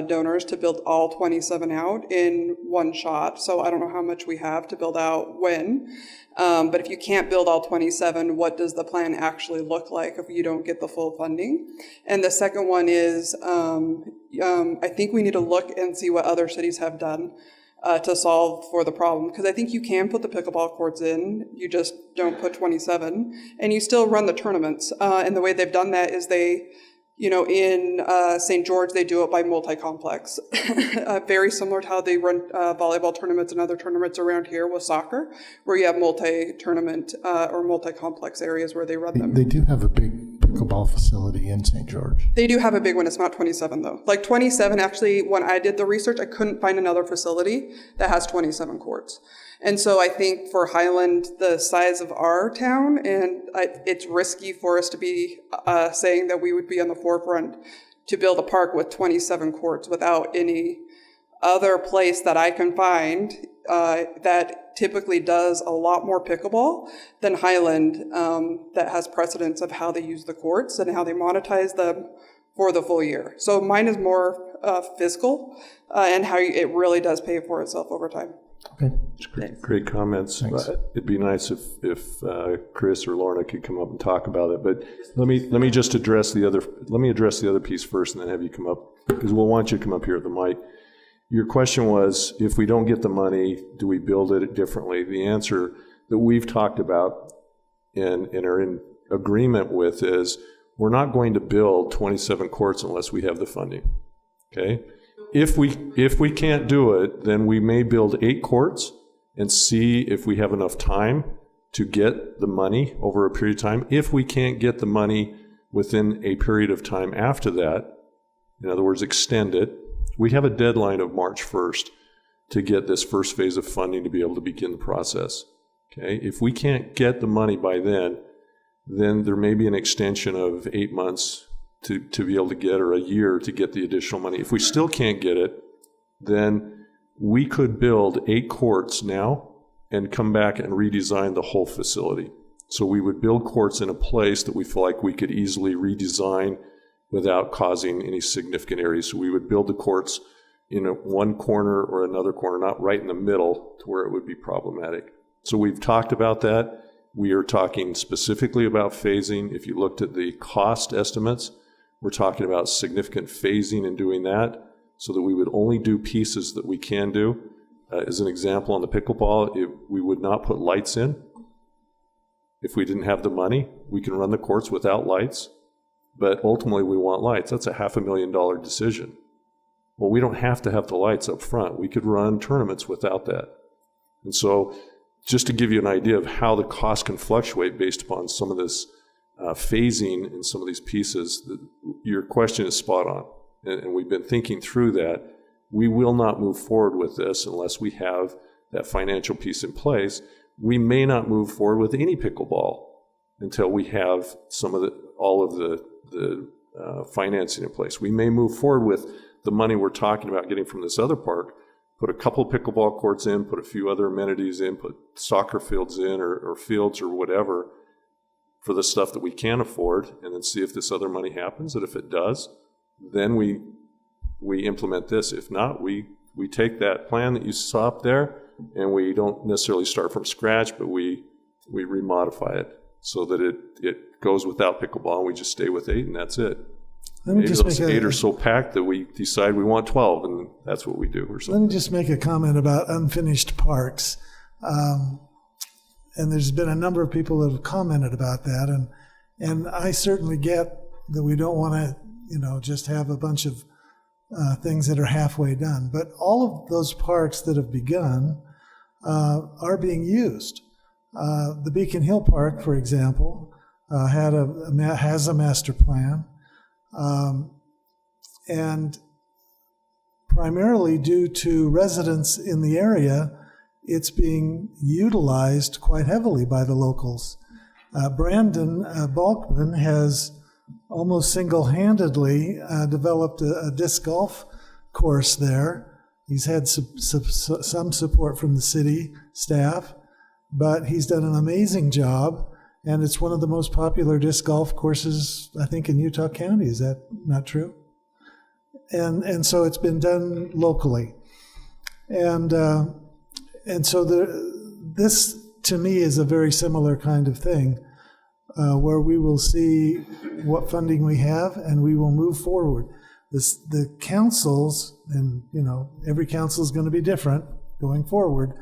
donors to build all 27 out in one shot. So I don't know how much we have to build out when. But if you can't build all 27, what does the plan actually look like if you don't get the full funding? And the second one is, I think we need to look and see what other cities have done to solve for the problem. Because I think you can put the pickleball courts in, you just don't put 27, and you still run the tournaments. And the way they've done that is in St. George, they do it by multi-complex. Very similar to how they run volleyball tournaments and other tournaments around here with soccer, where you have multi-tournament or multi-complex areas where they run them. They do have a big pickleball facility in St. George. They do have a big one. It's not 27, though. Like 27, actually, when I did the research, I couldn't find another facility that has 27 courts. And so I think for Highland, the size of our town, and it's risky for us to be saying that we would be on the forefront to build a park with 27 courts without any other place that I can find that typically does a lot more pickleball than Highland, that has precedence of how they use the courts and how they monetize them for the full year. So mine is more fiscal and how it really does pay for itself over time. Okay. Great comments. It'd be nice if Chris or Lorna could come up and talk about it. But let me just address the other piece first, and then have you come up, because we'll want you to come up here at the mic. Your question was, if we don't get the money, do we build it differently? The answer that we've talked about and are in agreement with is, we're not going to build 27 courts unless we have the funding. Okay. If we can't do it, then we may build 8 courts and see if we have enough time to get the money over a period of time. If we can't get the money within a period of time after that, in other words, extend it, we have a deadline of March 1st to get this first phase of funding to be able to begin the process. Okay? If we can't get the money by then there may be an extension of 8 months to be able to get, or a year to get the additional money. If we still can't get it, then we could build 8 courts now and come back and redesign the whole facility. So we would build courts in a place that we feel like we could easily redesign without causing any significant areas. So we would build the courts in one corner or another corner, not right in the middle to where it would be problematic. So we've talked about that. We are talking specifically about phasing. If you looked at the cost estimates, we're talking about significant phasing in doing that. so that we would only do pieces that we can do. As an example, on the pickleball, we would not put lights in. If we didn't have the money, we can run the courts without lights, but ultimately we want lights. That's a $500,000 decision. Well, we don't have to have the lights up front. We could run tournaments without that. And so just to give you an idea of how the cost can fluctuate based upon some of this phasing in some of these pieces, your question is spot on. And we've been thinking through that. We will not move forward with this unless we have that financial piece in place. We may not move forward with any pickleball until we have all of the financing in place. We may move forward with the money we're talking about getting from this other park, put a couple pickleball courts in, put a few other amenities in, put soccer fields in or fields or whatever for the stuff that we can afford, and then see if this other money happens. And if it does, then we implement this. If not, we take that plan that you saw up there, and we don't necessarily start from scratch, but we remodify it so that it goes without pickleball, and we just stay with 8, and that's it. Maybe those 8 are so packed that we decide we want 12, and that's what we do or something. Let me just make a comment about unfinished parks. And there's been a number of people that have commented about that, and I certainly get that we don't want to, just have a bunch of things that are halfway done. But all of those parks that have begun are being used. The Beacon Hill Park, for example, has a master plan, and primarily due to residents in the area, it's being utilized quite heavily by the locals. Brandon Balkman has almost single-handedly developed a disc golf course there. He's had some support from the city staff, but he's done an amazing job, and it's one of the most popular disc golf courses, I think, in Utah County. Is that not true? And so it's been done locally. And so this, to me, is a very similar kind of thing, where we will see what funding we have and we will move forward. The councils, and every council is going to be different going forward,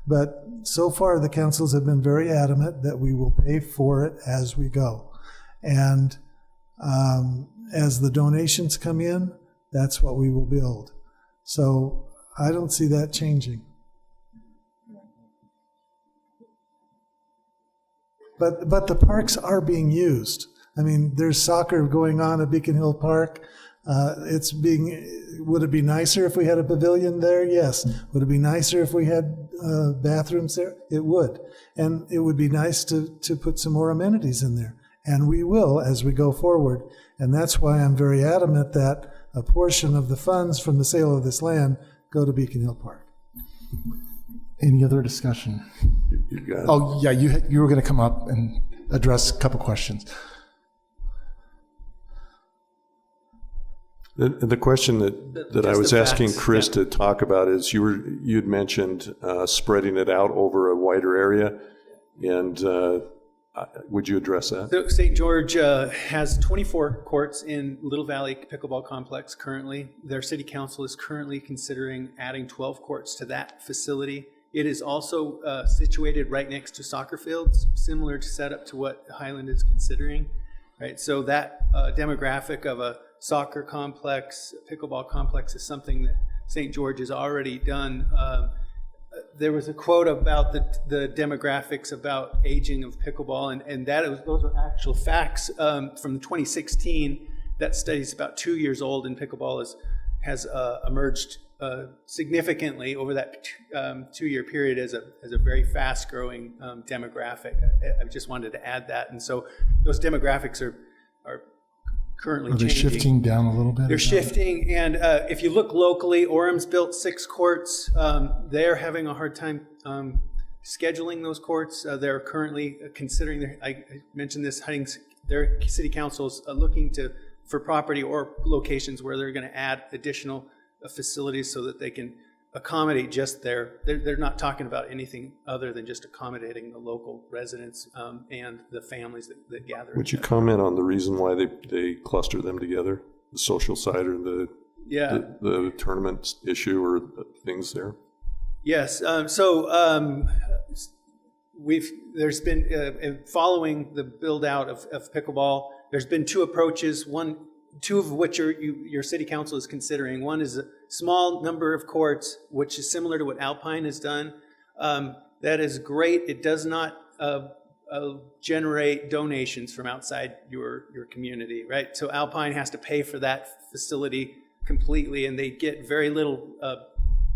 but so far the councils have been very adamant that we will pay for it as we go. And as the donations come in, that's what we will build. So I don't see that changing. But the parks are being used. I mean, there's soccer going on at Beacon Hill Park. Would it be nicer if we had a pavilion there? Yes. Would it be nicer if we had bathrooms there? It would. And it would be nice to put some more amenities in there. And we will as we go forward. And that's why I'm very adamant that a portion of the funds from the sale of this land go to Beacon Hill Park. Any other discussion? You got it. Oh, yeah, you were going to come up and address a couple questions. The question that I was asking Chris to talk about is you'd mentioned spreading it out over a wider area, and would you address that? So St. George has 24 courts in Little Valley Pickleball Complex currently. Their city council is currently considering adding 12 courts to that facility. It is also situated right next to soccer fields, similar to setup to what Highland is considering. Right, so that demographic of a soccer complex, pickleball complex, is something that St. George has already done. There was a quote about the demographics about aging of pickleball, and those are actual facts from 2016. That study is about 2 years old, and pickleball has emerged significantly over that 2-year period as a very fast-growing demographic. I just wanted to add that, and so those demographics are currently changing. Are they shifting down a little bit? They're shifting, and if you look locally, Orem's built 6 courts. They're having a hard time scheduling those courts. They're currently considering, I mentioned this, their city council is looking for property or locations where they're going to add additional facilities so that they can accommodate just they're not talking about anything other than just accommodating the local residents and the families that gather. Would you comment on the reason why they cluster them together, the social side or the Yeah. the tournament issue or things there? Yes. There's been, following the build out of pickleball, there's been two approaches, two of which your city council is considering. One is a small number of courts, which is similar to what Alpine has done. That is great. It does not generate donations from outside your community, right? So Alpine has to pay for that facility completely, and they get very little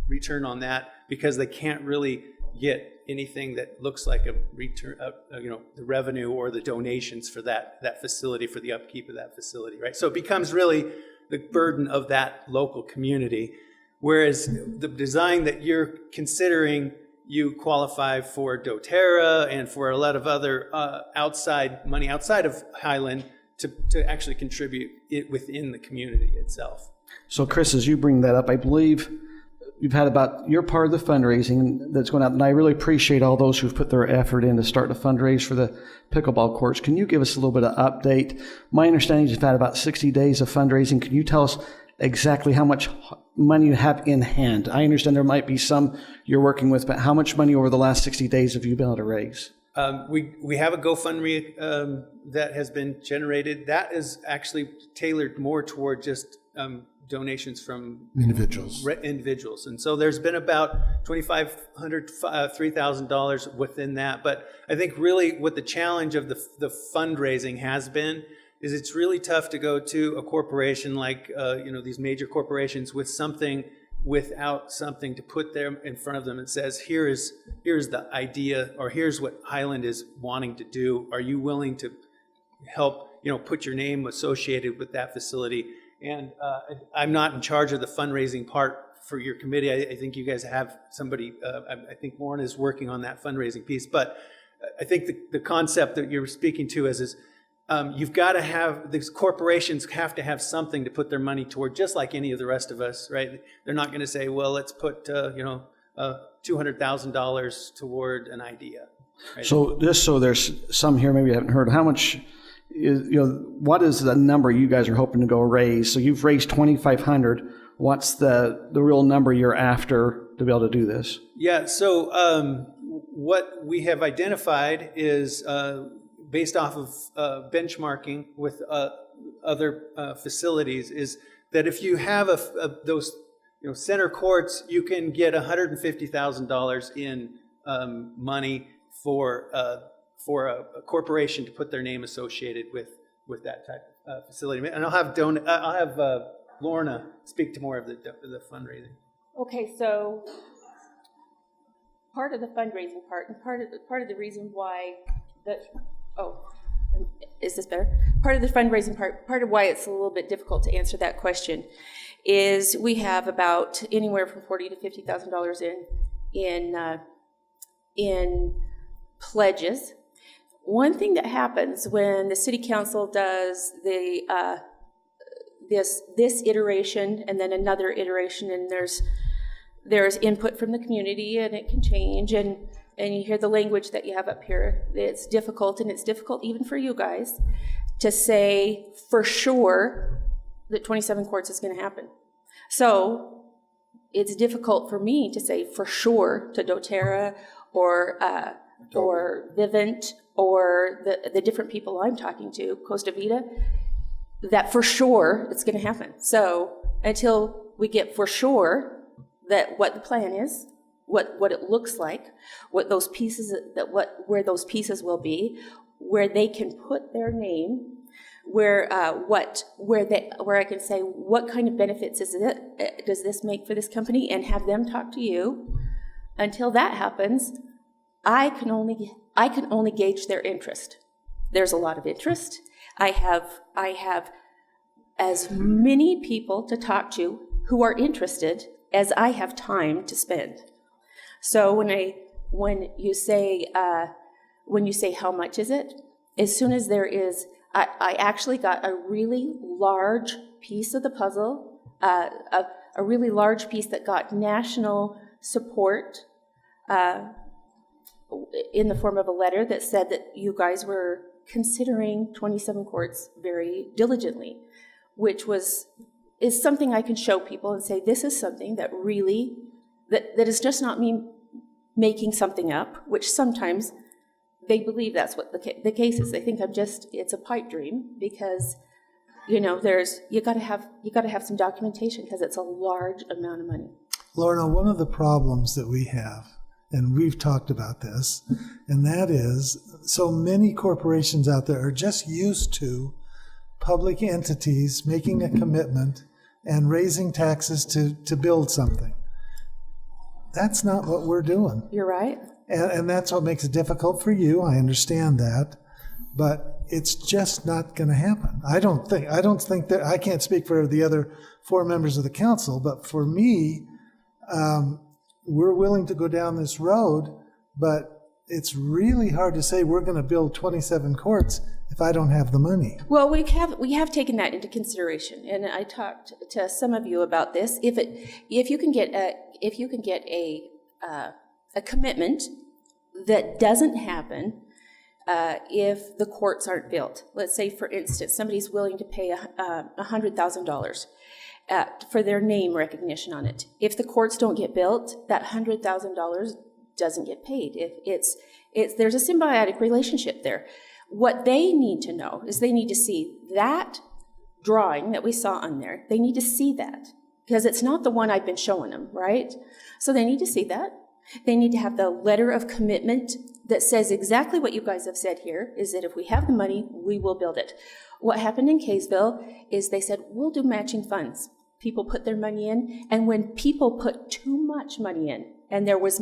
return on that because they can't really get anything that looks like a return, the revenue or the donations for that facility, for the upkeep of that facility, right? So it becomes really the burden of that local community. Whereas the design that you're considering, you qualify for doTERRA and for a lot of other money outside of Highland to actually contribute it within the community itself. So Chris, as you bring that up, I believe you've had about your part of the fundraising that's going out, and I really appreciate all those who've put their effort in to start to fundraise for the pickleball courts. Can you give us a little bit of update? My understanding is you've had about 60 days of fundraising. Can you tell us exactly how much money you have in hand? I understand there might be some you're working with, but how much money over the last 60 days have you been able to raise? We have a GoFundMe that has been generated. That is actually tailored more toward just donations from individuals. And so there's been about $2,500, $3,000 within that. But I think really what the challenge of the fundraising has been is it's really tough to go to a corporation like these major corporations without something to put there in front of them that says, here's the idea, or here's what Highland is wanting to do. Are you willing to help put your name associated with that facility? And I'm not in charge of the fundraising part for your committee. I think you guys have somebody, I think Lauren is working on that fundraising piece. But I think the concept that you're speaking to is you've got to have, these corporations have to have something to put their money toward, just like any of the rest of us, right? They're not going to say, well, let's put, $200,000 toward an idea. Right? So just so there's some here maybe I haven't heard, how much what is the number you guys are hoping to go raise? So you've raised $2,500. What's the real number you're after to be able to do this? Yeah, so what we have identified is based off of benchmarking with other facilities, is that if you have those center courts, you can get $150,000 in money for a corporation to put their name associated with that type of facility. And I'll have Lorna speak to more of the fundraising. Okay, so part of the fundraising part, and part of the reason why is this better? Part of the fundraising part of why it's a little bit difficult to answer that question is we have about anywhere from $40,000 to $50,000 in pledges. One thing that happens when the city council does the this iteration and then another iteration, and there's input from the community, and it can change, and you hear the language that you have up here. It's difficult, and it's difficult even for you guys to say for sure that 27 courts is going to happen. So it's difficult for me to say for sure to doTERRA or Vivint or the different people I'm talking to, Costa Vida, that for sure it's going to happen. So until we get for sure that what the plan is, what it looks like, what those pieces where those pieces will be, where they can put their name, where I can say what kind of benefits does this make for this company, and have them talk to you. Until that happens, I can only gauge their interest. There's a lot of interest. I have as many people to talk to who are interested as I have time to spend. So when you say how much is it, as soon as there is, I actually got a really large piece of the puzzle, a really large piece that got national support in the form of a letter that said that you guys were considering 27 courts very diligently, which was is something I can show people and say, this is something that really, that is just not me making something up, which sometimes they believe that's what the case is. They think it's a pipe dream because, you know, you got to have some documentation because it's a large amount of money. Lorna, one of the problems that we have, and we've talked about this, and that is so many corporations out there are just used to public entities making a commitment and raising taxes to build something. That's not what we're doing. You're right. And that's what makes it difficult for you. I understand that. But it's just not going to happen. I don't think that, I can't speak for the other 4 members of the council, but for me, we're willing to go down this road, but it's really hard to say we're going to build 27 courts if I don't have the money. Well, we have taken that into consideration, and I talked to some of you about this. If you can get a commitment that doesn't happen if the courts aren't built. Let's say, for instance, somebody's willing to pay $100,000 for their name recognition on it. If the courts don't get built, that $100,000 doesn't get paid. There's a symbiotic relationship there. What they need to know is they need to see that drawing that we saw on there. They need to see that because it's not the one I've been showing them, right? So they need to see that. They need to have the letter of commitment that says exactly what you guys have said here, is that if we have the money, we will build it. What happened in Kaysville is they said, we'll do matching funds. People put their money in, and when people put too much money in, and there was,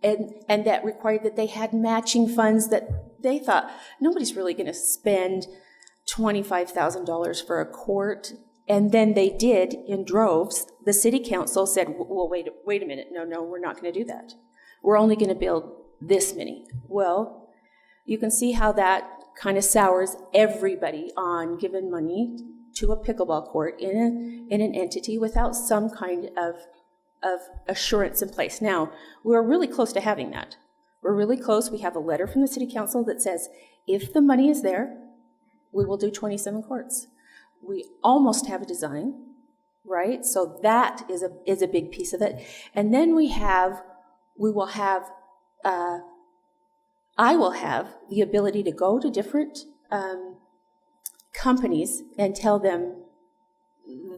and that required that they had matching funds that they thought, nobody's really going to spend $25,000 for a court. And then they did in droves. The city council said, well, wait a minute. No, we're not going to do that. We're only going to build this many. Well, you can see how that kind of sours everybody on giving money to a pickleball court in an entity without some kind of assurance in place. Now, we're really close to having that. We're really close. We have a letter from the city council that says, if the money is there, we will do 27 courts. We almost have a design, right? So that is a big piece of it. And then I will have the ability to go to different companies and tell them,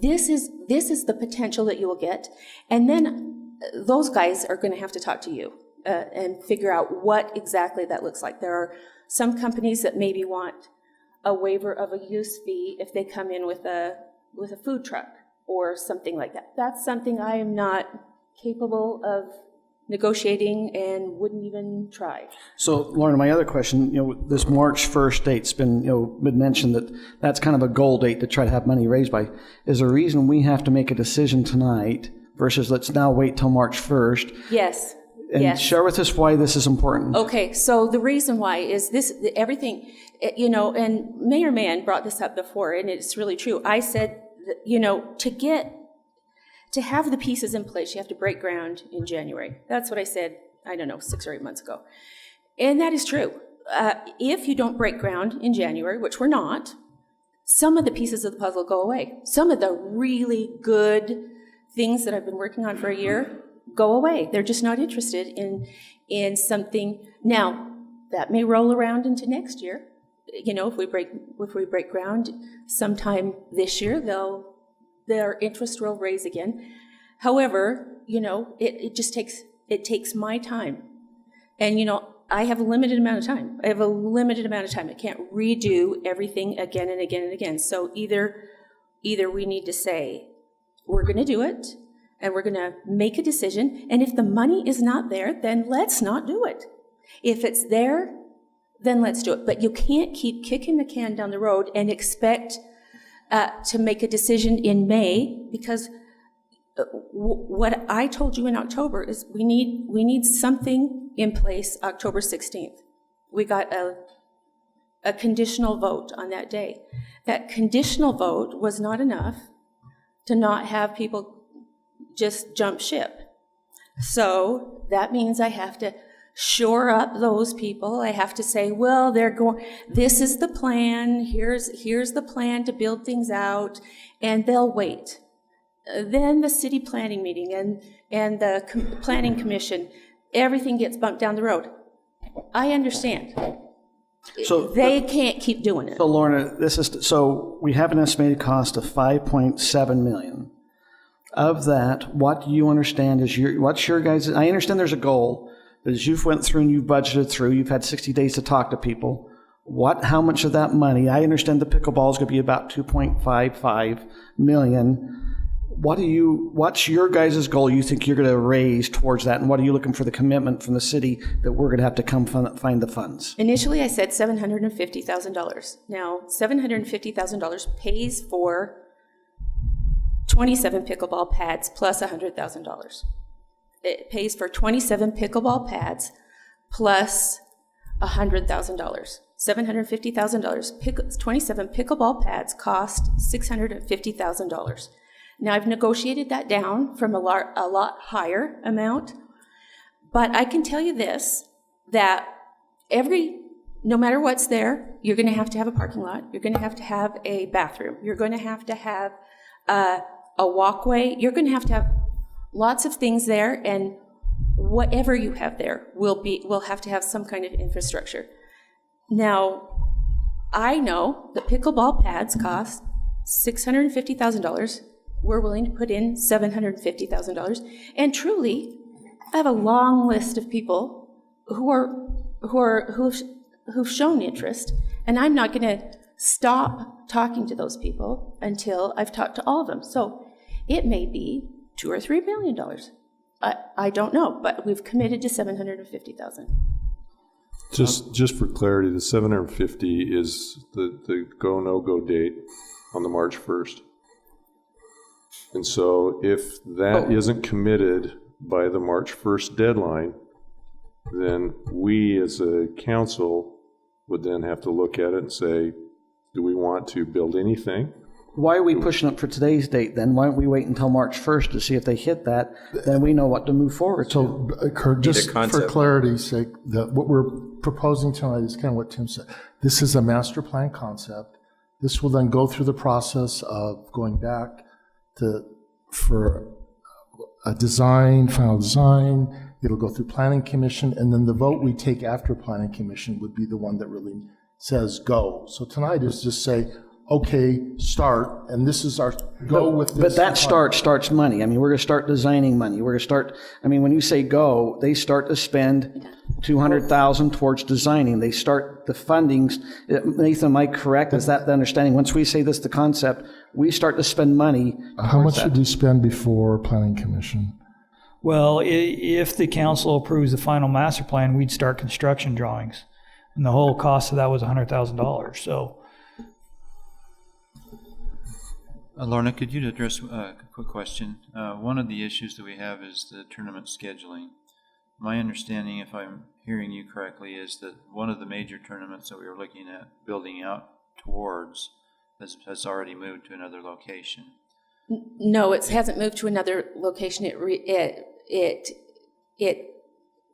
this is the potential that you will get. And then those guys are going to have to talk to you and figure out what exactly that looks like. There are some companies that maybe want a waiver of a use fee if they come in with a food truck or something like that. That's something I am not capable of negotiating and wouldn't even try. So, Lauren, my other question, this March 1st date's been, been mentioned that that's kind of a goal date to try to have money raised by. Is there a reason we have to make a decision tonight versus let's now wait till March 1st? Yes. And share with us why this is important. Okay, so the reason why is everything, and Mayor Mann brought this up before, and it's really true. I said, to have the pieces in place, you have to break ground in January. That's what I said, 6 or 8 months ago. And that is true. If you don't break ground in January, which we're not, some of the pieces of the puzzle go away. Some of the really good things that I've been working on for a year go away. They're just not interested in something. Now, that may roll around into next year. If we break ground sometime this year, their interest will raise again. However, it just takes my time. And, I have a limited amount of time. I can't redo everything again and again and again. So either we need to say, we're going to do it, and we're going to make a decision. And if the money is not there, then let's not do it. If it's there, then let's do it. But you can't keep kicking the can down the road and expect to make a decision in May, because what I told you in October is we need something in place October 16th. We got a conditional vote on that day. That conditional vote was not enough to not have people just jump ship. So that means I have to shore up those people. I have to say, well, this is the plan, here's the plan to build things out, and they'll wait. then the city planning meeting and the planning commission, everything gets bumped down the road. I understand. So they can't keep doing it. So Lorna, so we have an estimated cost of $5.7 million. Of that, what do you understand is what's your guys', I understand there's a goal, but as you've went through and you've budgeted through, you've had 60 days to talk to people. How much of that money, I understand the pickleball is going to be about $2.55 million. What's your guys' goal you think you're going to raise towards that, and what are you looking for the commitment from the city that we're going to have to come find the funds? Initially, I said $750,000. Now, $750,000 pays for 27 pickleball pads plus $100,000. It pays for 27 pickleball pads plus $100,000. $750,000. 27 pickleball pads cost $650,000. Now, I've negotiated that down from a lot higher amount, but I can tell you this, that no matter what's there, you're going to have a parking lot, you're going to have a bathroom, you're going to have a walkway, you're going to have lots of things there, and whatever you have there will have to have some kind of infrastructure. Now, I know that pickleball pads cost $650,000. We're willing to put in $750,000. And truly, I have a long list of people who've shown interest, and I'm not going to stop talking to those people until I've talked to all of them. So it may be $2 or $3 million. I don't know, but we've committed to $750,000. Just for clarity, the 750 is the go no go date on the March 1st. And so if that isn't committed by the March 1st deadline, then we as a council would then have to look at it and say, do we want to build anything? Why are we pushing it for today's date then? Why don't we wait until March 1st to see if they hit that? Then we know what to move forward to. So, Kurt, just for clarity's sake, what we're proposing tonight is kind of what Tim said. This is a master plan concept. This will then go through the process of going back for a final design. It'll go through planning commission, and then the vote we take after planning commission would be the one that really says go. So tonight is just say, okay, start, and this is our go with this. But that starts money. I mean, we're going to start designing money. We're going to start, when you say go, they start to spend $200,000 towards designing. They start the fundings. Nathan, am I correct? Is that the understanding? Once we say this, the concept, we start to spend money. How much should you spend before planning commission? Well, if the council approves the final master plan, we'd start construction drawings. And the whole cost of that was $100,000, so. Lorna, could you address a quick question? One of the issues that we have is the tournament scheduling. My understanding, if I'm hearing you correctly, is that one of the major tournaments that we were looking at building out towards has already moved to another location. No, it hasn't moved to another location. It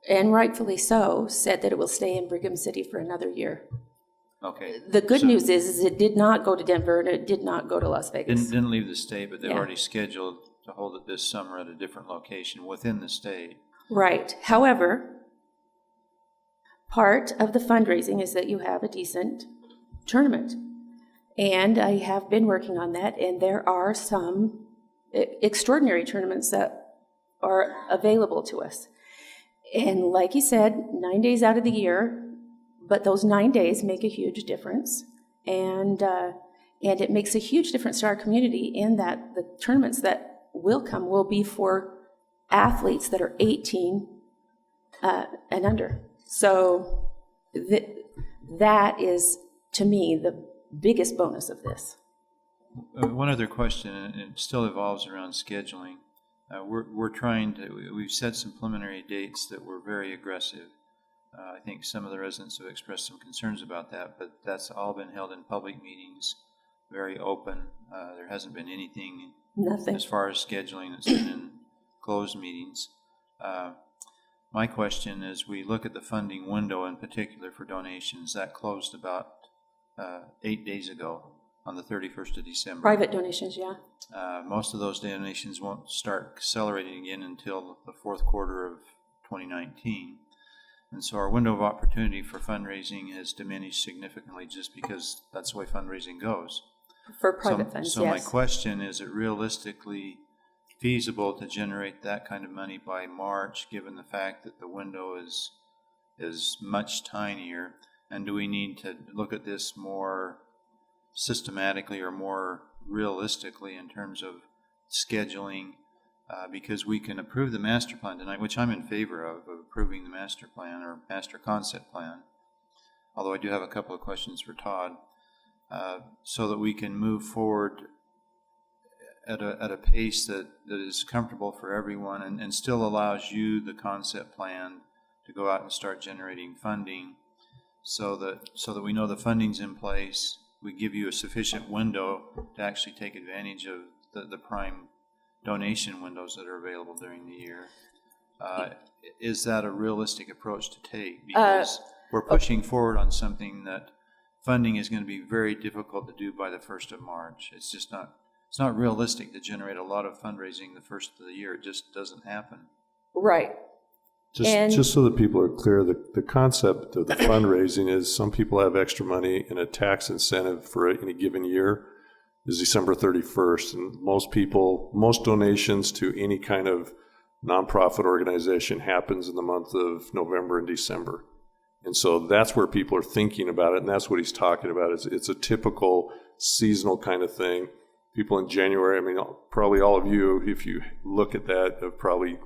and rightfully so, said that it will stay in Brigham City for another year. Okay. The good news is it did not go to Denver and it did not go to Las Vegas. Didn't leave the state, but they've already scheduled to hold it this summer at a different location within the state. Right. However, part of the fundraising is that you have a decent tournament. And I have been working on that, and there are some extraordinary tournaments that are available to us. And like you said, 9 days out of the year, but those 9 days make a huge difference. And it makes a huge difference to our community in that the tournaments that will come will be for athletes that are 18 and under. So that is, to me, the biggest bonus of this. One other question, and it still evolves around scheduling. We've set some preliminary dates that were very aggressive. I think some of the residents have expressed some concerns about that, but that's all been held in public meetings, very open. There hasn't been anything as far as scheduling that's been in closed meetings. My question is, we look at the funding window in particular for donations. That closed about 8 days ago on the 31st of December. Private donations, yeah. Most of those donations won't start accelerating again until the fourth quarter of 2019. And so our window of opportunity for fundraising has diminished significantly just because that's the way fundraising goes. For private funds, so yes. my question, is it realistically feasible to generate that kind of money by March, given the fact that the window is much tinier? And do we need to look at this more systematically or more realistically in terms of scheduling? Because we can approve the master plan tonight, which I'm in favor of approving the master plan or master concept plan, although I do have a couple of questions for Todd, so that we can move forward at a pace that is comfortable for everyone and still allows you, the concept plan, to go out and start generating funding so that we know the funding's in place. We give you a sufficient window to actually take advantage of the prime donation windows that are available during the year. Is that a realistic approach to take? Because we're pushing forward on something that funding is going to be very difficult to do by the 1st of March. It's just not, it's not realistic to generate a lot of fundraising the first of the year. It just doesn't happen. Right. Just so that people are clear, the concept of the fundraising is some people have extra money and a tax incentive for any given year is December 31st. And most donations to any kind of nonprofit organization happens in the month of November and December. And so that's where people are thinking about it, and that's what he's talking about. It's a typical seasonal kind of thing. People in January, I mean, probably all of you, if you look at that, have probably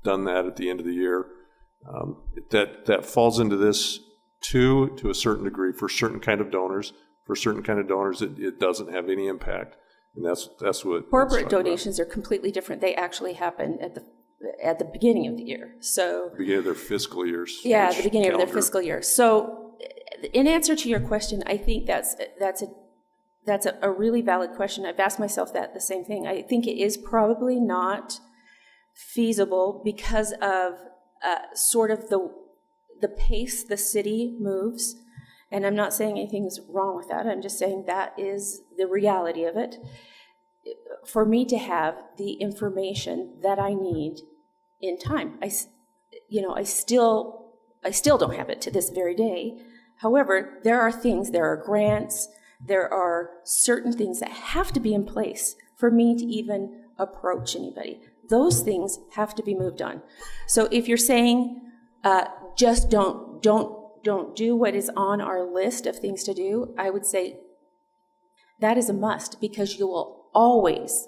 done that at the end of the year. That falls into this too, to a certain degree, for certain kind of donors. For certain kind of donors, it doesn't have any impact, and that's what corporate donations are completely different. They actually happen at the beginning of the year. So beginning of their fiscal years. Yeah, the beginning of their fiscal year. So, in answer to your question, I think that's a really valid question. I've asked myself the same thing. I think it is probably not feasible because of sort of the pace the city moves. And I'm not saying anything's wrong with that. I'm just saying that is the reality of it. For me to have the information that I need in time, I still don't have it to this very day. However, there are grants, there are certain things that have to be in place for me to even approach anybody. Those things have to be moved on. So if you're saying just don't do what is on our list of things to do, I would say that is a must, because you will always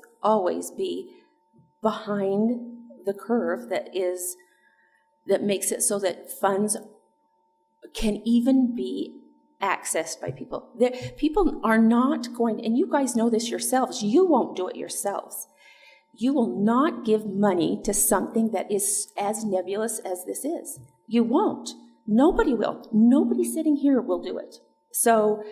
be behind the curve that makes it so that funds can even be accessed by people. People are not going, and you guys know this yourselves, you won't do it yourselves. You will not give money to something that is as nebulous as this is. You won't. Nobody will. Nobody sitting here will do it. So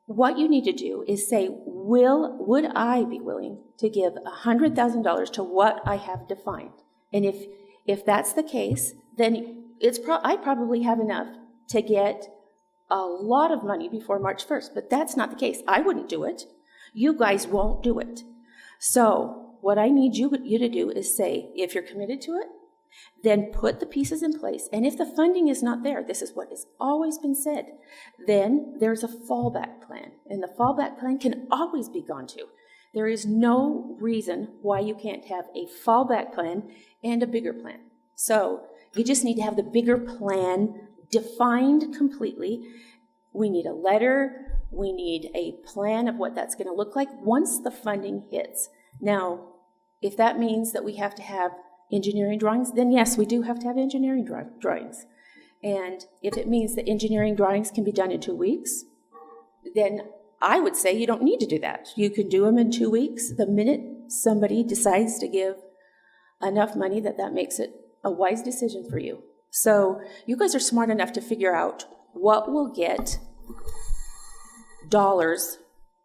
what you need to do is say, would I be willing to give $100,000 to what I have defined? And if that's the case, then I probably have enough to get a lot of money before March 1st, but that's not the case. I wouldn't do it. You guys won't do it. So what I need you to do is say, if you're committed to it, then put the pieces in place. And if the funding is not there, this is what has always been said, then there's a fallback plan. And the fallback plan can always be gone to. There is no reason why you can't have a fallback plan and a bigger plan. So you just need to have the bigger plan defined completely. We need a letter. We need a plan of what that's going to look like once the funding hits. Now, if that means that we have to have engineering drawings, then yes, we do have to have engineering drawings. And if it means that engineering drawings can be done in 2 weeks, then I would say you don't need to do that. You can do them in 2 weeks. The minute somebody decides to give enough money that makes it a wise decision for you. So you guys are smart enough to figure out what will get dollars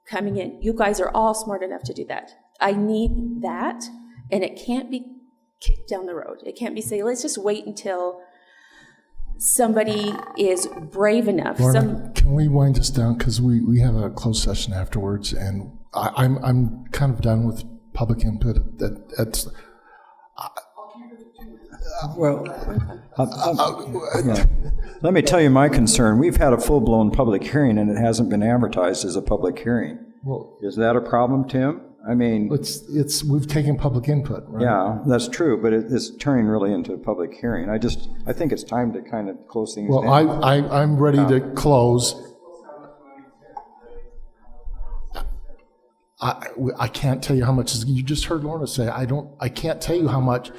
coming in. You guys are all smart enough to do that. I need that, and it can't be kicked down the road. It can't be say, let's just wait until somebody is brave enough. Lorna, can we wind this down, because we have a closed session afterwards, and I'm kind of done with public input. That's Well, yeah. Let me tell you my concern. We've had a full-blown public hearing, and it hasn't been advertised as a public hearing. Well, is that a problem, Tim? I mean, we've taken public input, right? Yeah, that's true, but it's turning really into a public hearing. I think it's time to kind of close things down. Well, I'm ready to close. I can't tell you how much you just heard Lorna say. I can't tell you how much.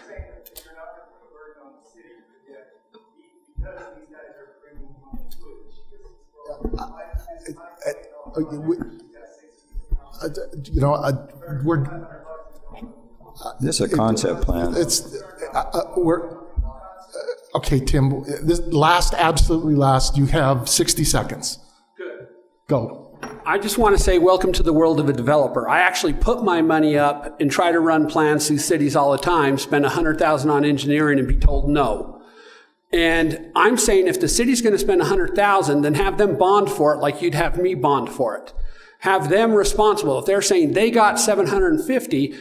This is a concept plan. Okay, Tim, this absolutely last, you have 60 seconds. Good. Go. I just want to say welcome to the world of a developer. I actually put my money up and try to run plans through cities all the time, spend $100,000 on engineering and be told no. And I'm saying if the city's going to spend $100,000, then have them bond for it like you'd have me bond for it. Have them responsible. If they're saying they got $750,000,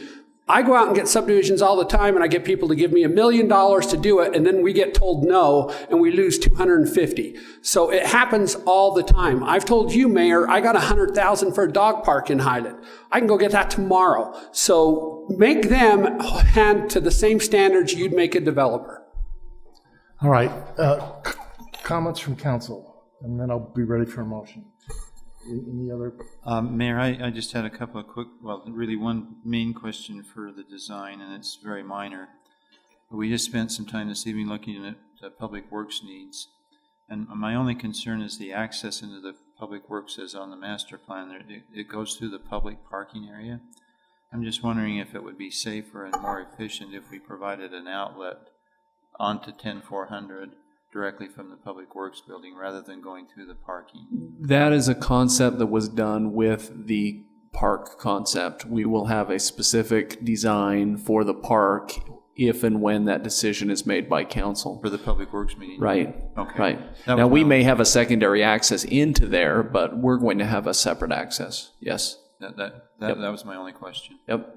I go out and get subdivisions all the time and I get people to give me $1 million to do it, and then we get told no and we lose $250,000. So it happens all the time. I've told you, Mayor, I got $100,000 for a dog park in Highland. I can go get that tomorrow. So make them hand to the same standards you'd make a developer. All right. Comments from council, and then I'll be ready for a motion. Any other? Mayor, I just had a couple of really one main question for the design, and it's very minor. We just spent some time this evening looking at public works needs, and my only concern is the access into the public works as on the master plan. It goes through the public parking area. I'm just wondering if it would be safer and more efficient if we provided an outlet onto 10400 directly from the Public Works building rather than going through the parking. That is a concept that was done with the park concept. We will have a specific design for the park if and when that decision is made by council. For the Public Works meeting? Right. Okay. Right. Now, we may have a secondary access into there, but we're going to have a separate access. Yes. That was my only question. Yep.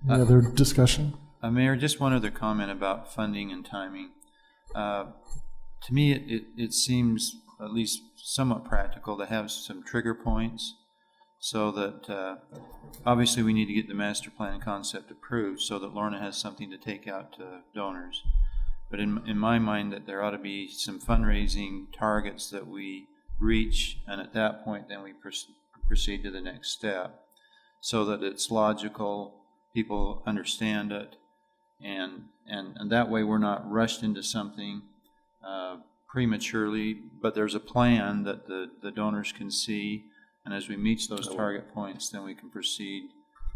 Any other discussion? Mayor, just one other comment about funding and timing. To me, it seems at least somewhat practical to have some trigger points so that obviously we need to get the master plan concept approved so that Lorna has something to take out to donors. But in my mind, that there ought to be some fundraising targets that we reach, and at that point then we proceed to the next step so that it's logical, people understand it, and that way we're not rushed into something prematurely, but there's a plan that the donors can see, and as we reach those target points, then we can proceed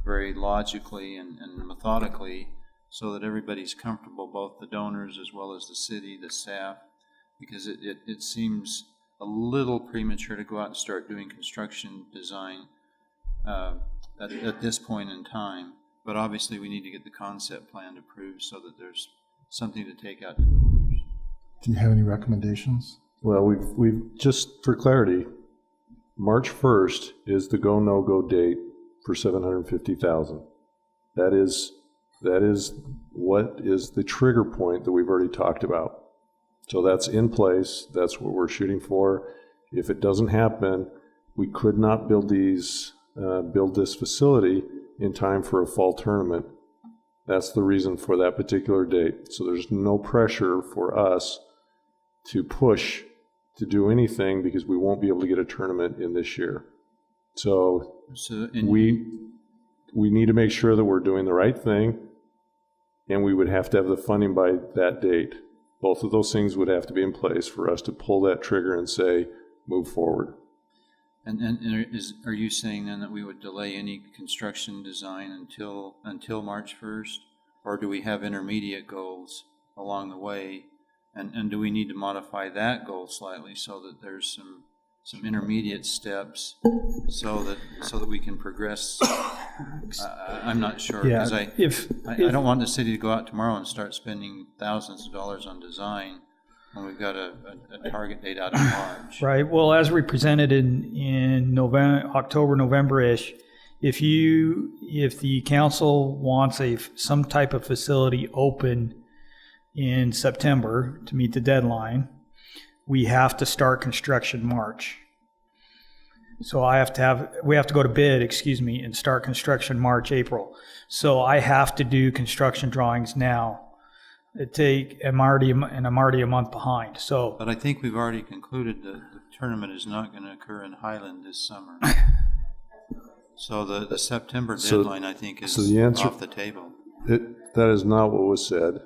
very logically and methodically so that everybody's comfortable, both the donors as well as the city, the staff, because it seems a little premature to go out and start doing construction design at this point in time. But obviously we need to get the concept plan approved so that there's something to take out to donors. Do you have any recommendations? Well, we've just for clarity, March 1st is the go no go date for $750,000. That is what is the trigger point that we've already talked about. So that's in place. That's what we're shooting for. If it doesn't happen, we could not build this facility in time for a fall tournament. That's the reason for that particular date. So there's no pressure for us to push to do anything because we won't be able to get a tournament in this year. So we need to make sure that we're doing the right thing, and we would have to have the funding by that date. Both of those things would have to be in place for us to pull that trigger and say, move forward. And are you saying then that we would delay any construction design until March 1st? Or do we have intermediate goals along the way? And do we need to modify that goal slightly so that there's some intermediate steps so that we can progress? I'm not sure, because I don't want the city to go out tomorrow and start spending thousands of dollars on design And we've got a target date out in March. Right. Well, as we presented in October, November-ish, if the council wants some type of facility open in September to meet the deadline, we have to start construction March. So we have to go to bid, and start construction March, April. So I have to do construction drawings now. I'm already a month behind. So, But I think we've already concluded that the tournament is not going to occur in Highland this summer. So the September deadline, I think, is off the table. That is not what was said.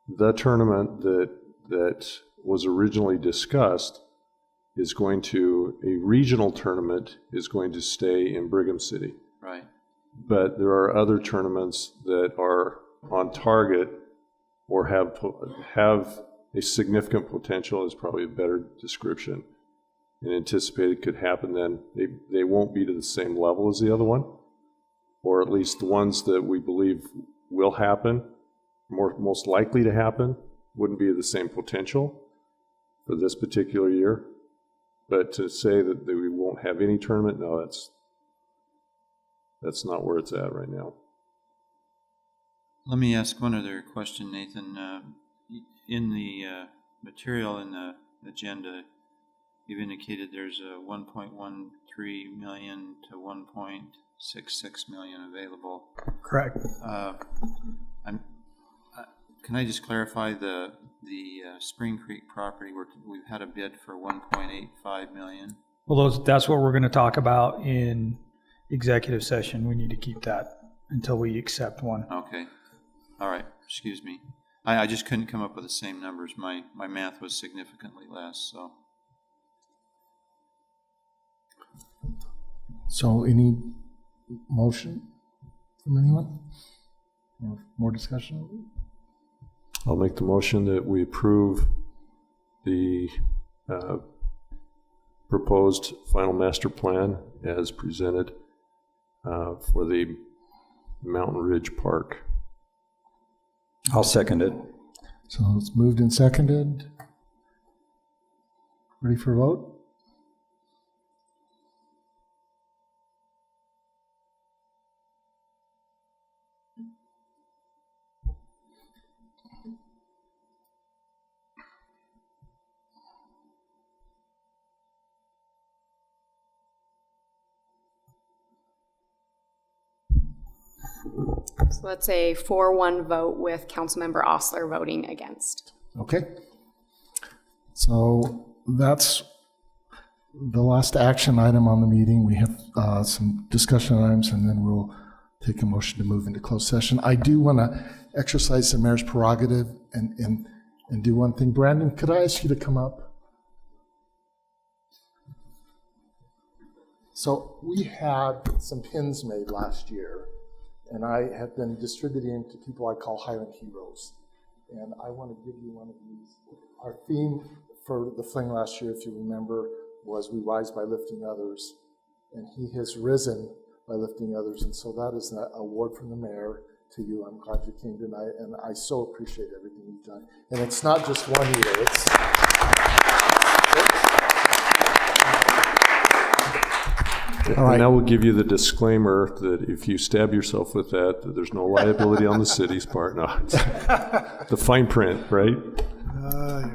The tournament that was originally discussed is a regional tournament is going to stay in Brigham City. Right. But there are other tournaments that are on target or have a significant potential, is probably a better description, and anticipated could happen then. They won't be to the same level as the other one, or at least the ones that we believe will happen, most likely to happen, wouldn't be the same potential for this particular year. But to say that we won't have any tournament, no, that's not where it's at right now. Let me ask one other question, Nathan. In the material in the agenda, you've indicated there's a 1.13 million to 1.66 million available. Correct. Can I just clarify the Spring Creek property where we've had a bid for 1.85 million? Well, that's what we're going to talk about in executive session. We need to keep that until we accept one. Okay. All right. Excuse me. I just couldn't come up with the same numbers. My math was significantly less. So any motion from anyone? Or more discussion? I'll make the motion that we approve the proposed final master plan as presented for the Mountain Ridge Park. I'll second it. So it's moved and seconded. Ready for a vote? So that's a 4-1 vote with Councilmember Osler voting against. Okay. So that's the last action item on the meeting. We have some discussion items, and then we'll take a motion to move into closed session. I do want to exercise the mayor's prerogative and do one thing. Brandon, could I ask you to come up? So we had some pins made last year, and I have been distributing to people I call Highland heroes. And I want to give you one of these. Our theme for the fling last year, if you remember, was we rise by lifting others. And he has risen by lifting others. And so that is an award from the mayor to you. I'm glad you came tonight, and I so appreciate everything you've done. And it's not just 1 year. All right. And I will give you the disclaimer that if you stab yourself with that there's no liability on the city's part. No, it's the fine print, right?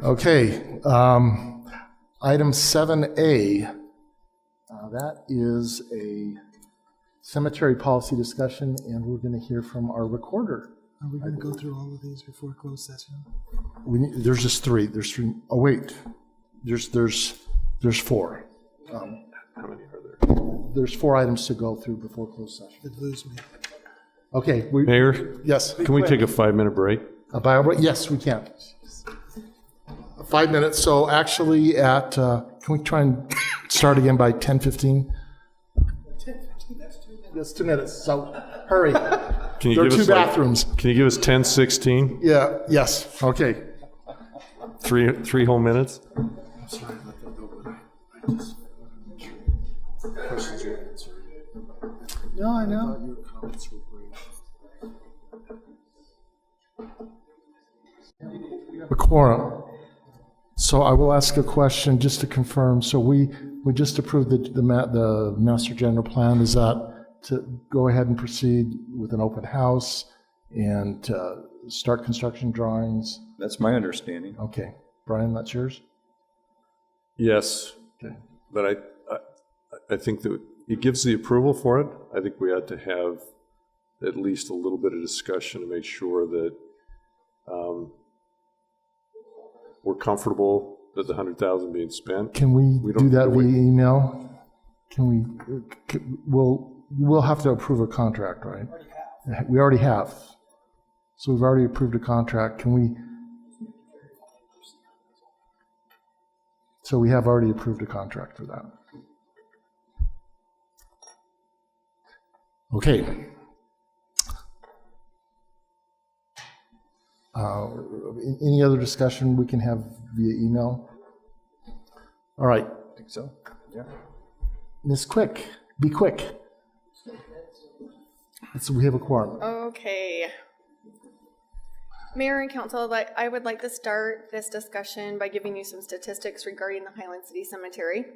Okay. Item 7A, that is a cemetery policy discussion, and we're going to hear from our recorder. Are we going to go through all of these before closed session? There's just three. There's three. Oh wait, there's four. How many are there? There's 4 items to go through before closed session. It lose me. Okay. Mayor? Yes. Can we take a 5-minute break? A bio break? Yes, we can. 5 minutes. So actually can we try and start again by 10:15? 10:15, that's 2 minutes. So hurry. Can you there are give 2 us bathrooms. Can you give us 10:16? Yeah, yes. Okay. 3 whole minutes? I'm sorry about that. Questions you answered. No, I I know. thought your comments were great. We have a quorum. So I will ask a question just to confirm. So we just approved the master general plan. Is that to go ahead and proceed with an open house and start construction drawings? That's my understanding. Okay. Brian, that's yours? Yes, Okay. but I think that it gives the approval for it. I think we ought to have at least a little bit of discussion to make sure that we're comfortable that the 100,000 being spent. Can we do that via email? We'll have to approve a contract, right? We already have. So we've already approved a contract. So we have already approved a contract for that. Okay. Any other discussion we can have via email? All right. I think so. Yeah. Ms. Quick, be quick. So we have a quorum. Okay. Mayor and council, I would like to start this discussion by giving you some statistics regarding the Highland City Cemetery.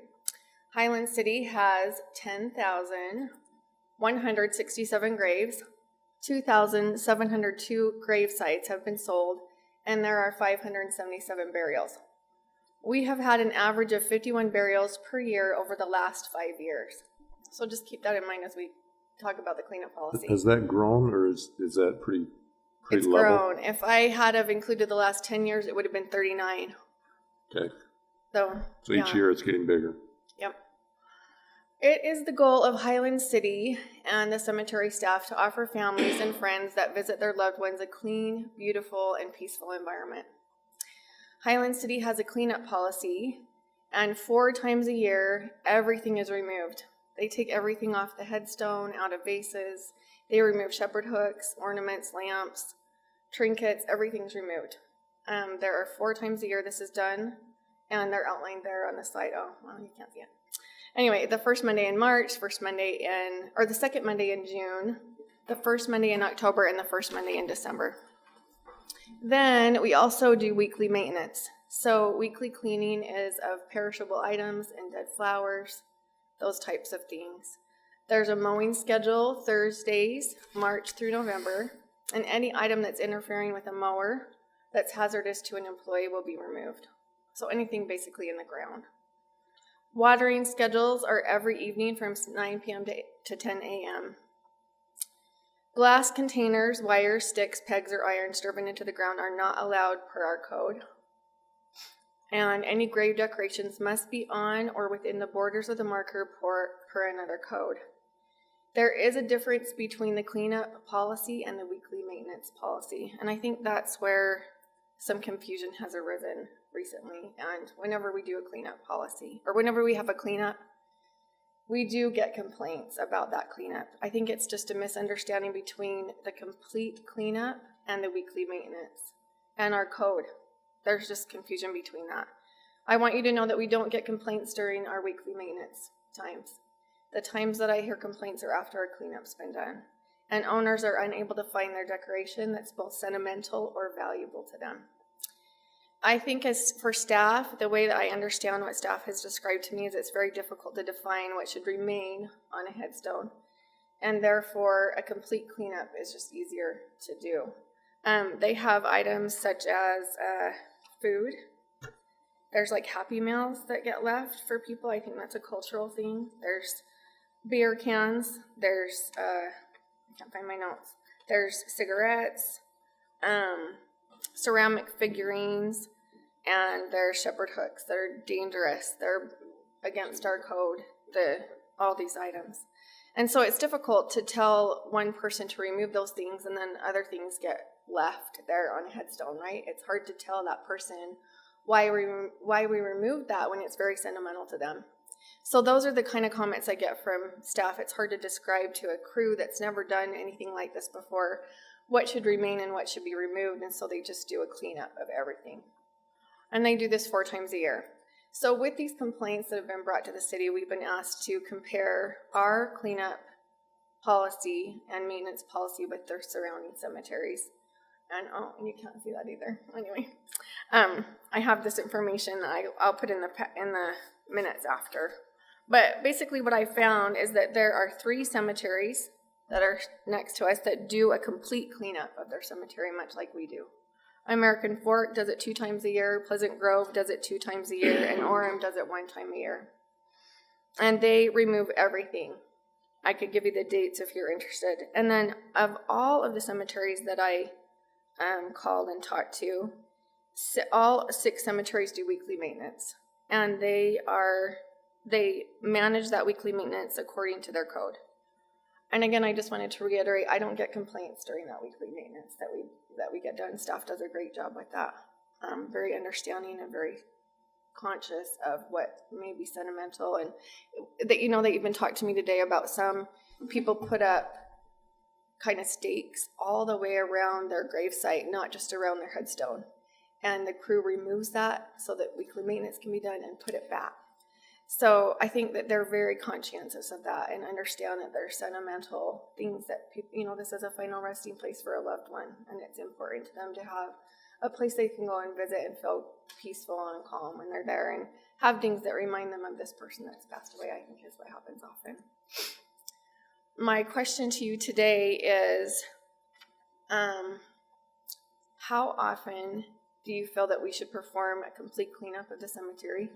Highland City has 10,167 graves. 2,702 grave sites have been sold, and there are 577 burials. We have had an average of 51 burials per year over the last 5 years. So just keep that in mind as we talk about the cleanup policy. Has that grown, or is that pretty It's level? grown. If I had have included the last 10 years, it would have been 39. Okay. So each yeah. year it's getting bigger. Yep. It is the goal of Highland City and the cemetery staff to offer families and friends that visit their loved ones a clean, beautiful, and peaceful environment. Highland City has a cleanup policy, and 4 times a year, everything is removed. They take everything off the headstone, out of vases. They remove shepherd hooks, ornaments, lamps, trinkets, everything's removed. There are 4 times a year this is done, and they're outlined there on the slide. Oh, well, you can't see it. Anyway, the first Monday in March, the second Monday in June, the first Monday in October, and the first Monday in December. Then we also do weekly maintenance. So weekly cleaning is of perishable items and dead flowers, those types of things. There's a mowing schedule Thursdays, March through November, and any item that's interfering with a mower that's hazardous to an employee will be removed. So anything basically in the ground. Watering schedules are every evening from 9 p.m. to 10 a.m. Glass containers, wires, sticks, pegs, or irons driven into the ground are not allowed per our code. And any grave decorations must be on or within the borders of the marker per another code. There is a difference between the cleanup policy and the weekly maintenance policy. And I think that's where some confusion has arisen recently. And whenever we do a cleanup policy, or whenever we have a cleanup, we do get complaints about that cleanup. I think it's just a misunderstanding between the complete cleanup and the weekly maintenance and our code. There's just confusion between that. I want you to know that we don't get complaints during our weekly maintenance times. The times that I hear complaints are after our cleanup's been done, and owners are unable to find their decoration that's both sentimental or valuable to them. I think as for staff, the way that I understand what staff has described to me is it's very difficult to define what should remain on a headstone, and therefore a complete cleanup is just easier to do. They have items such as food. There's like Happy Meals that get left for people. I think that's a cultural thing. There's beer cans. There's, I can't find my notes. There's cigarettes, ceramic figurines, and there's shepherd hooks. They're dangerous. They're against our code, all these items. And so it's difficult to tell one person to remove those things and then other things get left there on a headstone, right? It's hard to tell that person why we removed that when it's very sentimental to them. So those are the kind of comments I get from staff. It's hard to describe to a crew that's never done anything like this before what should remain and what should be removed, and so they just do a cleanup of everything. And they do this 4 times a year. So with these complaints that have been brought to the city, we've been asked to compare our cleanup policy and maintenance policy with their surrounding cemeteries. And you can't see that either. Anyway, I have this information that I'll put in the minutes after. But basically what I found is that there are 3 cemeteries that are next to us that do a complete cleanup of their cemetery, much like we do. American Fork does it 2 times a year, Pleasant Grove does it 2 times a year, and Orem does it 1 time a year. And they remove everything. I could give you the dates if you're interested. And then of all of the cemeteries that I called and talked to, all 6 cemeteries do weekly maintenance. And they manage that weekly maintenance according to their code. And again, I just wanted to reiterate, I don't get complaints during that weekly maintenance that we get done. Staff does a great job with that. Very understanding and very conscious of what may be sentimental, and that that you've been talking to me today about some people put up kind of stakes all the way around their gravesite, not just around their headstone. And the crew removes that so that weekly maintenance can be done and put it back. So I think that they're very conscientious of that and understand that they're sentimental things that people, this is a final resting place for a loved one, and it's important to them to have a place they can go and visit and feel peaceful and calm when they're there, and have things that remind them of this person that's passed away, I think is what happens often. My question to you today is, how often do you feel that we should perform a complete cleanup of the cemetery?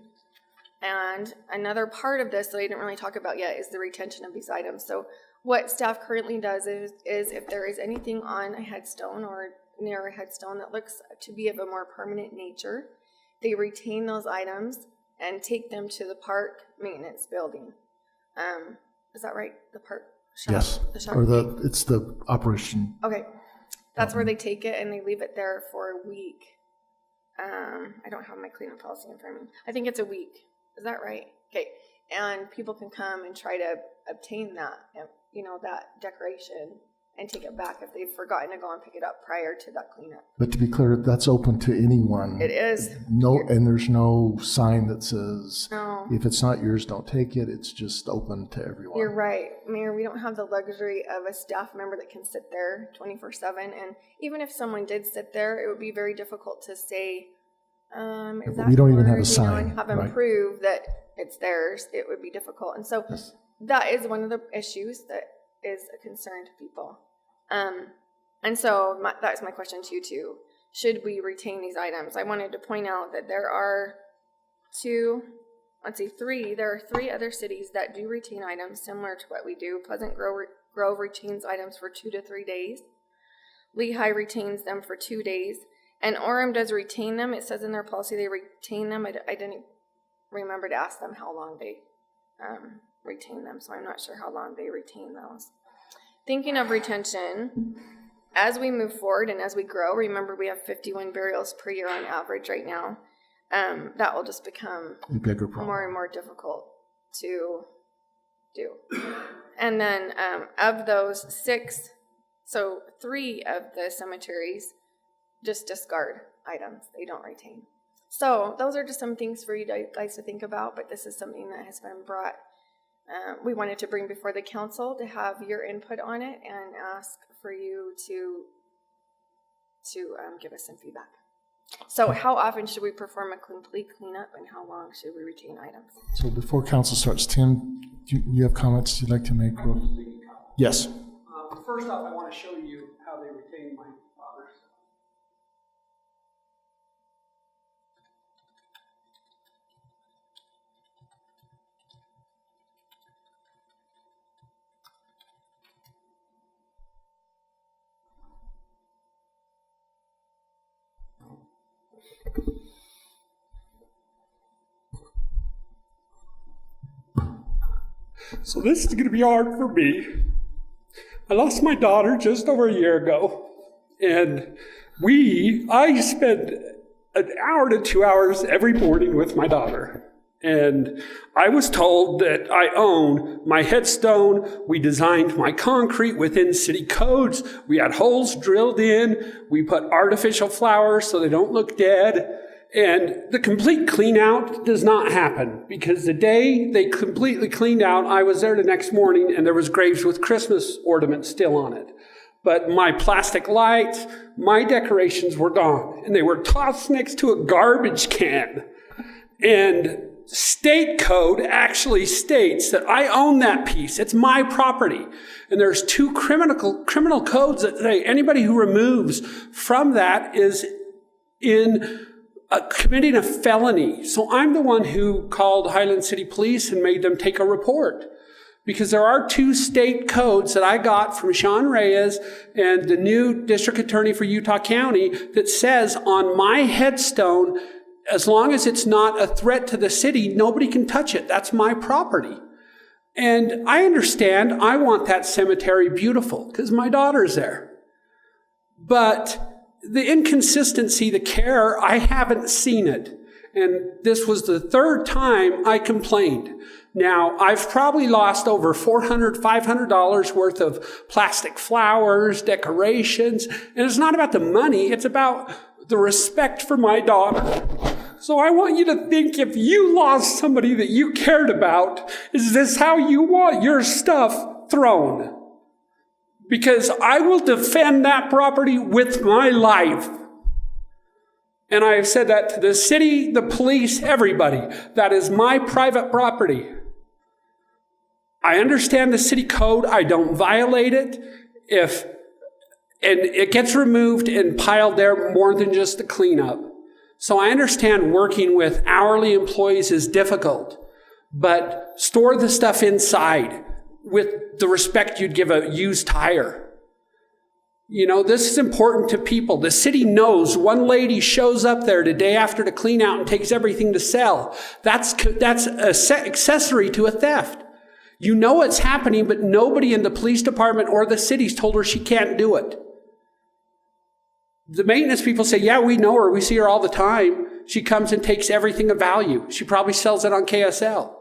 And another part of this that I didn't really talk about yet is the retention of these items. So what staff currently does is if there is anything on a headstone or near a headstone that looks to be of a more permanent nature, they retain those items and take them to the park maintenance building. Is that right? The park shop? Yes, The shop? or it's the operation. Okay. That's where they take it and they leave it there for a week. I don't have my cleanup policy in front of me. I think it's a week. Is that right? Okay. And people can come and try to obtain that, that decoration and take it back if they've forgotten to go and pick it up prior to that cleanup. But to be clear, that's open to anyone. It is. And there's no sign that says, No. if it's not yours, don't take it. It's just open to everyone. You're right, Mayor. We don't have the luxury of a staff member that can sit there 24/7. And even if someone did sit there, it would be very difficult to say, is that we don't even have a yours? sign, And have them right. prove that it's theirs. It would be difficult. And so that is one of the issues that is a concern to people. And so that's my question to you too. Should we retain these items? I wanted to point out that there are there are 3 other cities that do retain items similar to what we do. Pleasant Grove retains items for 2 to 3 days. Lehigh retains them for 2 days. And Orem does retain them. It says in their policy they retain them. I didn't remember to ask them how long they retain them, so I'm not sure how long they retain those. Thinking of retention, as we move forward and as we grow, remember we have 51 burials per year on average right now. That will just become A bigger problem. more and more difficult to do. And then of those 6, so 3 of the cemeteries just discard items. They don't retain. So those are just some things for you guys to think about, but this is something that has been brought. We wanted to bring before the council to have your input on it and ask for you to give us some feedback. So how often should we perform a complete cleanup, and how long should we retain items? So before council starts, Tim, do you have comments you'd like to make? Yes. First off, I want to show you how they retain my father's. So this is going to be hard for me. I lost my daughter just over a year ago, and I spend an hour to 2 hours every morning with my daughter. And I was told that I own my headstone. We designed my concrete within city codes. We had holes drilled in. We put artificial flowers so they don't look dead. And the complete clean out does not happen, because the day they completely cleaned out, I was there the next morning and there was graves with Christmas ornaments still on it. But my plastic lights, my decorations were gone, and they were tossed next to a garbage can. And state code actually states that I own that piece. It's my property. And there's 2 criminal codes that say anybody who removes from that is in committing a felony. So I'm the one who called Highland City Police and made them take a report. Because there are 2 state codes that I got from Sean Reyes and the new district attorney for Utah County that says on my headstone, as long as it's not a threat to the city, nobody can touch it. That's my property. And I understand I want that cemetery beautiful because my daughter's there. But the inconsistency, the care, I haven't seen it. And this was the 3rd time I complained. Now, I've probably lost over $400, $500 worth of plastic flowers, decorations. And it's not about the money. It's about the respect for my daughter. So I want you to think, if you lost somebody that you cared about, is this how you want your stuff thrown? Because I will defend that property with my life. And I have said that to the city, the police, everybody. That is my private property. I understand the city code. I don't violate it. And it gets removed and piled there more than just the cleanup. So I understand working with hourly employees is difficult, but store the stuff inside with the respect you'd give a used tire. You know, this is important to people. The city knows one lady shows up there the day after to clean out and takes everything to sell. That's accessory to a theft. You know it's happening, but nobody in the police department or the city's told her she can't do it. The maintenance people say, yeah, we know her. We see her all the time. She comes and takes everything of value. She probably sells it on KSL.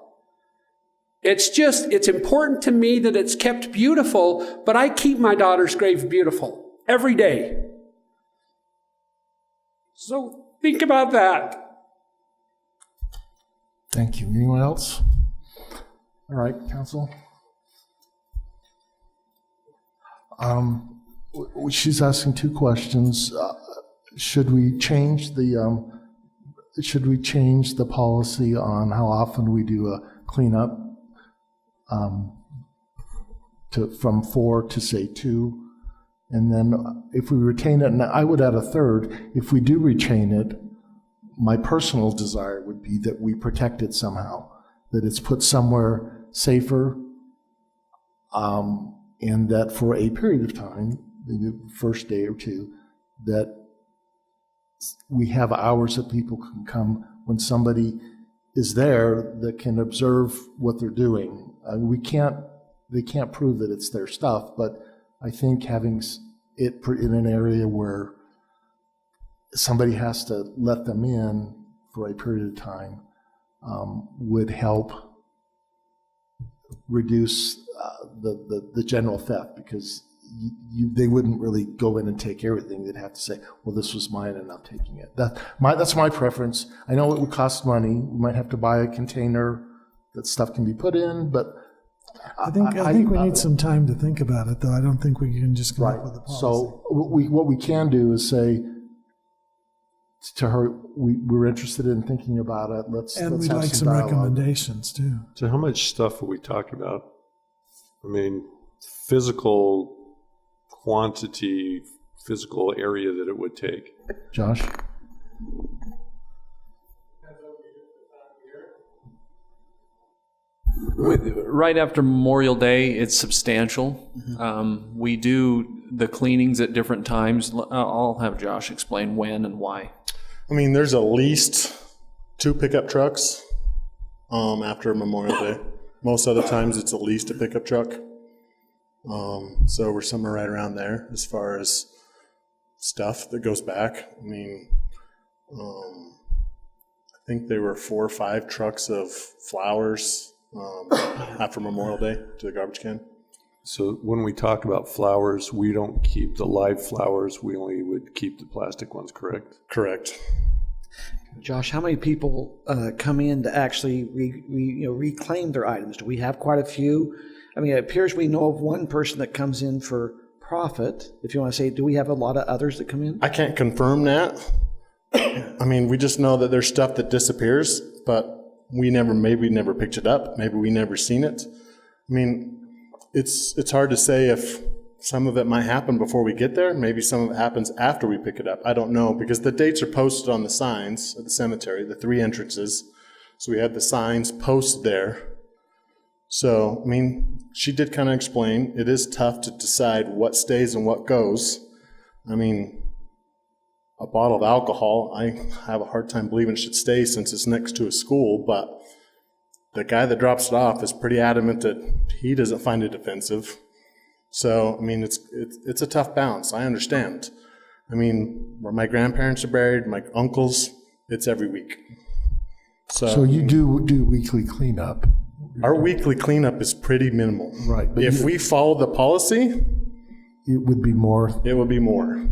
It's important to me that it's kept beautiful, but I keep my daughter's grave beautiful every day. So think about that. Thank you. Anyone else? All right, counsel. She's asking 2 questions. Should we change the policy on how often we do a cleanup from 4 to say 2? And then if we retain it, and I would add a 3rd, if we do retain it, my personal desire would be that we protect it somehow, that it's put somewhere safer, and that for a period of time, the first day or 2, that we have hours that people can come when somebody is there that can observe what they're doing. They can't prove that it's their stuff, but I think having it in an area where somebody has to let them in for a period of time would help reduce the general theft, because they wouldn't really go in and take everything. They'd have to say, well, this was mine and I'm taking it. That's my preference. I know it would cost money. We might have to buy a container that stuff can be put in, but I think we need some time to think about it, though. I don't think we can just come up with a policy. So what we can do is say to her, we're interested in thinking about it. Let's we'd have like some dialogue. recommendations too. So how much stuff are we talking about? I mean, physical quantity, physical area that it would take. Josh? Right after Memorial Day, it's substantial. We do the cleanings at different times. I'll have Josh explain when and why. I mean, there's at least 2 pickup trucks after Memorial Day. Most other times it's at least a pickup truck. So we're somewhere right around there as far as stuff that goes back. I mean, I think there were 4 or 5 trucks of flowers after Memorial Day to the garbage can. So when we talk about flowers, we don't keep the live flowers. We only would keep the plastic ones, correct? Correct. Josh, how many people come in to actually reclaim their items? Do we have quite a few? I mean, it appears we know of one person that comes in for profit, if you want to say, do we have a lot of others that come in? I can't confirm that. I mean, we just know that there's stuff that disappears, but maybe never picked it up. Maybe we never seen it. I mean, it's hard to say if some of it might happen before we get there. Maybe some of it happens after we pick it up. I don't know, because the dates are posted on the signs at the cemetery, the 3 entrances. So we had the signs posted there. So, I mean, she did kind of explain, it is tough to decide what stays and what goes. I mean, a bottle of alcohol, I have a hard time believing it should stay since it's next to a school, but the guy that drops it off is pretty adamant that he doesn't find it offensive. So, I mean, it's a tough balance. I understand. I mean, where my grandparents are buried, my uncles, it's every week. So you do weekly cleanup? Our weekly cleanup is pretty minimal. Right. If we follow the policy, it would be more. It would be more.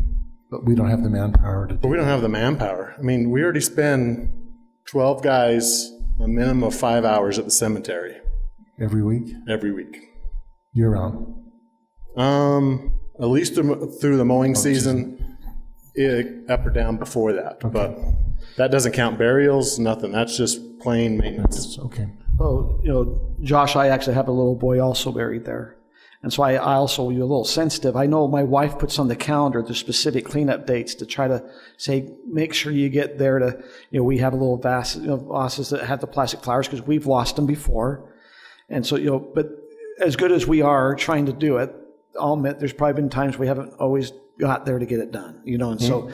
But we don't have the manpower to do But we don't have the manpower. I mean, we already spend 12 guys a minimum of 5 hours at the cemetery. Every week? Every week. Year round? At least through the mowing season, up or down before that. Okay. But that doesn't count burials, nothing. That's just plain maintenance. Okay. Oh, you know, Josh, I actually have a little boy also buried there. And so I also, you're a little sensitive. I know my wife puts on the calendar the specific cleanup dates to try to say, make sure you get there to, you know, we have a little vases that have the plastic flowers because we've lost them before. And so, you know, but as good as we are trying to do it, I'll admit there's probably been times we haven't always got there to get it done, you know, and so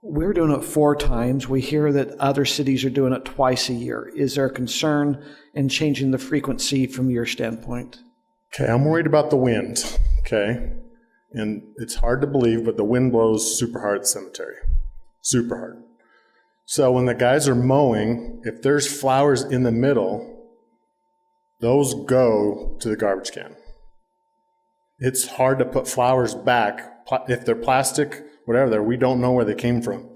we're doing it 4 times. We hear that other cities are doing it twice a year. Is there a concern in changing the frequency from your standpoint? Okay, I'm worried about the wind, okay? And it's hard to believe, but the wind blows super hard at the cemetery. Super hard. So when the guys are mowing, if there's flowers in the middle, those go to the garbage can. It's hard to put flowers back. If they're plastic, whatever, we don't know where they came from.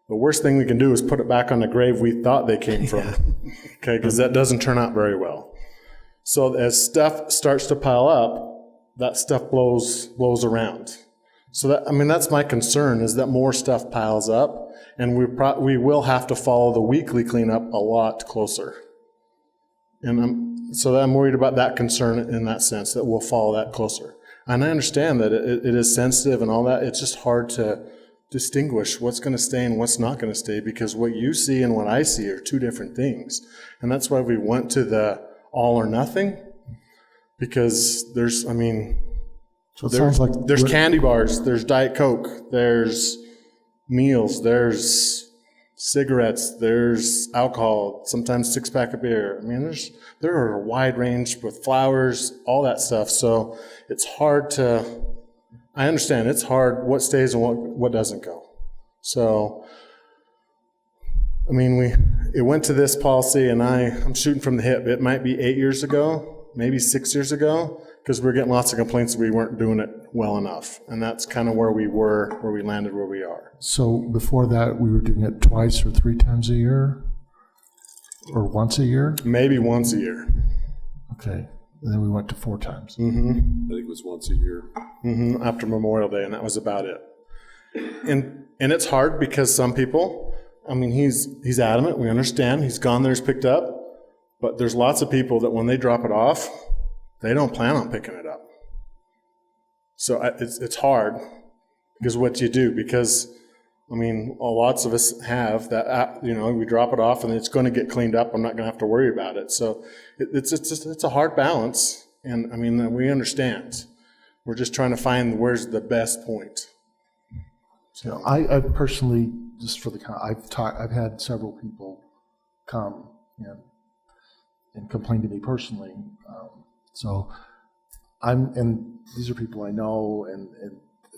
The worst thing we can do is put it back on the grave we thought they came from, okay, because that doesn't turn out very well. So as stuff starts to pile up, that stuff blows around. So that, I mean, that's my concern, is that more stuff piles up, and we will have to follow the weekly cleanup a lot closer. And so I'm worried about that concern in that sense, that we'll follow that closer. And I understand that it is sensitive and all that. It's just hard to distinguish what's going to stay and what's not going to stay, because what you see and what I see are 2 different things. And that's why we went to the all or nothing, because there's candy bars, there's Diet Coke, there's meals, there's cigarettes, there's alcohol, sometimes 6-pack of beer. I mean, there are a wide range with flowers, all that stuff. So it's hard I understand it's hard what stays and what doesn't go. So, I mean, it went to this policy, and I'm shooting from the hip. It might be 8 years ago, maybe 6 years ago, because we're getting lots of complaints that we weren't doing it well enough. And that's kind of where we landed where we are. So before that, we were doing it twice or 3 times a year? Or once a year? Maybe once a year. Okay. And then we went to 4 times. Mm-hmm. I think it was once a year. Mm-hmm. After Memorial Day, and that was about it. And it's hard because some people, I mean, he's adamant. We understand. He's gone there, he's picked up. But there's lots of people that when they drop it off, they don't plan on picking it up. So it's hard because what you do, because, I mean, lots of us have that, you know, we drop it off and it's going to get cleaned up. I'm not going to have to worry about it. So it's a hard balance. And I mean, we understand. We're just trying to find where's the best point. So I personally, just for I've had several people come and complain to me personally. And these are people I know, and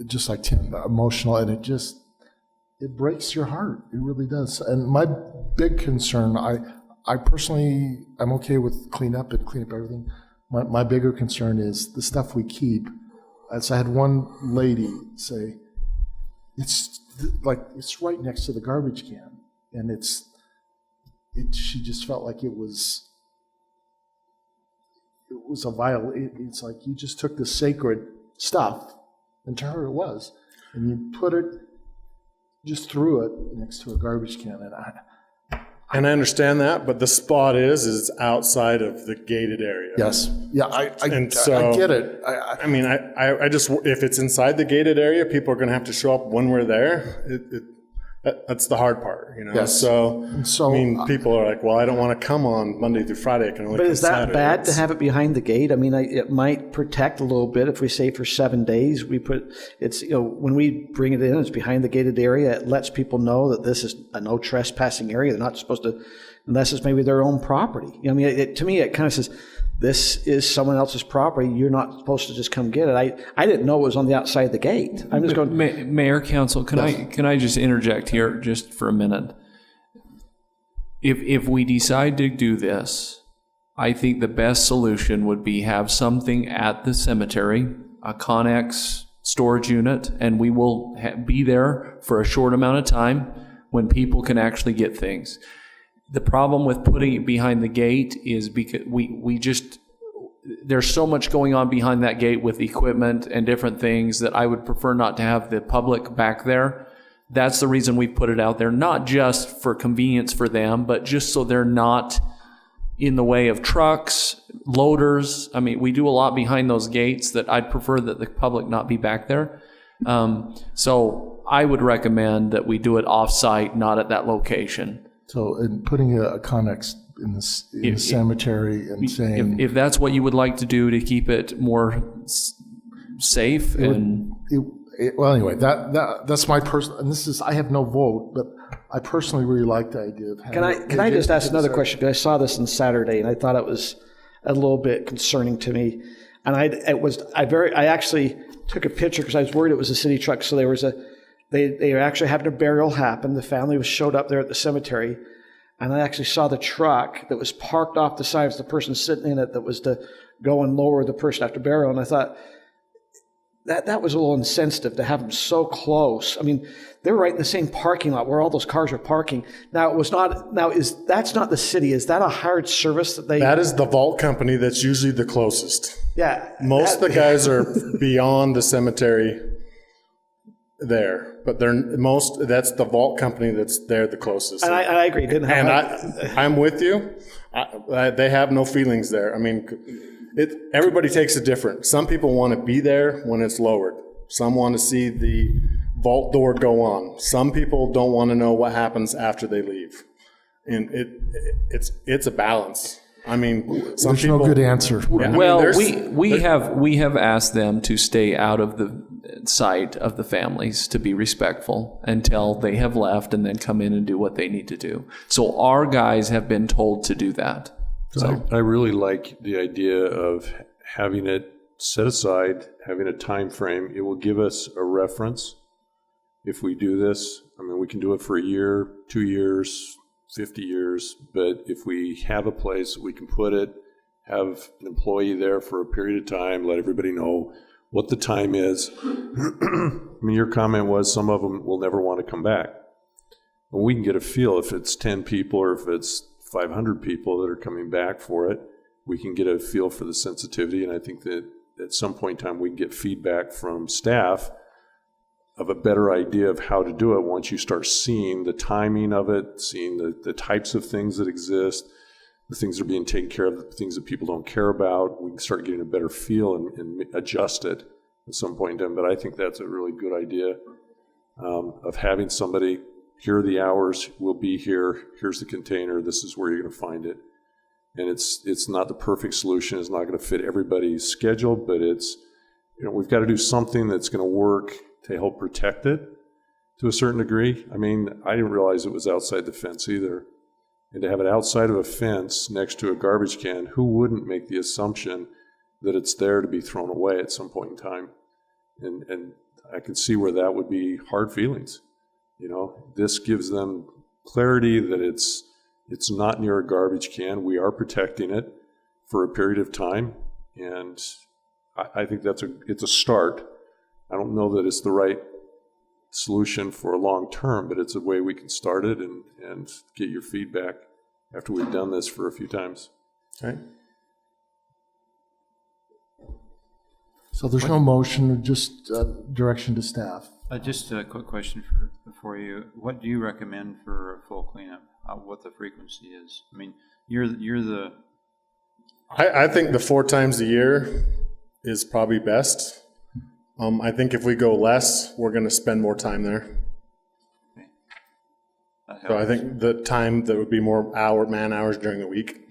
just like Tim, emotional, and it breaks your heart. It really does. And my big concern, I personally, I'm okay with clean up everything. My bigger concern is the stuff we keep. As I had one lady say, it's right next to the garbage can, and she just felt like it was a it's like you just took the sacred stuff And to her it was. And you put it, just threw it next to a garbage can. And I understand that, but the spot is outside of the gated area. Yes. Yeah, I get it. I mean, I just, if it's inside the gated area, people are going to have to show up when we're there. That's the hard part, you know? Yes. So, I mean, people are like, well, I don't want to come on Monday through Friday. I can only But come is that Saturday. bad to have it behind the gate? I mean, it might protect a little bit if we say for 7 days, we put, it's, you know, when we bring it in, it's behind the gated area. It lets people know that this is a no trespassing area. They're not supposed to, unless it's maybe their own property. I mean, to me, it kind of says, this is someone else's property. You're not supposed to just come get it. I didn't know it was on the outside of the gate. I'm just going. Mayor, Council, can I just interject here just for a minute? If we decide to do this, I think the best solution would be have something at the cemetery, a Connex storage unit, and we will be there for a short amount of time when people can actually get things. The problem with putting it behind the gate is because we just, there's so much going on behind that gate with equipment and different things that I would prefer not to have the public back there. That's the reason we put it out there, not just for convenience for them, but just so they're not in the way of trucks, loaders. I mean, we do a lot behind those gates that I'd prefer that the public not be back there. So I would recommend that we do it off-site, not at that location. So in putting a Connex in the cemetery and saying... If that's what you would like to do to keep it more safe well, anyway, that's my personal... And this is, I have no vote, but I personally really like the idea of having... Can I just ask another question? Because I saw this on Saturday, and I thought it was a little bit concerning to me. And I actually took a picture because I was worried it was a city truck. So there was they were actually having a burial happen. The family showed up there at the cemetery, and I actually saw the truck that was parked off the side of the person sitting in it that was to go and lower the person after burial. And I thought that was a little insensitive to have them so close. I mean, they were right in the same parking lot where all those cars are parking. Now, that's not the city. Is that a hired service that they... That is the vault company that's usually the closest. Yeah. Most of the guys are beyond the cemetery there, but that's the vault company that's there the closest. And I agree. I'm with you. They have no feelings there. I mean, everybody takes it different. Some people want to be there when it's lowered. Some want to see the vault door go on. Some people don't want to know what happens after they leave. And it's a balance. I mean, some There's people... no good answer. Yeah, well, we have asked them to stay out of the sight of the families, to be respectful until they have left and then come in and do what they need to do. So our guys have been told to do that. So I really like the idea of having it set aside, having a time frame. It will give us a reference if we do this. I mean, we can do it for a year, 2 years, 50 years, but if we have a place we can put it, have an employee there for a period of time, let everybody know what the time is. I mean, your comment was some of them will never want to come back. And we can get a feel if it's 10 people or if it's 500 people that are coming back for it. We can get a feel for the sensitivity, and I think that at some point in time we can get feedback from staff of a better idea of how to do it once you start seeing the timing of it, seeing the types of things that exist, the things that are being taken care of, the things that people don't care about. We can start getting a better feel and adjust it at some point in time. But I think that's a really good idea of having somebody, here are the hours, we'll be here, here's the container, this is where you're going to find it. And it's not the perfect solution, it's not going to fit everybody's schedule, but we've got to do something that's going to work to help protect it to a certain degree. I mean, I didn't realize it was outside the fence either. And to have it outside of a fence next to a garbage can, who wouldn't make the assumption that it's there to be thrown away at some point in time? And I can see where that would be hard feelings. You know, this gives them clarity that it's not near a garbage can. We are protecting it for a period of time. And I think it's a start. I don't know that it's the right solution for a long term, but it's a way we can start it and get your feedback after we've done this for a few times. Okay. So there's no motion, just direction to staff. Just a quick question for you. What do you recommend for a full cleanup? What the frequency is? I mean, you're the. I think the 4 times a year is probably best. I think if we go less, we're going to spend more time there. So I think the time that would be more man hours during the week.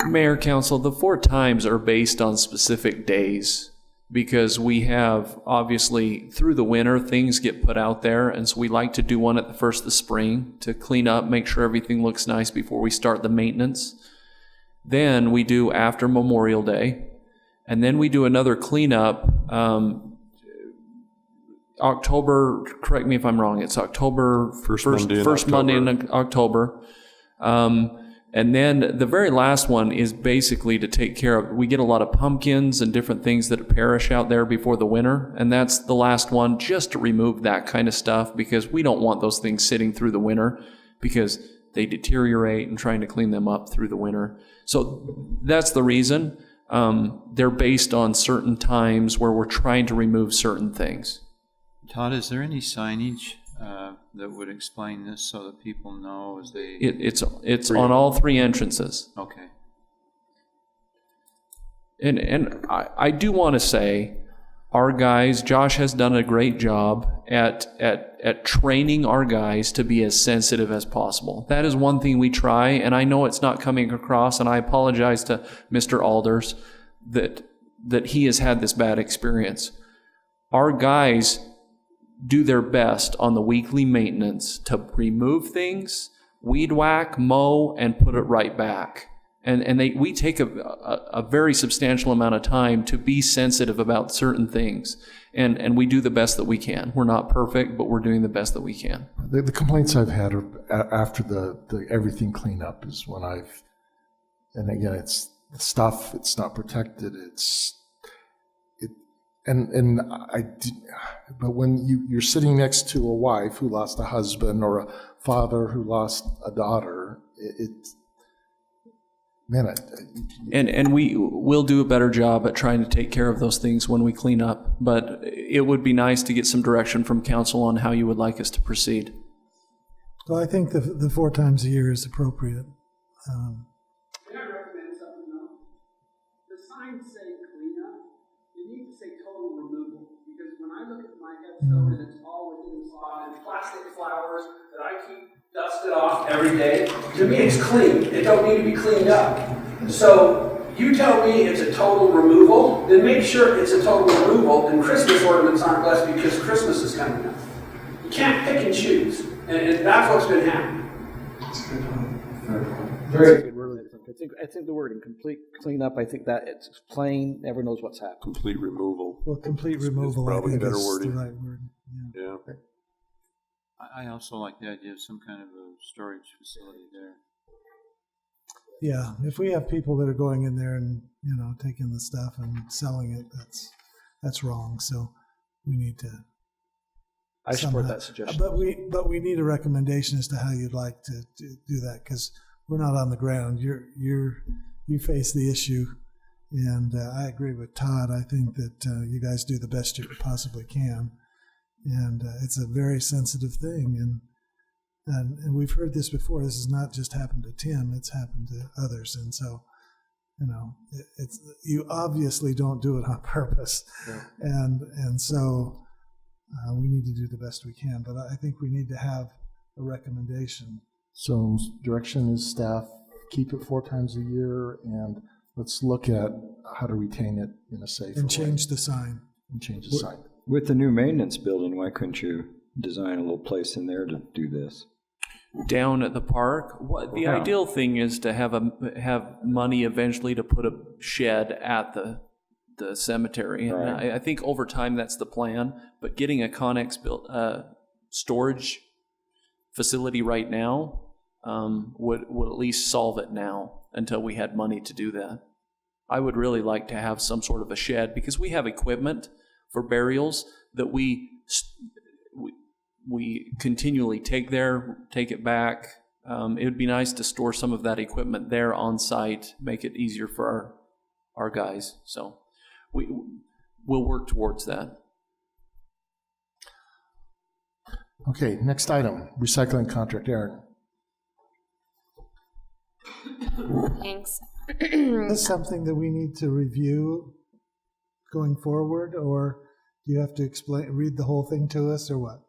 Mayor, Council, the 4 times are based on specific days because we have, obviously, through the winter, things get put out there, and so we like to do one at the first of the spring to clean up, make sure everything looks nice before we start the maintenance. Then we do after Memorial Day, and then we do another cleanup October, correct me if I'm wrong, it's October, first Monday in October. And then the very last one is basically to take care of, we get a lot of pumpkins and different things that perish out there before the winter. And that's the last one, just to remove that kind of stuff, because we don't want those things sitting through the winter because they deteriorate and trying to clean them up through the winter. So that's the reason. They're based on certain times where we're trying to remove certain things. Todd, is there any signage that would explain this so that people know as they... It's on all 3 entrances. Okay. And I do want to say, our guys, Josh has done a great job at training our guys to be as sensitive as possible. That is one thing we try, and I know it's not coming across, and I apologize to Mr. Alders that he has had this bad experience. Our guys do their best on the weekly maintenance to remove things, weed whack, mow, and put it right back. And we take a very substantial amount of time to be sensitive about certain things. And we do the best that we can. We're not perfect, but we're doing the best that we can. The complaints I've had are after the everything cleanup is when and again, it's stuff, it's not protected, but when you're sitting next to a wife who lost a husband or a father who lost a daughter, and we will do a better job at trying to take care of those things when we clean up. But it would be nice to get some direction from council on how you would like us to proceed. Well, I think the 4 times a year is appropriate. Can I recommend something though? The signs say cleanup. You need to say total removal, because when I look at my headstone and it's all within the spot and plastic flowers that I keep dusted off every day, to me it's clean. It don't need to be cleaned up. So you tell me it's a total removal, then make sure it's a total removal, and Christmas ornaments aren't blessed because Christmas is coming up. You can't pick and choose, and that's what's been happening. Very good word. I think the word in complete cleanup, I think that it's plain, everyone knows what's happening. Complete removal. Well, complete removal, probably I think, better is wording. the right word. Yeah. I also like the idea of some kind of a storage facility there. Yeah, if we have people that are going in there and, taking the stuff and selling it, that's wrong. So we need to. I support that suggestion. But we need a recommendation as to how you'd like to do that, because we're not on the ground. You face the issue, and I agree with Todd. I think that you guys do the best you possibly can, and it's a very sensitive thing. And we've heard this before. This has not just happened to Tim; it's happened to others. And so, it's you obviously don't do it on purpose, yeah. and so we need to do the best we can. But I think we need to have a recommendation. So direction is staff, keep it 4 times a year, and let's look at how to retain it in a safe way. And change the sign. With the new maintenance building, why couldn't you design a little place in there to do this? Down at the park, the ideal thing is to have money eventually to put a shed at the cemetery. And Right. I think over time that's the plan. But getting a Connex storage facility right now would at least solve it now until we had money to do that. I would really like to have some sort of a shed, because we have equipment for burials that we continually take it back. It would be nice to store some of that equipment there on site, make it easier for our guys. So we'll work towards that. Okay, next item, recycling contract. Aaron. Thanks. Is this something that we need to review going forward, or do you have to read the whole thing to us, or what?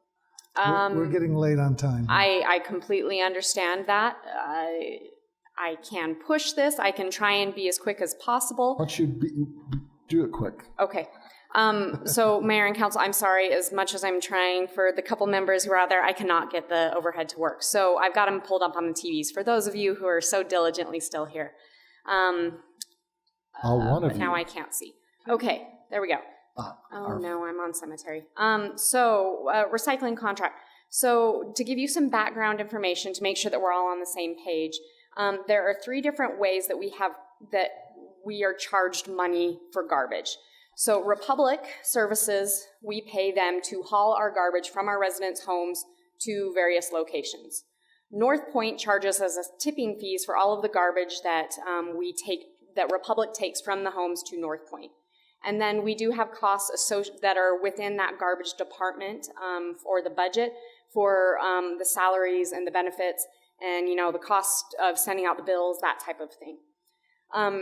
We're getting late on time. I completely understand that. I can push this. I can try and be as quick as possible. Why don't you do it quick? Okay. So, Mayor and Council, I'm sorry. As much as I'm trying for the couple members who are out there, I cannot get the overhead to work. So I've got them pulled up on the TVs for those of you who are so diligently still here. One of But you. now I can't see. Okay, there we go. No, I'm on cemetery. Recycling contract. So to give you some background information to make sure that we're all on the same page, there are 3 different ways that we are charged money for garbage. So Republic Services, we pay them to haul our garbage from our residents' homes to various locations. North Point charges us tipping fees for all of the garbage that that Republic takes from the homes to North Point. And then we do have costs that are within that garbage department or the budget for the salaries and the benefits and, the cost of sending out the bills, that type of thing.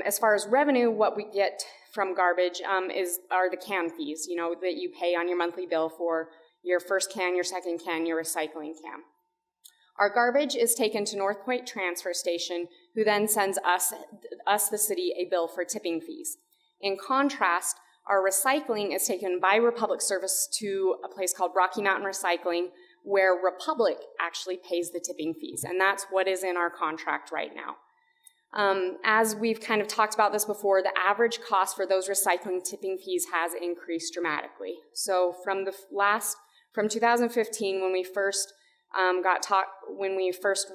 As far as revenue, what we get from garbage are the can fees, that you pay on your monthly bill for your first can, your second can, your recycling can. Our garbage is taken to North Point Transfer Station, who then sends us, the city, a bill for tipping fees. In contrast, our recycling is taken by Republic Service to a place called Rocky Mountain Recycling, where Republic actually pays the tipping fees, and that's what is in our contract right now. As we've kind of talked about this before, the average cost for those recycling tipping fees has increased dramatically. So from 2015, when we first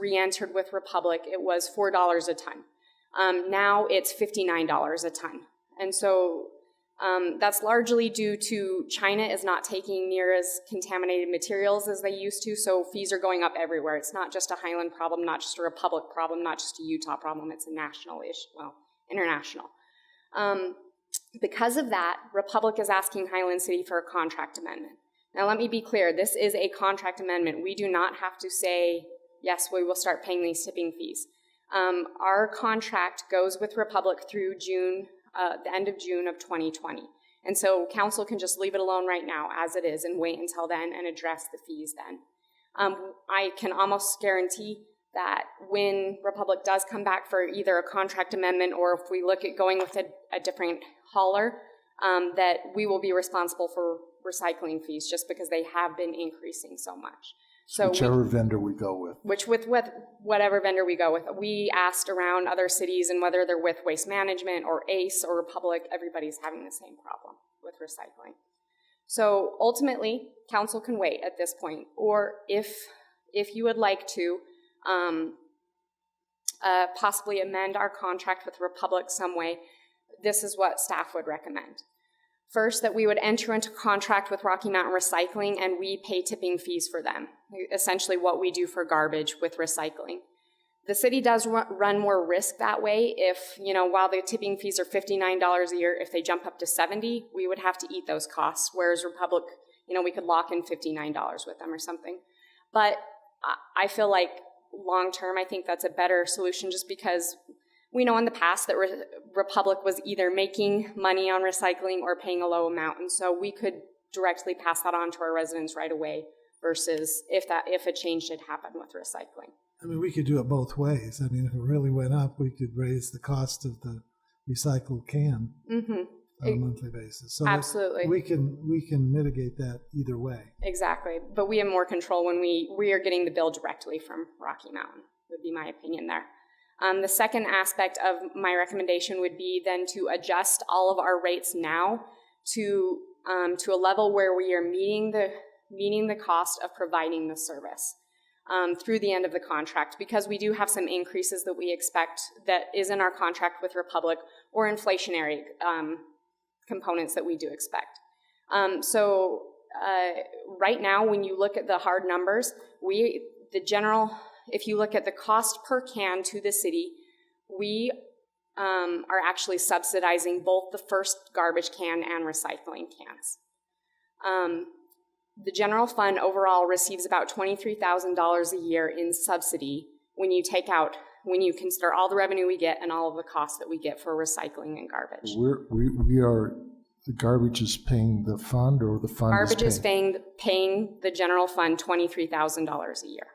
re-entered with Republic, it was $4 a ton. Now it's $59 a ton. And so that's largely due to China is not taking near as contaminated materials as they used to, so fees are going up everywhere. It's not just a Highland problem, not just a Republic problem, not just a Utah problem, it's a national issue, international. Because of that, Republic is asking Highland City for a contract amendment. Now let me be clear, this is a contract amendment. We do not have to say, yes, we will start paying these tipping fees. Our contract goes with Republic through the end of June of 2020. And so council can just leave it alone right now as it is and wait until then and address the fees then. I can almost guarantee that when Republic does come back for either a contract amendment or if we look at going with a different hauler, that we will be responsible for recycling fees just because they have been increasing so much. So whichever vendor we go with. With whatever vendor we go with. We asked around other cities and whether they're with Waste Management or ACE or Republic, everybody's having the same problem with recycling. So ultimately, council can wait at this point, or if you would like to possibly amend our contract with Republic some way, this is what staff would recommend. First, that we would enter into contract with Rocky Mountain Recycling and we pay tipping fees for them, essentially what we do for garbage with recycling. The city does run more risk that way if, while the tipping fees are $59 a year, if they jump up to $70, we would have to eat those costs, whereas Republic, we could lock in $59 with them or something. But I feel like long-term, I think that's a better solution just because we know in the past that Republic was either making money on recycling or paying a low amount, and so we could directly pass that on to our residents right away versus if a change did happen with recycling. I mean, we could do it both ways. I mean, if it really went up, we could raise the cost of the recycled can on a monthly basis. So absolutely, we can mitigate that either way. Exactly, but we have more control when we are getting the bill directly from Rocky Mountain. Would be my opinion there. The second aspect of my recommendation would be then to adjust all of our rates now to a level where we are meeting the cost of providing the service through the end of the contract, because we do have some increases that we expect that is in our contract with Republic or inflationary components that we do expect. So right now, when you look at the hard numbers, if you look at the cost per can to the city, we are actually subsidizing both the first garbage can and recycling cans. The general fund overall receives about $23,000 a year in subsidy when you consider all the revenue we get and all of the costs that we get for recycling and garbage. The garbage is paying the fund, or the fund Garbage is paying? paying the general fund $23,000 a year.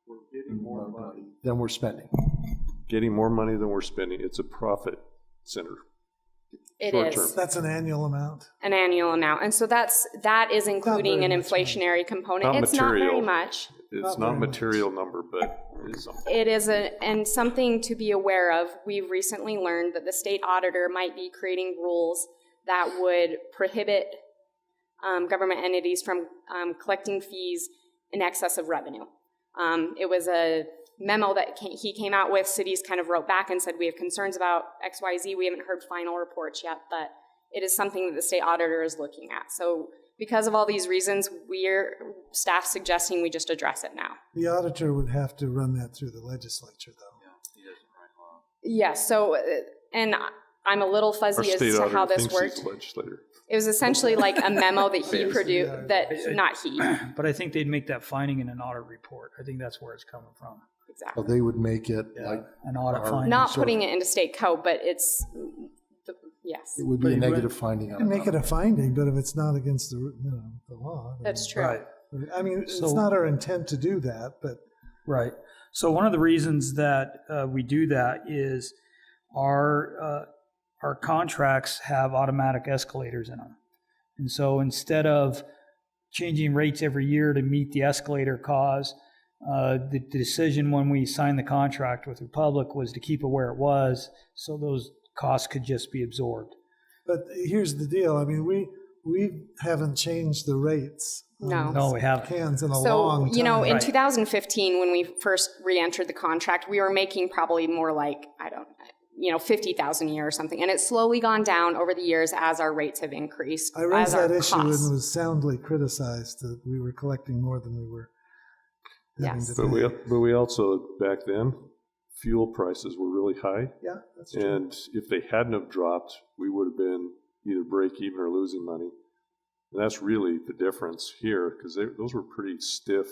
We're getting more money than we're spending. Getting more money than we're spending. It's a profit center. It Short is. term. That's an annual amount. An annual amount. And so that is including an inflationary component. Not It's not very material. much. It's not a material number, but it is something. It is and something to be aware of. We've recently learned that the state auditor might be creating rules that would prohibit government entities from collecting fees in excess of revenue. It was a memo that he came out with. Cities kind of wrote back and said, we have concerns about XYZ. We haven't heard final reports yet, but it is something that the state auditor is looking at. So because of all these reasons, staff suggesting we just address it now. The auditor would have to run that through the legislature, though. Yes, so, and I'm a little fuzzy as to how this worked. It was essentially like a memo that he produced, not he. But I think they'd make that finding in an audit report. I think that's where it's coming from. Exactly. They would make it like an audit finding. Not putting it into state code, but it's, yes. It would be a negative finding on You can make it a finding, but if it's not against the law. That's true. Right. I mean, it's not our intent to do that, but. Right. So one of the reasons that we do that is our contracts have automatic escalators in them. And so instead of changing rates every year to meet the escalator cause, the decision when we signed the contract with Republic was to keep it where it was so those costs could just be absorbed. But here's the deal. I mean, we haven't changed the rates. No, we haven't. Cans in a long time. In 2015, when we first re-entered the contract, we were making probably more like, $50,000 a year or something. And it's slowly gone down over the years as our rates have increased. I raised that issue costs. and was soundly criticized that we were collecting more than we were having to pay. But we also, back then, fuel prices were really high. Yeah, that's true. And if they hadn't have dropped, we would have been either break even or losing money. And that's really the difference here, because those were pretty stiff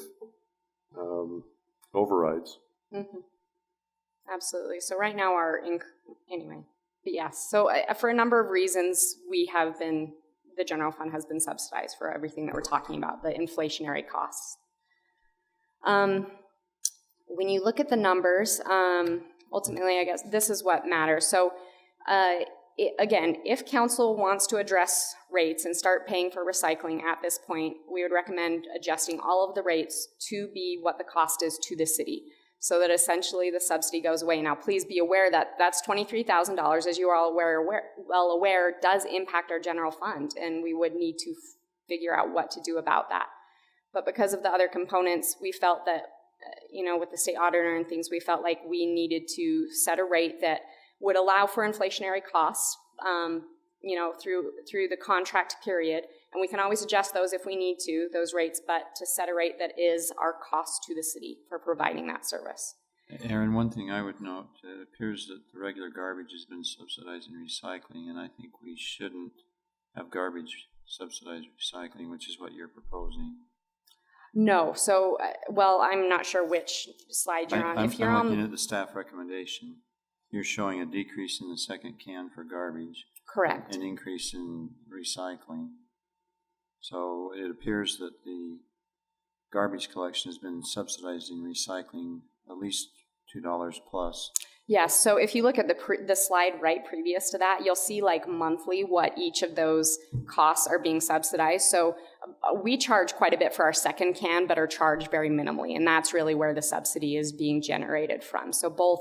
overrides. Mm-hmm. Absolutely. So right now anyway, but yes. So for a number of reasons, the general fund has been subsidized for everything that we're talking about, the inflationary costs. When you look at the numbers, ultimately, I guess this is what matters. So again, if council wants to address rates and start paying for recycling at this point, we would recommend adjusting all of the rates to be what the cost is to the city, so that essentially the subsidy goes away. Now, please be aware that that's $23,000, as you are all well aware, does impact our general fund, and we would need to figure out what to do about that. But because of the other components, we felt that, with the state auditor and things, we felt like we needed to set a rate that would allow for inflationary costs, through the contract period. And we can always adjust those if we need to, those rates, but to set a rate that is our cost to the city for providing that service. Aaron, one thing I would note, it appears that the regular garbage has been subsidized in recycling, and I think we shouldn't have garbage subsidized recycling, which is what you're proposing. No. So, I'm not sure which slide you're on. I'm looking at the staff recommendation. You're showing a decrease in the second can for garbage. Correct. An increase in recycling. So it appears that the garbage collection has been subsidized in recycling at least $2 plus. Yes. So if you look at the slide right previous to that, you'll see like monthly what each of those costs are being subsidized. So we charge quite a bit for our second can, but are charged very minimally. And that's really where the subsidy is being generated from. So both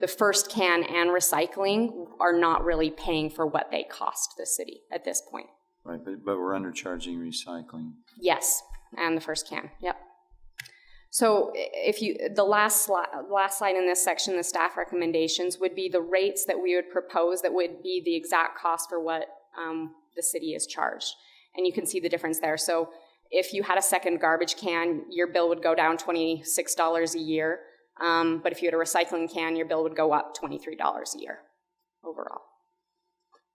the first can and recycling are not really paying for what they cost the city at this point. Right, but we're undercharging recycling. Yes, and the first can. Yep. So the last slide in this section, the staff recommendations, would be the rates that we would propose that would be the exact cost for what the city is charged. And you can see the difference there. So if you had a second garbage can, your bill would go down $26 a year. But if you had a recycling can, your bill would go up $23 a year overall.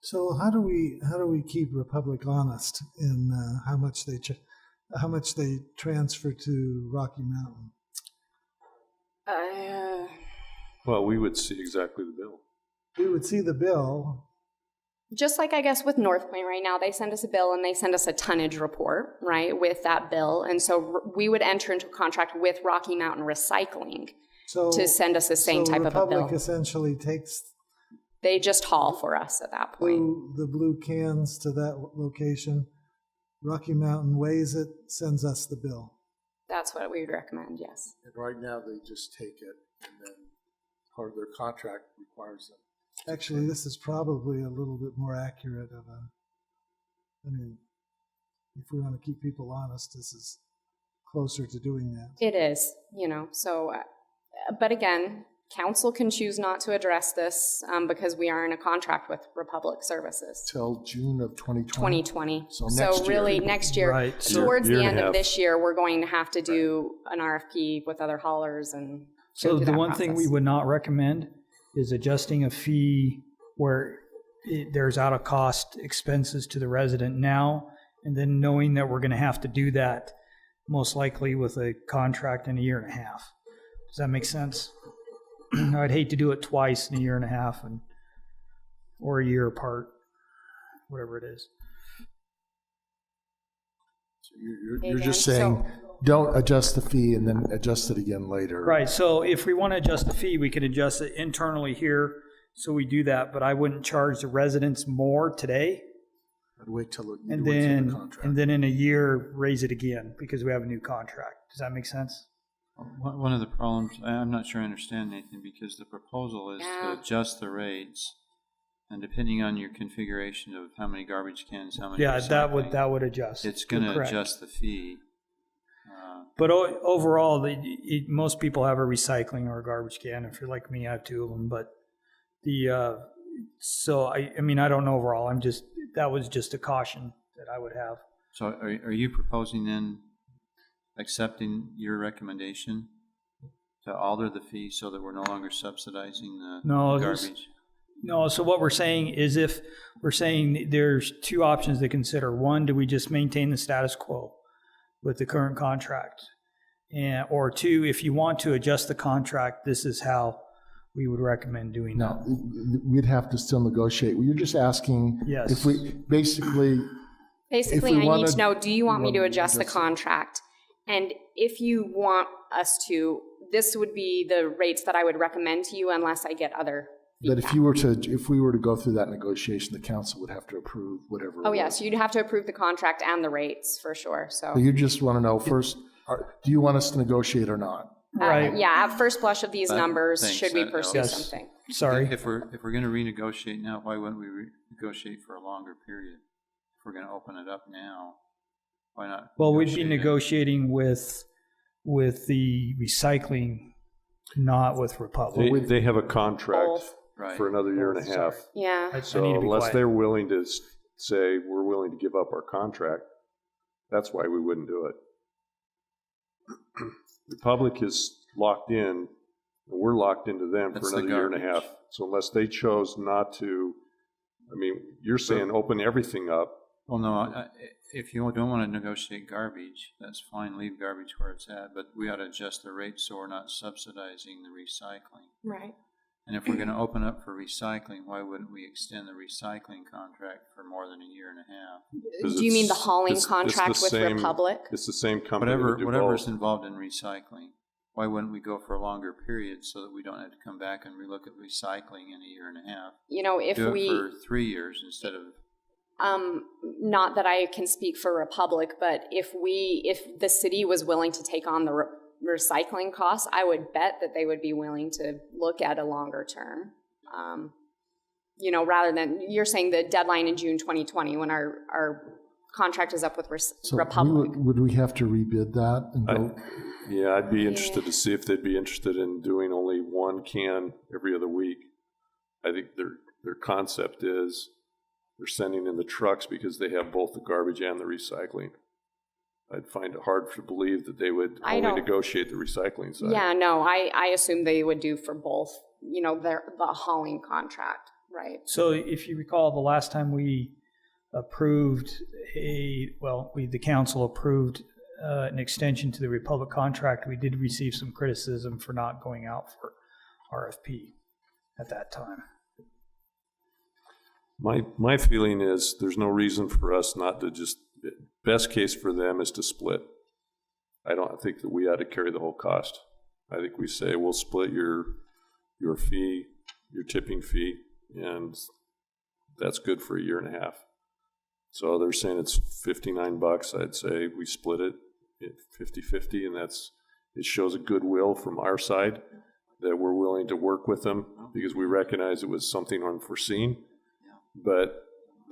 So how do we keep Republic honest in how much they transfer to Rocky Mountain? Well, we would see exactly the bill. We would see the bill. Just like I guess with North Point right now, they send us a bill and they send us a tonnage report, right, with that bill. And so we would enter into a contract with Rocky Mountain Recycling to send us the same type of a bill. Republic essentially takes They just haul for us at that point. the blue cans to that location. Rocky Mountain weighs it, sends us the bill. That's what we would recommend, yes. And right now, they just take it, and then part of their contract requires them. Actually, this is probably a little bit more accurate if we want to keep people honest, this is closer to doing that. It is, so, but again, council can choose not to address this because we are in a contract with Republic Services. Till June of 2020? 2020. So next really, year. next year, Right. towards Year the and end a of half. this year, we're going to have to do an RFP with other haulers and So go through the that one thing we process. would not recommend is adjusting a fee where there's out of cost expenses to the resident now, and then knowing that we're going to have to do that most likely with a contract in a year and a half. Does that make sense? I'd hate to do it twice in a year and a half or a year apart, whatever it is. So you're just saying, don't adjust the fee and then adjust it again later. Right, so if we want to adjust the fee, we can adjust it internally here, so we do that, but I wouldn't charge the residents more today, I'd wait till the and contract. then in a year, raise it again, because we have a new contract. Does that make sense? One of the problems, I'm not sure I understand, Nathan, because the proposal is to adjust the rates, and depending on your configuration of how many garbage cans, how many Yeah, that recycling, would adjust. it's going You're to correct. adjust the fee. But overall, most people have a recycling or a garbage can. If you're like me, I have two of them. But so I don't know overall. That was just a caution that I would have. So are you proposing then accepting your recommendation to alter the fee so that we're no longer subsidizing the garbage? No, so what we're saying is there's two options to consider. One, do we just maintain the status quo with the current contract? Or two, if you want to adjust the contract, this is how we would recommend doing that. No, we'd have to still negotiate. You're just asking Yes. if we basically. Basically, I need to know, do you want me to adjust the contract? And if you want us to, this would be the rates that I would recommend to you unless I get other. But if we were to go through that negotiation, the council would have to approve whatever. Oh, yes, you'd have to approve the contract and the rates for sure, So you just want to know first, do you want us to negotiate or not? Right. Yeah, at first blush of these numbers, Thanks, should we that pursue helps. something? Sorry. If we're going to renegotiate now, why wouldn't we negotiate for a longer period? If we're going to open it up now, why not? Well, we'd be negotiate it? negotiating with the recycling, not with Republic. They have a contract Both. Right. for another year and a half. Yeah. I So need to be unless quiet. they're willing to say, we're willing to give up our contract, that's why we wouldn't do it. Republic is locked in, and we're locked into them That's for the another year and a garbage. half. So unless they chose not to, you're saying open everything up. Well, no, if you don't want to negotiate garbage, that's fine, leave garbage where it's at, but we ought to adjust the rate so we're not subsidizing the recycling. Right. And if we're going to open up for recycling, why wouldn't we extend the recycling contract for more than a year and a half? Do you mean the hauling It's contract the with same- Republic? It's the same company that do Whatever's both. involved in recycling, why wouldn't we go for a longer period so that we don't have to come back and relook at recycling in a year and a half? If Do we. it for 3 years instead of. Not that I can speak for Republic, but if the city was willing to take on the recycling costs, I would bet that they would be willing to look at a longer term. Rather than, you're saying the deadline in June 2020 when our contract is up with So Republic. would we have to rebid that and go? Yeah, I'd be interested to see if they'd be interested in doing only one can every other week. I think their concept is they're sending in the trucks because they have both the garbage and the recycling. I'd find it hard to believe that they would I only don't- negotiate the recycling side. Yeah, no, I assume they would do for both, you know, the hauling contract, right? So if you recall, the last time we approved the council approved an extension to the Republic contract, we did receive some criticism for not going out for RFP at that time. My feeling is there's no reason for us not to just, best case for them is to split. I don't think that we ought to carry the whole cost. I think we say we'll split your fee, your tipping fee, and that's good for a year and a half. So they're saying it's $59. I'd say we split it 50-50, and it shows a goodwill from our side that we're willing to work with them because we recognize it was something unforeseen. But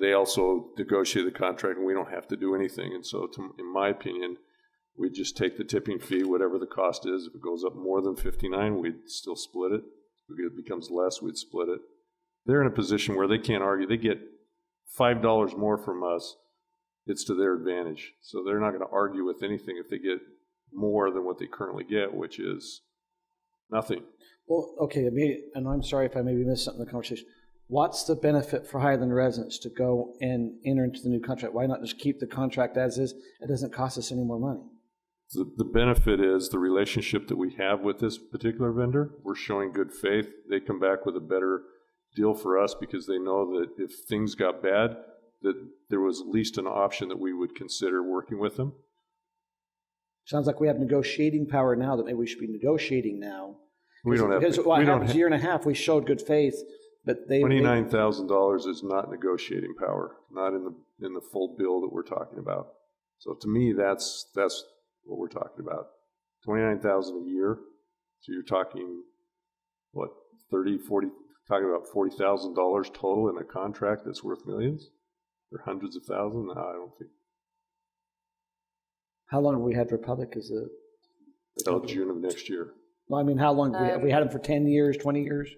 they also negotiate the contract, and we don't have to do anything. And so, in my opinion, we just take the tipping fee, whatever the cost is. If it goes up more than 59, we'd still split it. If it becomes less, we'd split it. They're in a position where they can't argue. They get $5 more from us. It's to their advantage. So they're not going to argue with anything if they get more than what they currently get, which is nothing. Well, okay, and I'm sorry if I maybe missed something in the conversation. What's the benefit for Highland residents to go and enter into the new contract? Why not just keep the contract as is? It doesn't cost us any more money. The benefit is the relationship that we have with this particular vendor. We're showing good faith. They come back with a better deal for us because they know that if things got bad, that there was at least an option that we would consider working with them. Sounds like we have negotiating power now that maybe we should be negotiating now. We don't have because to, what we happens don't a year and a half, we showed good faith, but they $29,000 is not negotiating power, not in the full bill that we're talking about. So to me, that's what we're talking about. $29,000 a year. So you're talking what, 30, 40, talking about $40,000 total in a contract that's worth millions or hundreds of thousands? No, I don't think. How long have we had Republic as a? Until June of next year. Well, I mean, how long have we had them for 10 years, 20 years?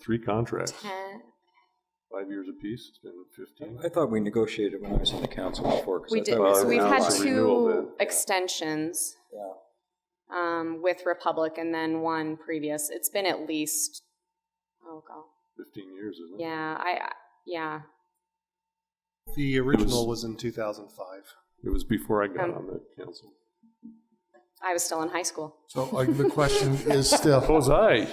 Three contracts. 10. 5 years apiece. It's been 15. I thought we negotiated when I was on the council before. We did. So we've had two extensions with Republic and then one previous. It's been at least, 15 years, isn't it? Yeah. The original was in 2005. It was before I got on the council. I was still in high school. So the question is still. Was I?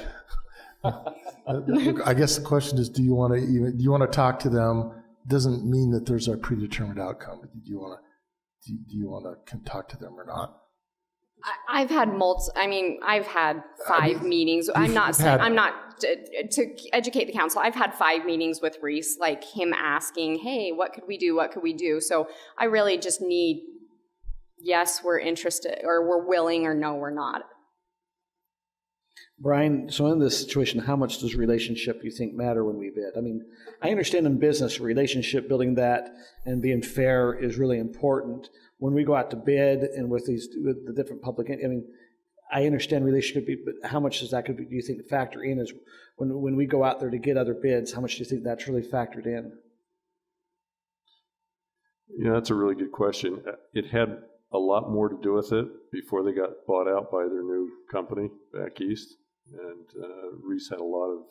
I guess the question is, do you want to talk to them? Doesn't mean that there's a predetermined outcome. Do you want to talk to them or not? I've had I've had 5 meetings. I'm not to educate the council. I've had 5 meetings with Reese, like him asking, "Hey, what could we do? What could we do?" So I really just need, yes, we're interested, or we're willing, or no, we're not. Brian, so in this situation, how much does relationship you think matter when we bid? I mean, I understand in business, relationship building that and being fair is really important. When we go out to bid and with the different public, I mean, I understand relationship, but how much does that do you think factor in is when we go out there to get other bids? How much do you think that's really factored in? Yeah, that's a really good question. It had a lot more to do with it before they got bought out by their new company back east, and Reese had a lot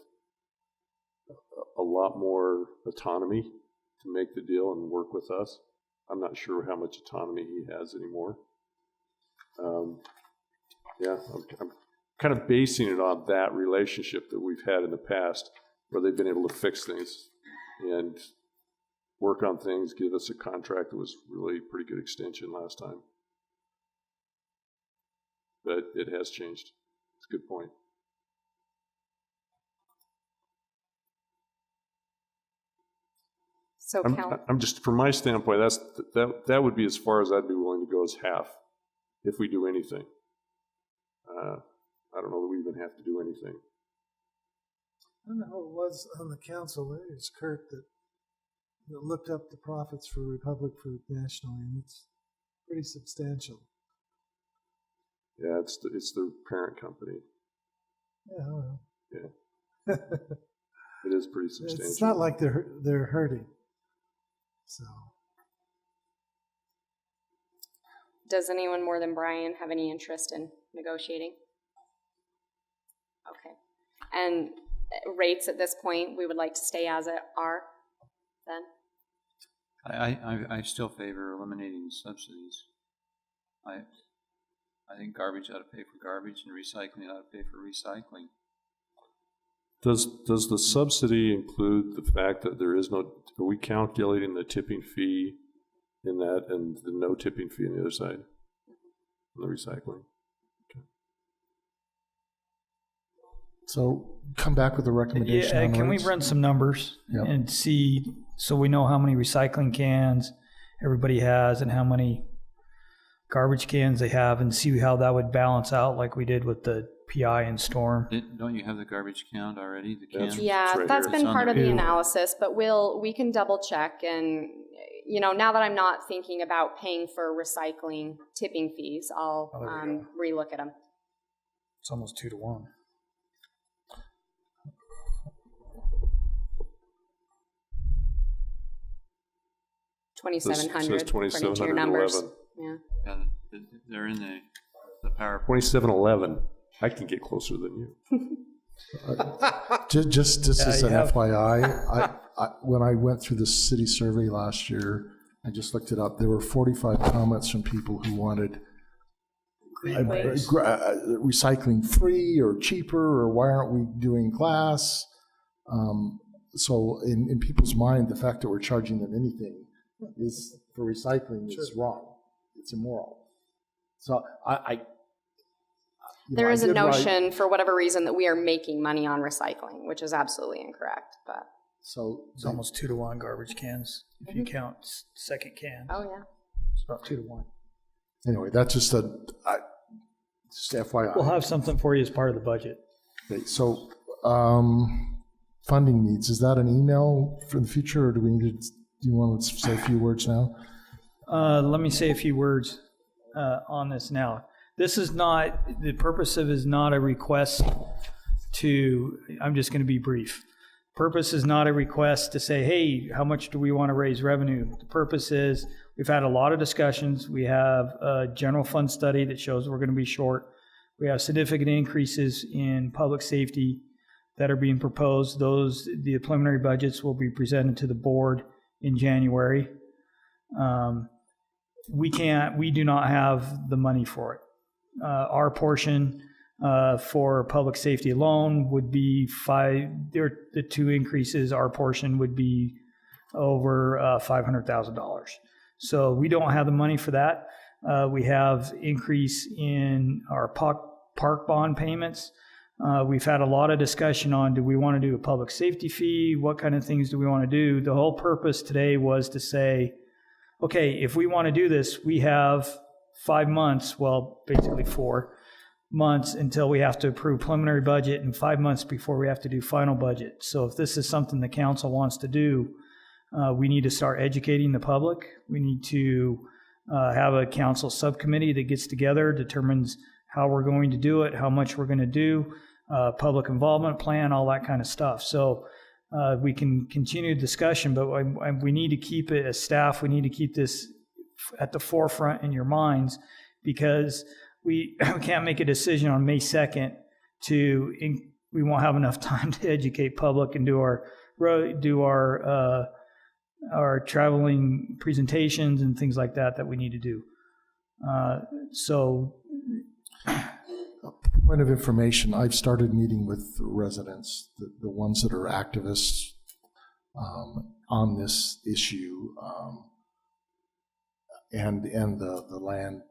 more autonomy to make the deal and work with us. I'm not sure how much autonomy he has anymore. I'm kind of basing it on that relationship that we've had in the past, where they've been able to fix things and work on things, give us a contract that was really a pretty good extension last time. But it has changed. It's a good point. So I'm just, from my standpoint, that would be as far as I'd be willing to go, as half, if we do anything. I don't know that we even have to do anything. I don't know who it was on the council. Maybe it's Kurt that looked up the profits for Republic for nationally, and it's pretty substantial. Yeah, it's the parent company. Yeah, well. Yeah. It is pretty substantial. It's not like they're hurting. So Does anyone more than Brian have any interest in negotiating? Okay. And rates at this point, we would like to stay as it are then? I still favor eliminating subsidies. I think garbage ought to pay for garbage and recycling ought to pay for recycling. Does the subsidy include the fact that there is no, are we calculating the tipping fee in that and the no tipping fee on the other side, on the recycling? Okay. So come back with a recommendation. Yeah, on can we rates? run some numbers Yep. and see, so we know how many recycling cans everybody has and how many garbage cans they have, and see how that would balance out like we did with the PI and Storm? Don't you have the garbage count already? The cans? Yeah, It's that's right been here. part It's of on the there. analysis, but we can double check. And, you know, now that I'm not thinking about paying for recycling tipping fees, I'll relook at them. It's almost 2 to 1. $2,700 according to your 2,711. numbers. Yeah. Yeah, they're in the PowerPoint. 2711. I can get closer than you. Just as you an have- FYI, when I went through the city survey last year, I just looked it up. There were 45 comments from people who wanted recycling free or cheaper, or why aren't we doing glass? So in people's mind, the fact that we're charging them anything is for recycling is wrong. It's immoral. So There is a did write- notion, for whatever reason, that we are making money on recycling, which is absolutely incorrect. But So It's almost 2 to 1 garbage cans if you count second can. oh yeah, It's about 2 to 1. Anyway, that's just just FYI. We'll have something for you as part of the budget. Okay, so funding needs, is that an email for the future, or do you want to say a few words now? Let me say a few words on this now. This is not, the purpose of it is not a request to, I'm just going to be brief. Purpose is not a request to say, hey, how much do we want to raise revenue? The purpose is, we've had a lot of discussions. We have a general fund study that shows we're going to be short. We have significant increases in public safety that are being proposed. The preliminary budgets will be presented to the board in January. We do not have the money for it. Our portion for public safety alone would be the two increases, our portion would be over $500,000. So we don't have the money for that. We have increase in our park bond payments. We've had a lot of discussion on, do we want to do a public safety fee? What kind of things do we want to do? The whole purpose today was to say, okay, if we want to do this, we have 5 months, well, basically 4 months until we have to approve preliminary budget, and 5 months before we have to do final budget. So if this is something the council wants to do, we need to start educating the public. We need to have a council subcommittee that gets together, determines how we're going to do it, how much we're going to do, public involvement plan, all that kind of stuff. So we can continue discussion, but we need to keep it as staff, we need to keep this at the forefront in your minds, because we can't make a decision on May 2nd we won't have enough time to educate public and do our traveling presentations and things like that we need to do. So, Point of information, I've started meeting with the residents, the ones that are activists on this issue, and the land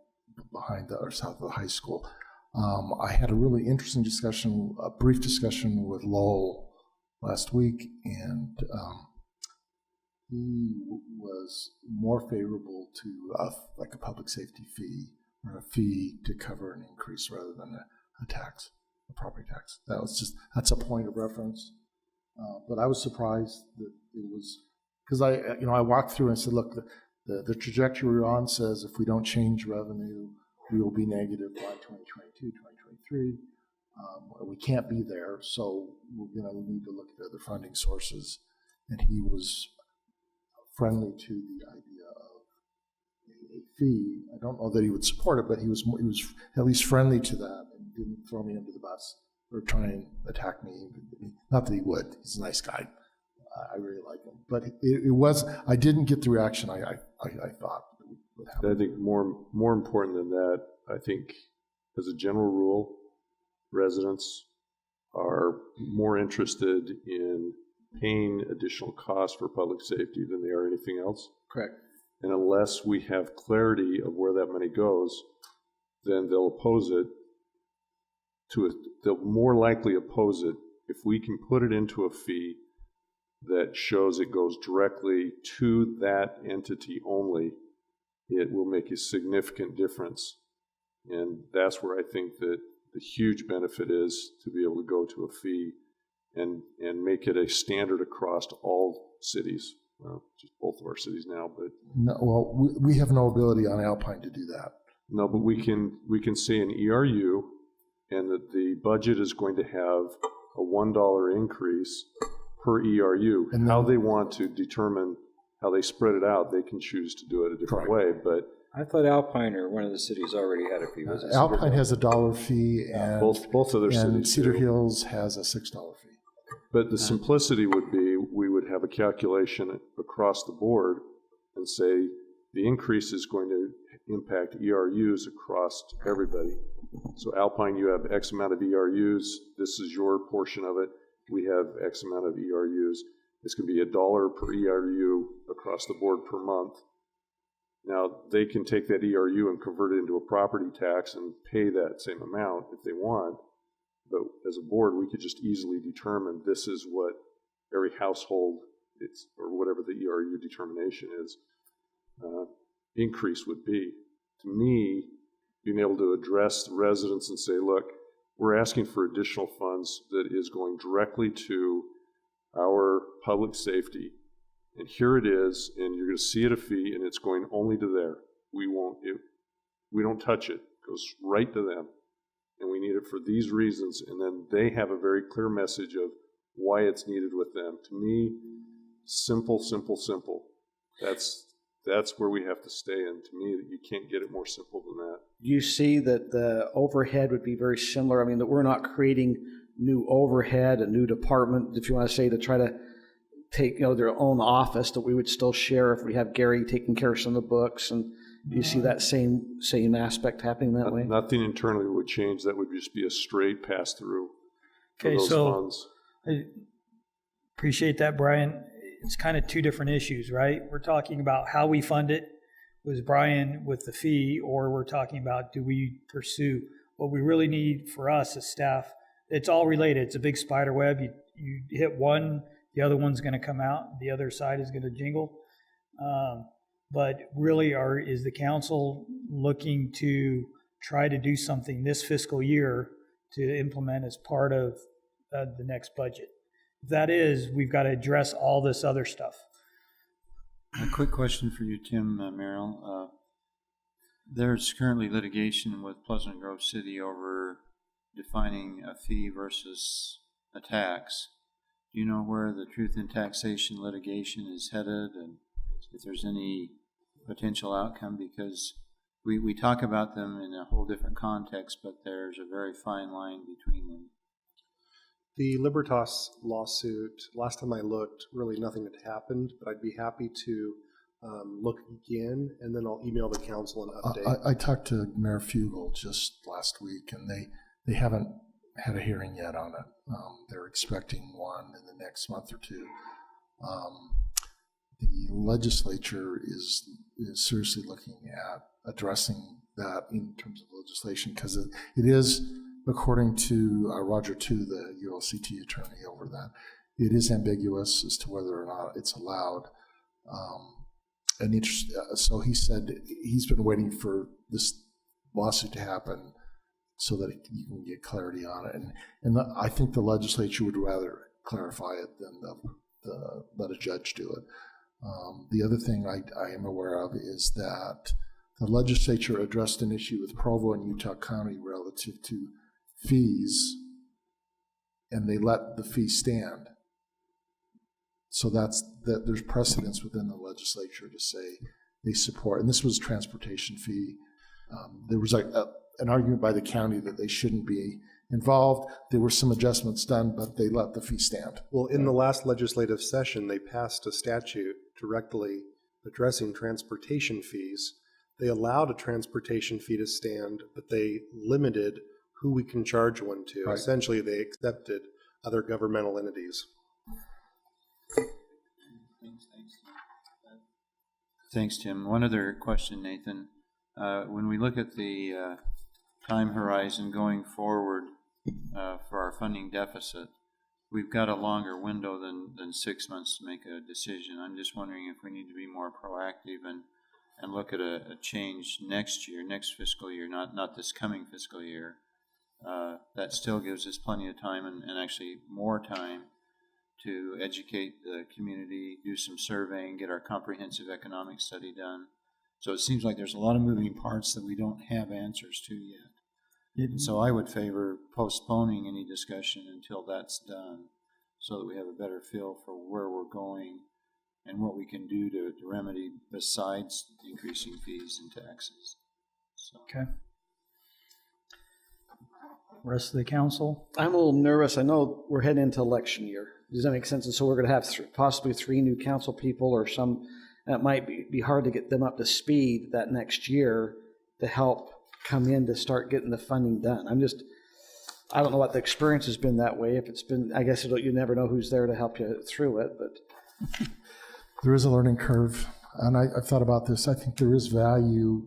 behind or south of the high school. I had a really interesting discussion, a brief discussion with Lowell last week, and he was more favorable to like a public safety fee, or a fee to cover an increase rather than a tax, a property tax. That's a point of reference. But I was surprised that it was, because I walked through and said, look, the trajectory we're on says if we don't change revenue, we will be negative by 2022, 2023. We can't be there, so we need to look at other funding sources. And he was friendly to the idea of a fee. I don't know that he would support it, but he was at least friendly to that and didn't throw me under the bus or try and attack me. Not that he would. He's a nice guy. I really like him. But it was, I didn't get the reaction I thought would happen. I think more important than that, I think as a general rule, residents are more interested in paying additional costs for public safety than they are anything else. Correct. And unless we have clarity of where that money goes, then they'll oppose it they'll more likely oppose it if we can put it into a fee that shows it goes directly to that entity only. It will make a significant difference. And that's where I think that the huge benefit is to be able to go to a fee and make it a standard across all cities. Well, just both of our cities now, but no, well, we have no ability on Alpine to do that. No, but we can say an ERU, and that the budget is going to have a $1 increase per ERU. And how they want to determine how they spread it out, they can choose to do it a different way. But I thought Alpine or one of the cities already had a fee. Was it Alpine has a $1 fee, and both other cities. And Cedar Hills has a $6 fee. But the simplicity would be we would have a calculation across the board and say the increase is going to impact ERUs across everybody. So Alpine, you have X amount of ERUs. This is your portion of it. We have X amount of ERUs. It's going to be $1 per ERU across the board per month. Now, they can take that ERU and convert it into a property tax and pay that same amount if they want. But as a board, we could just easily determine this is what every household, or whatever the ERU determination is, increase would be. To me, being able to address the residents and say, look, we're asking for additional funds that is going directly to our public safety. And here it is, and you're going to see it a fee, and it's going only to there. We don't touch it. It goes right to them. And we need it for these reasons. And then they have a very clear message of why it's needed with them. To me, simple, simple, simple. That's where we have to stay. And to me, you can't get it more simple than that. You see that the overhead would be very similar. I mean, that we're not creating new overhead, a new department, if you want to say, to try to take their own office that we would still share if we have Gary taking care of some of the books. And you see that same aspect happening that way? Nothing internally would change. That would just be a straight pass through for Okay, those so funds. I appreciate that, Brian. It's kind of two different issues, right? We're talking about how we fund it, was Brian with the fee, or we're talking about do we pursue what we really need for us as staff. It's all related. It's a big spider web. You hit one, the other one's going to come out, the other side is going to jingle. But really, is the council looking to try to do something this fiscal year to implement as part of the next budget? If that is, we've got to address all this other stuff. A quick question for you, Tim Merrill. There's currently litigation with Pleasant Grove City over defining a fee versus a tax. Do you know where the truth in taxation litigation is headed, and if there's any potential outcome? Because we talk about them in a whole different context, but there's a very fine line between them. The Libertas lawsuit, last time I looked, really nothing had happened, but I'd be happy to look again, and then I'll email the council an update. I talked to Mayor Fugel just last week, and they haven't had a hearing yet on it. They're expecting one in the next month or two. The legislature is seriously looking at addressing that in terms of legislation, because it is, according to Roger Tu, the ULCT attorney over that, it is ambiguous as to whether or not it's allowed. So he said he's been waiting for this lawsuit to happen so that you can get clarity on it. And I think the legislature would rather clarify it than let a judge do it. The other thing I am aware of is that the legislature addressed an issue with Provo and Utah County relative to fees, and they let the fee stand. So there's precedence within the legislature to say they support. And this was transportation fee. There was an argument by the county that they shouldn't be involved. There were some adjustments done, but they let the fee stand. Well, in the last legislative session, they passed a statute directly addressing transportation fees. They allowed a transportation fee to stand, but they limited who we can charge one to. Right. Essentially, they accepted other governmental entities. Thanks, Tim. One other question, Nathan. When we look at the time horizon going forward for our funding deficit, we've got a longer window than 6 months to make a decision. I'm just wondering if we need to be more proactive and look at a change next year, next fiscal year, not this coming fiscal year. That still gives us plenty of time and actually more time to educate the community, do some surveying, get our comprehensive economic study done. So it seems like there's a lot of moving parts that we don't have answers to yet. So I would favor postponing any discussion until that's done so that we have a better feel for where we're going and what we can do to remedy besides increasing fees and taxes. So. Okay. Rest of the council? I'm a little nervous. I know we're heading into election year. Does that make sense? And so we're going to have possibly 3 new council people or some, and it might be hard to get them up to speed that next year to help come in to start getting the funding done. I don't know what the experience has been that way. If it's been, I guess you never know who's there to help you through it, but. There is a learning curve, and I've thought about this. I think there is value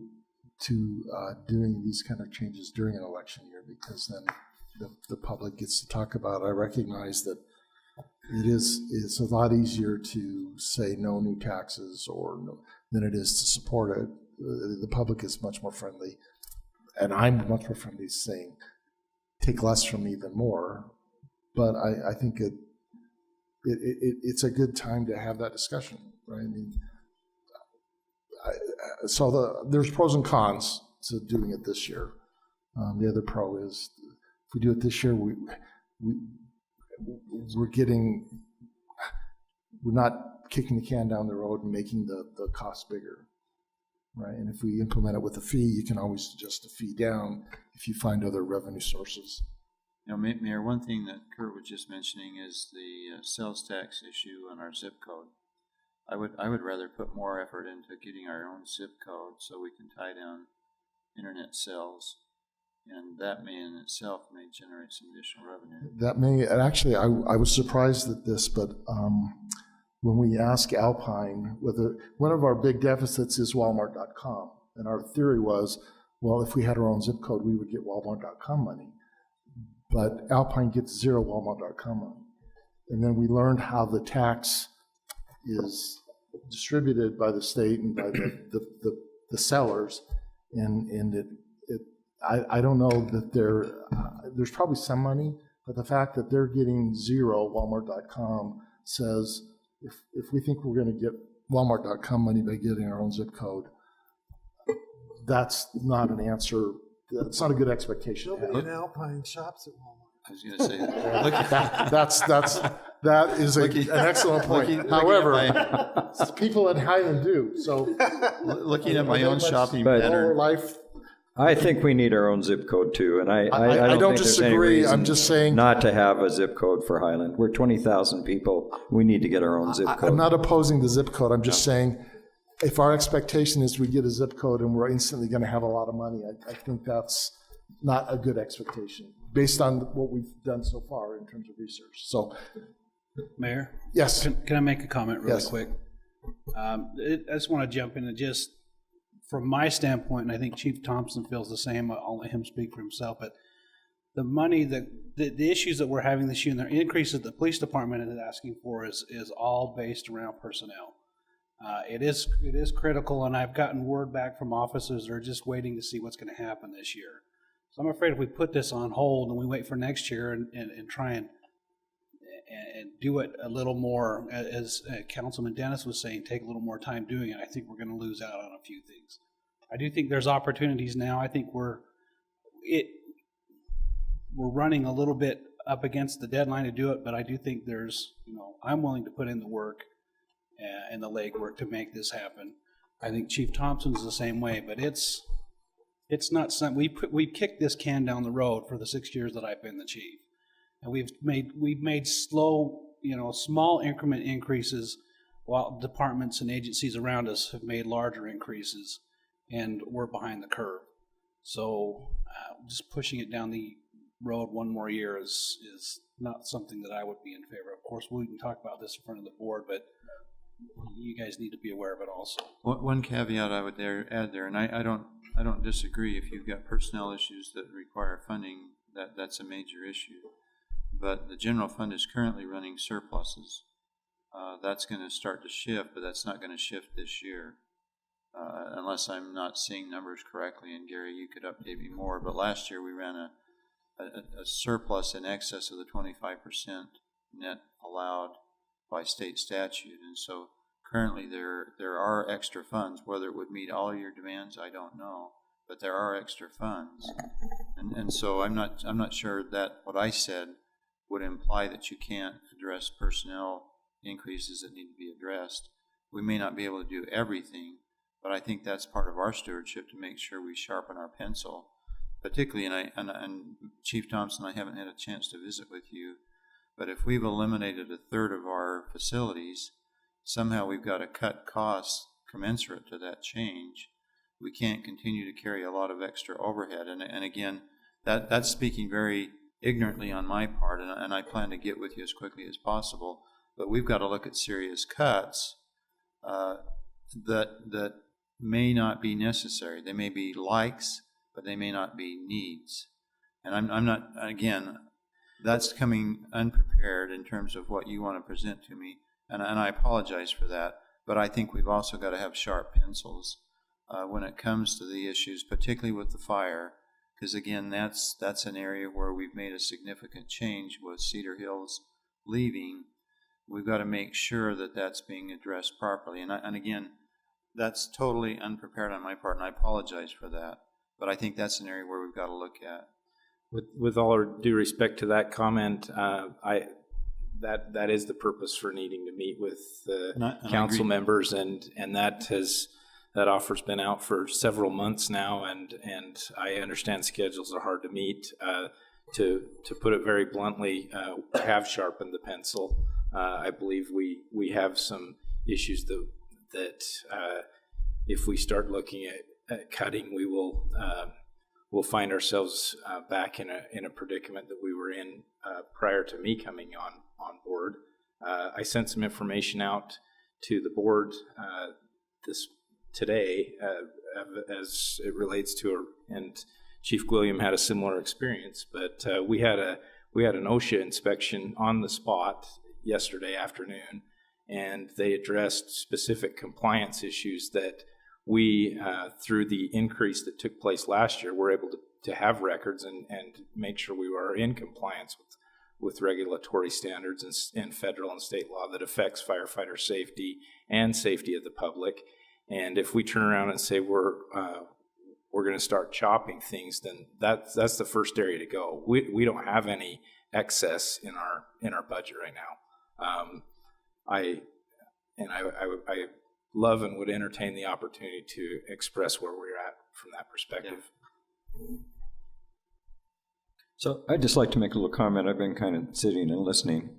to doing these kind of changes during an election year because then the public gets to talk about it. I recognize that it's a lot easier to say no new taxes or no, than it is to support it. The public is much more friendly, and I'm much more friendly saying take less from me than more. But I think it's a good time to have that discussion, right? I mean, there's pros and cons to doing it this year. The other pro is if we do it this year, we're not kicking the can down the road and making the cost bigger, right? And if we implement it with a fee, you can always adjust the fee down if you find other revenue sources. You know, Mayor, one thing that Kurt was just mentioning is the sales tax issue on our zip code. I would rather put more effort into getting our own zip code so we can tie down internet sales, and that may in itself may generate some additional revenue. That may, and actually, I was surprised at this, but when we ask Alpine whether one of our big deficits is Walmart.com, and our theory was, well, if we had our own zip code, we would get Walmart.com money. But Alpine gets zero Walmart.com money. And then we learned how the tax is distributed by the state and by the sellers. And I don't know that there's probably some money, but the fact that they're getting zero Walmart.com says if we think we're going to get Walmart.com money by getting our own zip code, that's not an answer. It's not a good expectation. Nobody in Alpine shops at Walmart. I was going to say that is an excellent point. However, people in Highland do. So, looking at my own shopping pattern, I think we need our own zip code too, and I don't think there's any reason I'm just saying not to have a zip code for Highland. We're 20,000 people. We need to get our own zip code. I'm not opposing the zip code. I'm just saying, if our expectation is we get a zip code and we're instantly going to have a lot of money, I think that's not a good expectation based on what we've done so far in terms of research. So, Mayor? Yes. Can I make a comment really Yes. quick? I just want to jump in and just, from my standpoint, and I think Chief Thompson feels the same, I'll let him speak for himself, but the money, the issues that we're having this year and the increases the police department is asking for is all based around personnel. It is critical, and I've gotten word back from officers that are just waiting to see what's going to happen this year. So I'm afraid if we put this on hold and we wait for next year and try and do it a little more, as Councilman Dennis was saying, take a little more time doing it, I think we're going to lose out on a few things. I do think there's opportunities now. I think we're running a little bit up against the deadline to do it, but I do think I'm willing to put in the work and the legwork to make this happen. I think Chief Thompson's the same way, but it's not something, we've kicked this can down the road for the 6 years that I've been the chief. And we've made slow, small increment increases while departments and agencies around us have made larger increases, and we're behind the curve. So just pushing it down the road one more year is not something that I would be in favor of. Of course, we can talk about this in front of the board, but you guys need to be aware of it also. One caveat I would add there, and I don't disagree. If you've got personnel issues that require funding, that's a major issue. But the general fund is currently running surpluses. That's going to start to shift, but that's not going to shift this year, unless I'm not seeing numbers correctly. And Gary, you could update me more. But last year we ran a surplus in excess of the 25% net allowed by state statute, and so currently there are extra funds. Whether it would meet all your demands, I don't know, but there are extra funds, and so I'm not sure that what I said would imply that you can't address personnel increases that need to be addressed. We may not be able to do everything, but I think that's part of our stewardship to make sure we sharpen our pencil. Particularly, and Chief Thompson, I haven't had a chance to visit with you, but if we've eliminated a third of our facilities, somehow we've got to cut costs commensurate to that change. We can't continue to carry a lot of extra overhead. And again, that's speaking very ignorantly on my part, and I plan to get with you as quickly as possible. But we've got to look at serious cuts that may not be necessary. They may be likes, but they may not be needs. And I'm not, again, that's coming unprepared in terms of what you want to present to me, and I apologize for that. But I think we've also got to have sharp pencils when it comes to the issues, particularly with the fire, because again, that's an area where we've made a significant change with Cedar Hills leaving. We've got to make sure that that's being addressed properly. And again, that's totally unprepared on my part, and I apologize for that. But I think that's an area where we've got to look at. With all due respect to that comment, that is the purpose for needing to meet with the council members, and that offer's been out for several months now, and I understand schedules are hard to meet. To put it very bluntly, have sharpened the pencil. I believe we have some issues that if we start looking at cutting, we will we'll find ourselves back in a predicament that we were in prior to me coming on board. I sent some information out to the board today as it relates to and Chief William had a similar experience, but we had an OSHA inspection on the spot yesterday afternoon, and they addressed specific compliance issues that we, through the increase that took place last year, were able to have records and make sure we were in compliance with regulatory standards and federal and state law that affects firefighter safety and safety of the public. And if we turn around and say we're going to start chopping things, then that's the first area to go. We don't have any excess in our budget right now. I love and would entertain the opportunity to express where we're at from that perspective. Yeah. So I'd just like to make a little comment. I've been kind of sitting and listening.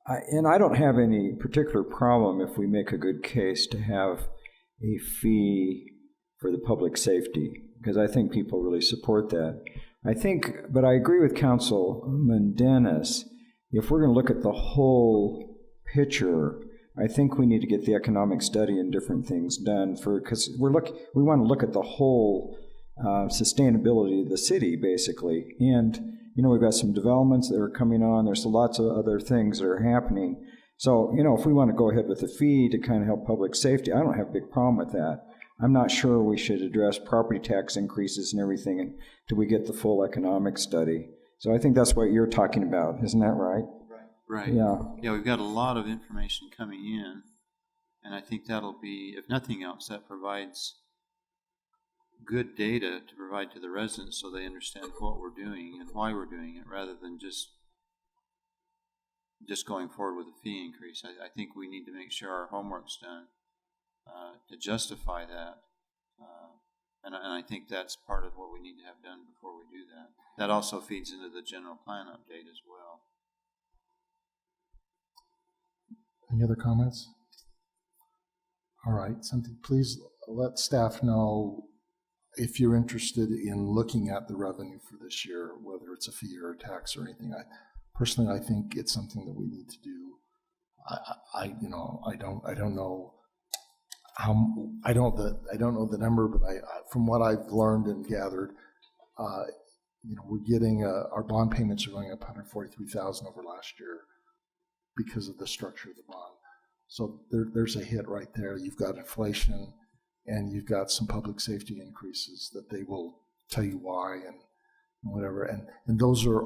I don't have any particular problem if we make a good case to have a fee for the public safety, because I think people really support that. But I agree with Councilman Dennis. If we're going to look at the whole picture, I think we need to get the economic study and different things done because we want to look at the whole sustainability of the city, basically. And, we've got some developments that are coming on. There's lots of other things that are happening. So, if we want to go ahead with the fee to kind of help public safety, I don't have a big problem with that. I'm not sure we should address property tax increases and everything until we get the full economic study. So I think that's what you're talking about. Isn't that right? Right. Yeah, we've got a lot of information coming in, and I think that'll be, if nothing else, that provides good data to provide to the residents so they understand what we're doing and why we're doing it, rather than just going forward with a fee increase. I think we need to make sure our homework's done. to justify that. And I think that's part of what we need to have done before we do that. That also feeds into the general plan update as well. Any other comments? All right, please let staff know if you're interested in looking at the revenue for this year, whether it's a fee or a tax or anything. Personally, I think it's something that we need to do. I don't know how, I don't know the number, but from what I've learned and gathered, we're getting our bond payments are going up $143,000 over last year because of the structure of the bond. So there's a hit right there. You've got inflation, and you've got some public safety increases that they will tell you why and whatever. And those are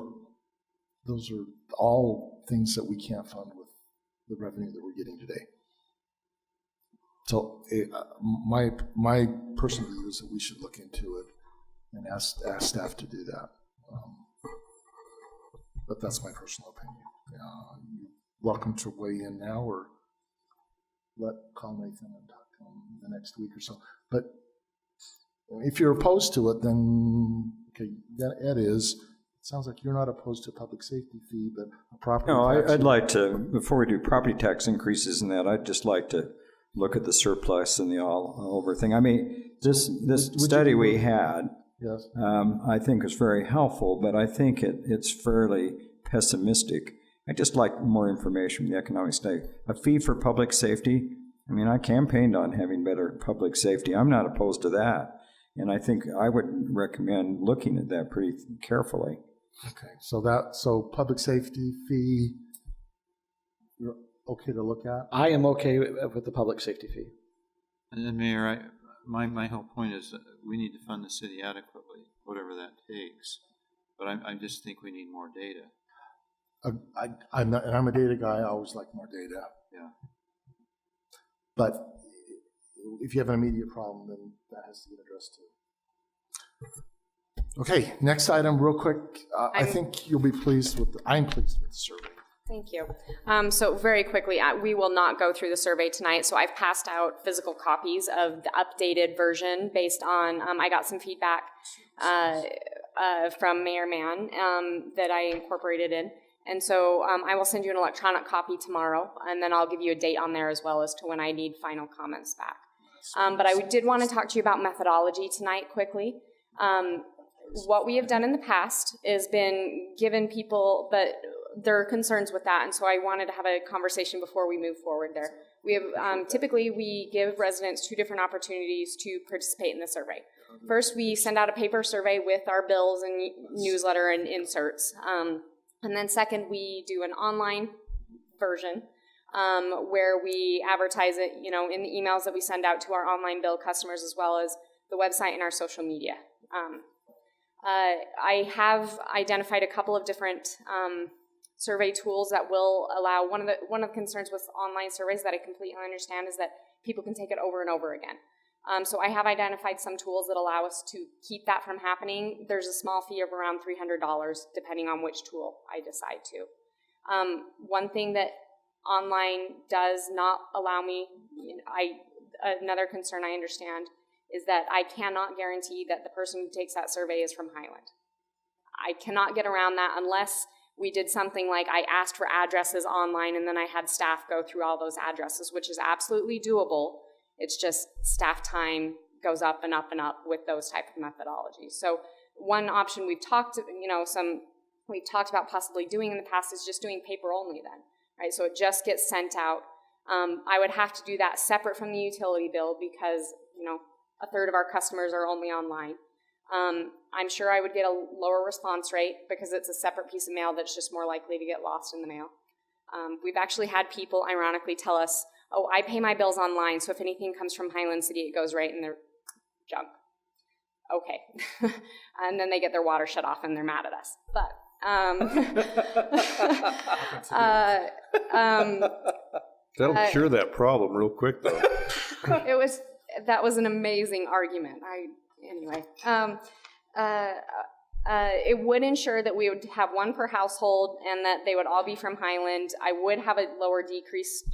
all things that we can't fund with the revenue that we're getting today. So my personal view is that we should look into it and ask staff to do that. But that's my personal opinion. You're welcome to weigh in now or call Nathan and talk to him the next week or so. But if you're opposed to it, then okay, Ed is. It sounds like you're not opposed to a public safety fee, but a property tax. No, I'd like to, before we do property tax increases and that, I'd just like to look at the surplus and the all over thing. I mean, this study we had, yes, I think was very helpful, but I think it's fairly pessimistic. I'd just like more information from the economic study. A fee for public safety, I mean, I campaigned on having better public safety. I'm not opposed to that. And I think I would recommend looking at that pretty carefully. Okay, so public safety fee, you're okay to look at? I am okay with the public safety fee. And then, Mayor, my whole point is that we need to fund the city adequately, whatever that takes. But I just think we need more data. I'm a data guy. I always like more data. Yeah. But if you have an immediate problem, then that has to get addressed too. Okay, next item, real quick. I think you'll be pleased with. I'm pleased with the survey. Thank you. So very quickly, we will not go through the survey tonight. So I've passed out physical copies of the updated version based on, I got some feedback from Mayor Mann that I incorporated in. And so I will send you an electronic copy tomorrow, and then I'll give you a date on there as well as to when I need final comments back. But I did want to talk to you about methodology tonight quickly. What we have done in the past is been given people, but there are concerns with that, and so I wanted to have a conversation before we move forward there. We have typically we give residents 2 different opportunities to participate in the survey. First, we send out a paper survey with our bills and newsletter and inserts, and then second, we do an online version where we advertise it, in the emails that we send out to our online bill customers as well as the website and our social media. I have identified a couple of different survey tools that will allow, one of the concerns with online surveys that I completely understand is that people can take it over and over again. So I have identified some tools that allow us to keep that from happening. There's a small fee of around $300 depending on which tool I decide to. One thing that online does not allow me, another concern I understand is that I cannot guarantee that the person who takes that survey is from Highland. I cannot get around that unless we did something like I asked for addresses online and then I had staff go through all those addresses, which is absolutely doable. It's just staff time goes up and up and up with those type of methodologies. So one option we've talked about possibly doing in the past is just doing paper only then, right? So it just gets sent out. I would have to do that separate from the utility bill because, a third of our customers are only online. I'm sure I would get a lower response rate because it's a separate piece of mail that's just more likely to get lost in the mail. We've actually had people ironically tell us, oh, I pay my bills online, so if anything comes from Highland City, it goes right in their junk. Okay. And then they get their water shut off and they're mad at us. But that'll cure that problem real quick, though. That was an amazing argument. It would ensure that we would have one per household and that they would all be from Highland. I would have a lower decreased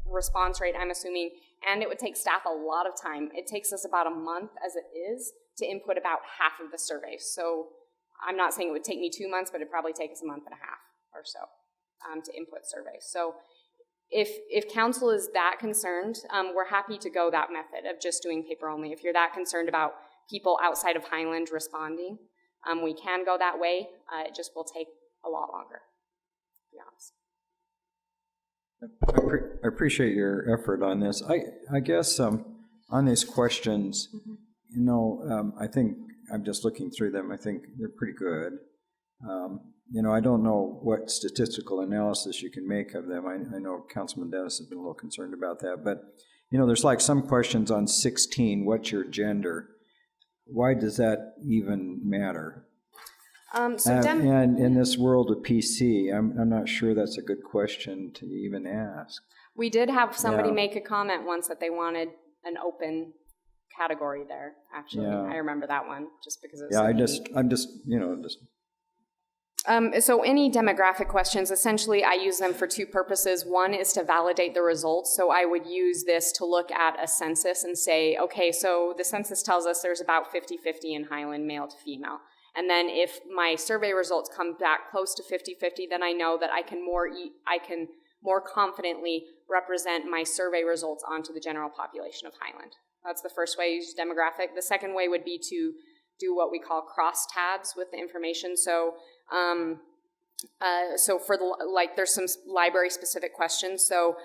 response rate, I'm assuming, and it would take staff a lot of time. It takes us about a month as it is to input about half of the survey. So I'm not saying it would take me 2 months, but it'd probably take us a month and a half or so to input surveys. So if council is that concerned, we're happy to go that method of just doing paper only. If you're that concerned about people outside of Highland responding, we can go that way. It just will take a lot longer, to be honest. I appreciate your effort on this. I guess on these questions, I think I'm just looking through them. I think they're pretty good. I don't know what statistical analysis you can make of them. I know Councilman Dennis has been a little concerned about that. But, there's like some questions on 16, what's your gender? Why does that even matter? And in this world of PC, I'm not sure that's a good question to even ask. We did have somebody make a comment once that they wanted an open category there, actually. Yeah. I remember that one, just because it was I'm just. So any demographic questions, essentially I use them for two purposes. One is to validate the results. So I would use this to look at a census and say, okay, so the census tells us there's about 50-50 in Highland, male to female. And then if my survey results come back close to 50-50, then I know that I can more confidently represent my survey results onto the general population of Highland. That's the first way I use demographic. The second way would be to do what we call cross tabs with the information. So for there's some library specific questions. So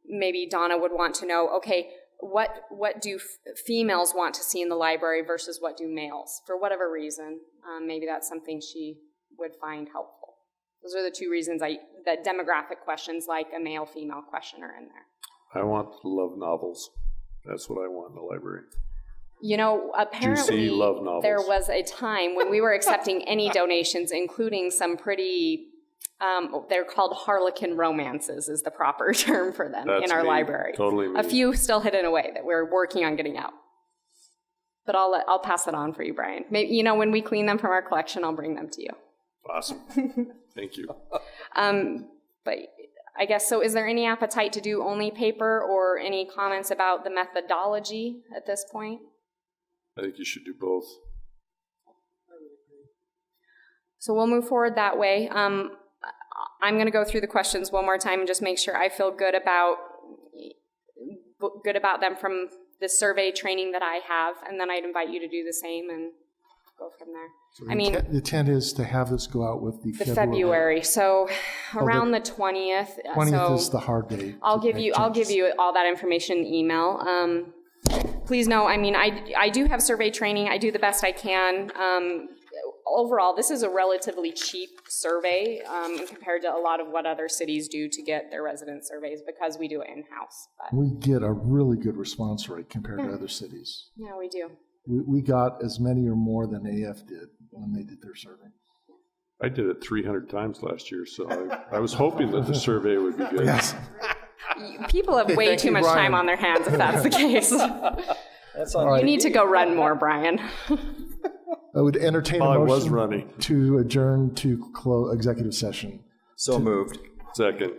maybe Donna would want to know, okay, what do females want to see in the library versus what do males? For whatever reason, maybe that's something she would find helpful. Those are the two reasons that demographic questions like a male-female question are in there. I want love novels. That's what I want in the library. Apparently love novels. There was a time when we were accepting any donations, including some pretty, they're called harlequin romances is the proper term for them in our library. Totally me. A few still hidden away that we're working on getting out. But I'll pass it on for you, Brian. Maybe, when we clean them from our collection, I'll bring them to you. Awesome. Thank you. But I guess, so is there any appetite to do only paper or any comments about the methodology at this point? I think you should do both. So we'll move forward that way. I'm going to go through the questions one more time and just make sure I feel good about them from the survey training that I have, and then I'd invite you to do the same and go from there. So the intent is to have this go out with the February. So around the 20th. 20th is the hard date. I'll give you all that information in email. Please know, I do have survey training. I do the best I can. Overall, this is a relatively cheap survey compared to a lot of what other cities do to get their resident surveys because we do it in-house. We get a really good response rate compared to other cities. Yeah, we do. We got as many or more than AF did when they did their survey. I did it 300 times last year, so I was hoping that the survey would be good. Yes. People have way too much time on their hands if that's the case. You need to go run more, Brian. I would entertain a motion to adjourn to executive session. So moved. Second.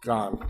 Gone.